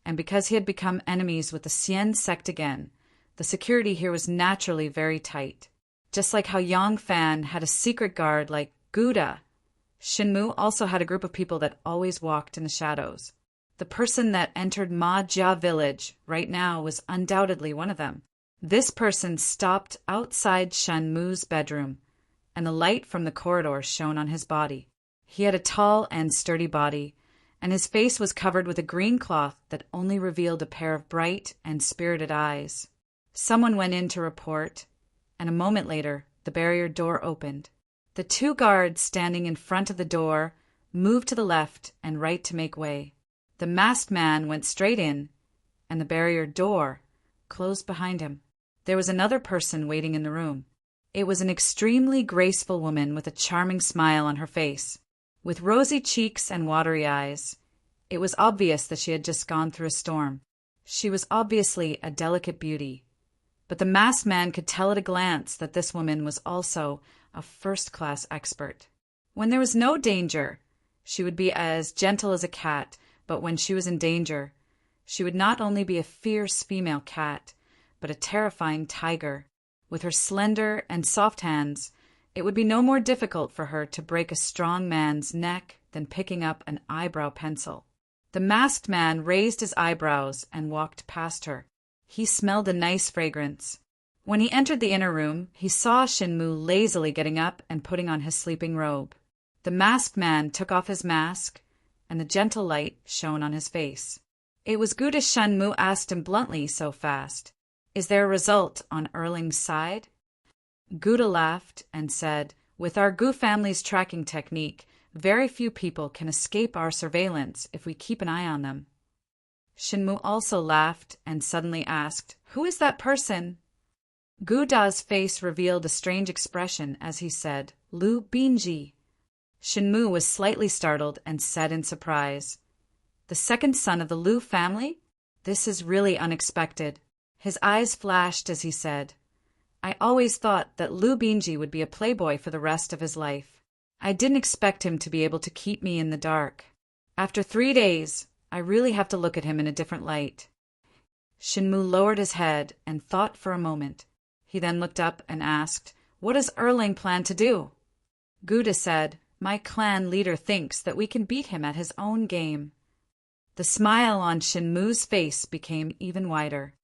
and because he had become enemies with the Xian sect again, the security here was naturally very tight. Just like how Yang Fan had a secret guard like Gouda, Shen Mu also had a group of people that always walked in the shadows. The person that entered Ma Jia village right now was undoubtedly one of them. This person stopped outside Shen Mu's bedroom, and the light from the corridor shone on his body. He had a tall and sturdy body, and his face was covered with a green cloth that only revealed a pair of bright and spirited eyes. Someone went in to report, and a moment later, the barrier door opened. The 2 guards standing in front of the door moved to the left and right to make way. The masked man went straight in, and the barrier door closed behind him. There was another person waiting in the room. It was an extremely graceful woman with a charming smile on her face. With rosy cheeks and watery eyes, it was obvious that she had just gone through a storm. She was obviously a delicate beauty, but the masked man could tell at a glance that this woman was also a first-class expert. When there was no danger, she would be as gentle as a cat, but when she was in danger, she would not only be a fierce female cat, but a terrifying tiger. With her slender and soft hands, it would be no more difficult for her to break a strong man's neck than picking up an eyebrow pencil. The masked man raised his eyebrows and walked past her. He smelled a nice fragrance. When he entered the inner room, he saw Shen Mu lazily getting up and putting on his sleeping robe. The masked man took off his mask, and the gentle light shone on his face. It was good as Shen Mu asked him bluntly so fast, "Is there a result on Erling's side?" Gouda laughed and said, "With our Gu family's tracking technique, very few people can escape our surveillance if we keep an eye on them." Shen Mu also laughed and suddenly asked, "Who is that person?" Gouda's face revealed a strange expression as he said, "Lu Binji." Shen Mu was slightly startled and said in surprise, "The second son of the Lu family? This is really unexpected." His eyes flashed as he said, "I always thought that Lu Binji would be a playboy for the rest of his life. I didn't expect him to be able to keep me in the dark. After 3 days, I really have to look at him in a different light." Shen Mu lowered his head and thought for a moment. He then looked up and asked, "What does Erling plan to do?" Gouda said, "My clan leader thinks that we can beat him at his own game." The smile on Shen Mu's face became even wider.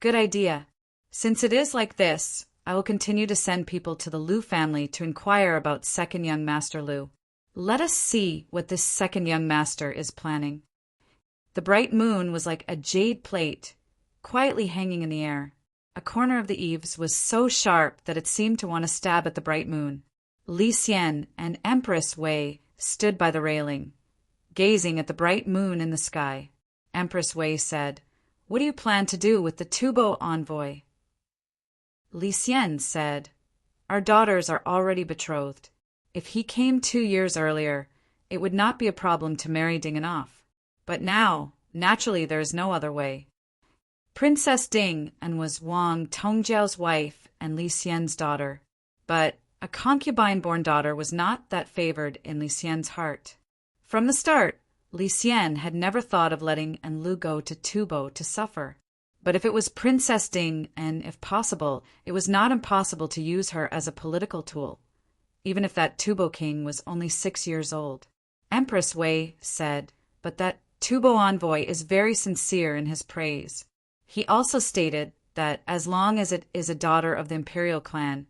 "Good idea. Since it is like this, I will continue to send people to the Lu family to inquire about second young master Lu. Let us see what this second young master is planning." The bright moon was like a jade plate, quietly hanging in the air. A corner of the eaves was so sharp that it seemed to want to stab at the bright moon. Li Xian and Empress Wei stood by the railing, gazing at the bright moon in the sky. Empress Wei said, "What do you plan to do with the Tubo envoy?" Li Xian said, "Our daughters are already betrothed. If he came 2 years earlier, it would not be a problem to marry Ding off. But now, naturally there is no other way." Princess Ding and was Wang Tongjiao's wife and Li Xian's daughter. But a concubine-born daughter was not that favored in Li Xian's heart. From the start, Li Xian had never thought of letting Enlu go to Tubo to suffer. But if it was Princess Ding, and if possible, it was not impossible to use her as a political tool, even if that Tubo king was only 6 years old. Empress Wei said, "But that Tubo envoy is very sincere in his praise." He also stated that as long as it is a daughter of the imperial clan,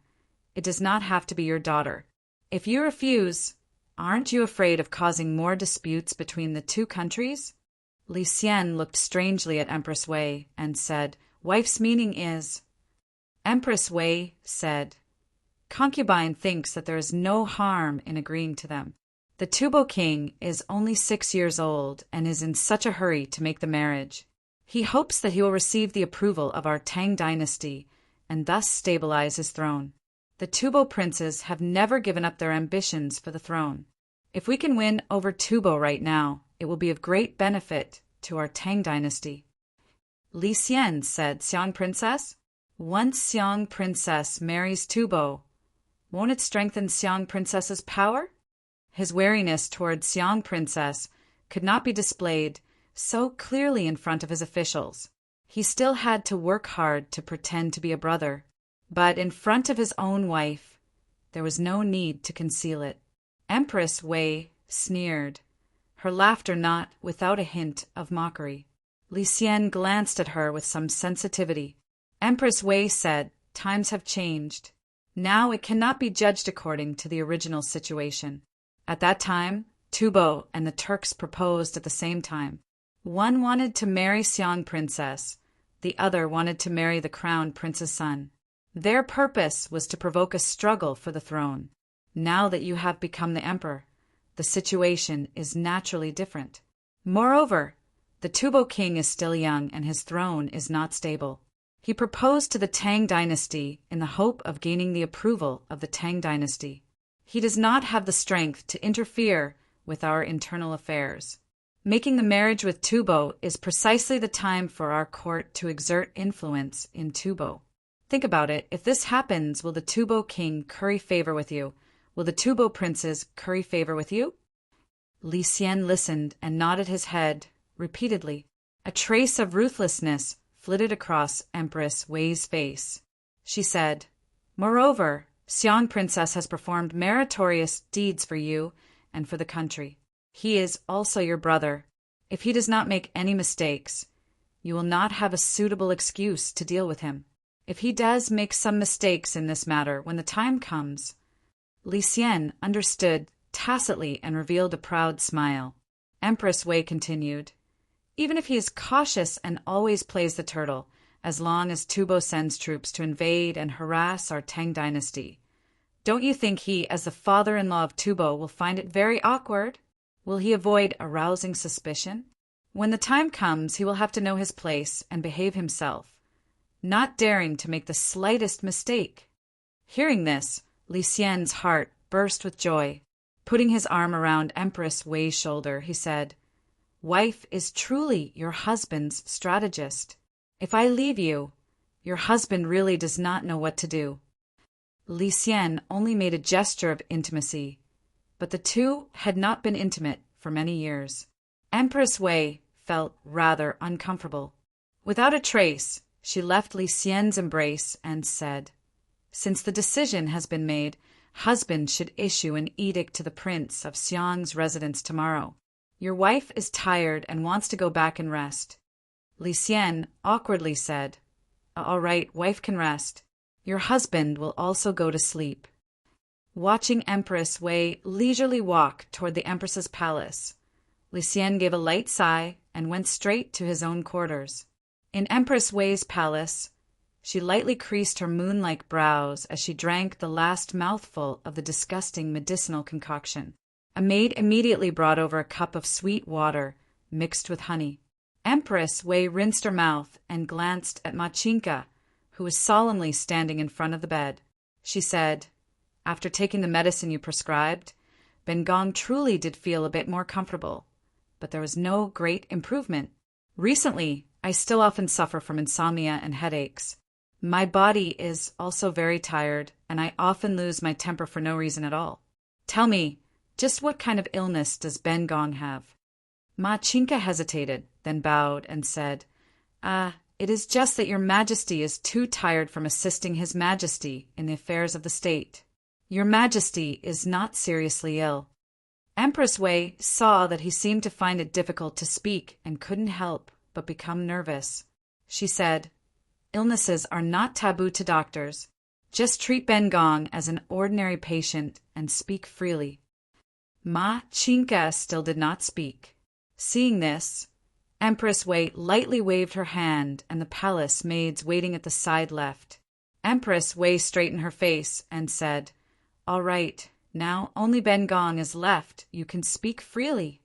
it does not have to be your daughter. If you refuse, aren't you afraid of causing more disputes between the two countries? Li Xian looked strangely at Empress Wei and said, "Wife's meaning is—" Empress Wei said, "Concubine thinks that there is no harm in agreeing to them. The Tubo king is only 6 years old and is in such a hurry to make the marriage. He hopes that he will receive the approval of our Tang dynasty and thus stabilize his throne. The Tubo princes have never given up their ambitions for the throne. If we can win over Tubo right now, it will be of great benefit to our Tang dynasty." Li Xian said, "Xiang princess? Once Xiang princess marries Tubo, won't it strengthen Xiang princess's power?" His wariness toward Xiang princess could not be displayed so clearly in front of his officials. He still had to work hard to pretend to be a brother, but in front of his own wife, there was no need to conceal it. Empress Wei sneered, her laughter not without a hint of mockery. Li Xian glanced at her with some sensitivity. Empress Wei said, "Times have changed. Now it cannot be judged according to the original situation. At that time, Tubo and the Turks proposed at the same time. One wanted to marry Xiang princess, the other wanted to marry the crown prince's son. Their purpose was to provoke a struggle for the throne. Now that you have become the emperor, the situation is naturally different. Moreover, the Tubo king is still young and his throne is not stable. He proposed to the Tang dynasty in the hope of gaining the approval of the Tang dynasty. He does not have the strength to interfere with our internal affairs. Making the marriage with Tubo is precisely the time for our court to exert influence in Tubo. Think about it. If this happens, will the Tubo king curry favor with you? Will the Tubo princes curry favor with you?" Li Xian listened and nodded his head repeatedly. A trace of ruthlessness flitted across Empress Wei's face. She said, "Moreover, Xiang princess has performed meritorious deeds for you and for the country. He is also your brother. If he does not make any mistakes, you will not have a suitable excuse to deal with him. If he does make some mistakes in this matter when the time comes—" Li Xian understood tacitly and revealed a proud smile. Empress Wei continued, "Even if he is cautious and always plays the turtle, as long as Tubo sends troops to invade and harass our Tang dynasty, don't you think he, as the father-in-law of Tubo, will find it very awkward? Will he avoid arousing suspicion? When the time comes, he will have to know his place and behave himself, not daring to make the slightest mistake." Hearing this, Li Xian's heart burst with joy. Putting his arm around Empress Wei's shoulder, he said, "Wife is truly your husband's strategist. If I leave you, your husband really does not know what to do." Li Xian only made a gesture of intimacy, but the two had not been intimate for many years. Empress Wei felt rather uncomfortable. Without a trace, she left Li Xian's embrace and said, "Since the decision has been made, husband should issue an edict to the prince of Xiang's residence tomorrow. Your wife is tired and wants to go back and rest." Li Xian awkwardly said, "All right, wife can rest. Your husband will also go to sleep." Watching Empress Wei leisurely walk toward the Empress's palace, Li Xian gave a light sigh and went straight to his own quarters. In Empress Wei's palace, she lightly creased her moon-like brows as she drank the last mouthful of the disgusting medicinal concoction. A maid immediately brought over a cup of sweet water mixed with honey. Empress Wei rinsed her mouth and glanced at Machinka, who was solemnly standing in front of the bed. She said, "After taking the medicine you prescribed, Ben Gong truly did feel a bit more comfortable, but there was no great improvement. Recently, I still often suffer from insomnia and headaches. My body is also very tired, and I often lose my temper for no reason at all. Tell me, just what kind of illness does Ben Gong have?" Ma Chinka hesitated, then bowed and said, It is just that your Majesty is too tired from assisting His Majesty in the affairs of the state. Your Majesty is not seriously ill." Empress Wei saw that he seemed to find it difficult to speak and couldn't help but become nervous. She said, "Illnesses are not taboo to doctors. Just treat Ben Gong as an ordinary patient and speak freely." Ma Chinka still did not speak. Seeing this, Empress Wei lightly waved her hand, and the palace maids waiting at the side left. Empress Wei straightened her face and said, "All right, now only Ben Gong is left. You can speak freely."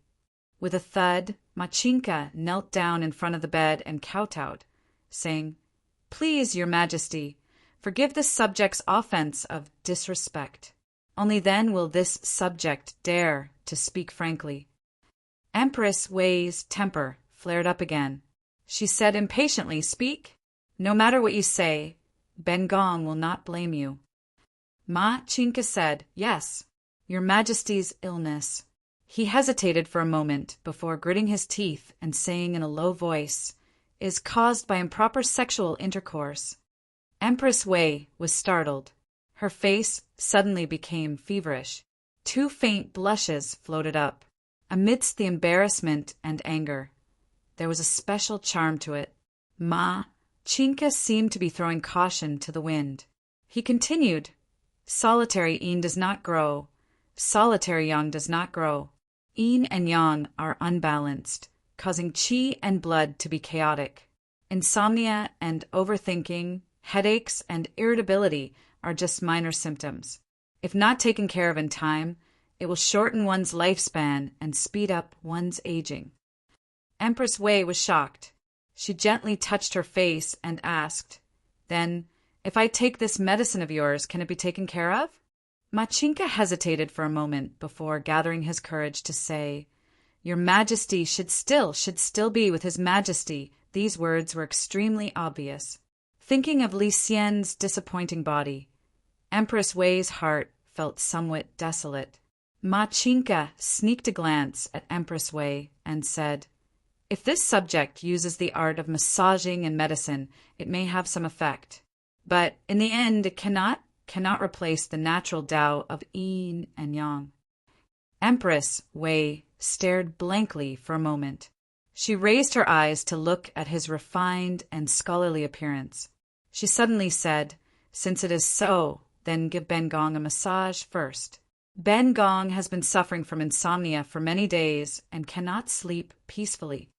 With a thud, Machinka knelt down in front of the bed and kowtowed, saying, "Please, Your Majesty, forgive this subject's offense of disrespect. Only then will this subject dare to speak frankly." Empress Wei's temper flared up again. She said impatiently, "Speak. No matter what you say, Ben Gong will not blame you." Ma Chinka said, "Yes, Your Majesty's illness." He hesitated for a moment before gritting his teeth and saying in a low voice, "Is caused by improper sexual intercourse." Empress Wei was startled. Her face suddenly became feverish. 2 faint blushes floated up. Amidst the embarrassment and anger, there was a special charm to it. Ma Chinka seemed to be throwing caution to the wind. He continued, "Solitary yin does not grow. Solitary yang does not grow. Yin and yang are unbalanced, causing qi and blood to be chaotic. Insomnia and overthinking, headaches and irritability are just minor symptoms. If not taken care of in time, it will shorten one's lifespan and speed up one's aging." Empress Wei was shocked. She gently touched her face and asked, "Then, if I take this medicine of yours, can it be taken care of?" Machinka hesitated for a moment before gathering his courage to say, "Your Majesty should still be with His Majesty." These words were extremely obvious. Thinking of Li Xian's disappointing body, Empress Wei's heart felt somewhat desolate. Machinka sneaked a glance at Empress Wei and said, "If this subject uses the art of massaging and medicine, it may have some effect. But in the end, it cannot replace the natural Tao of yin and yang." Empress Wei stared blankly for a moment. She raised her eyes to look at his refined and scholarly appearance. She suddenly said, "Since it is so, then give Ben Gong a massage first. Ben Gong has been suffering from insomnia for many days and cannot sleep peacefully.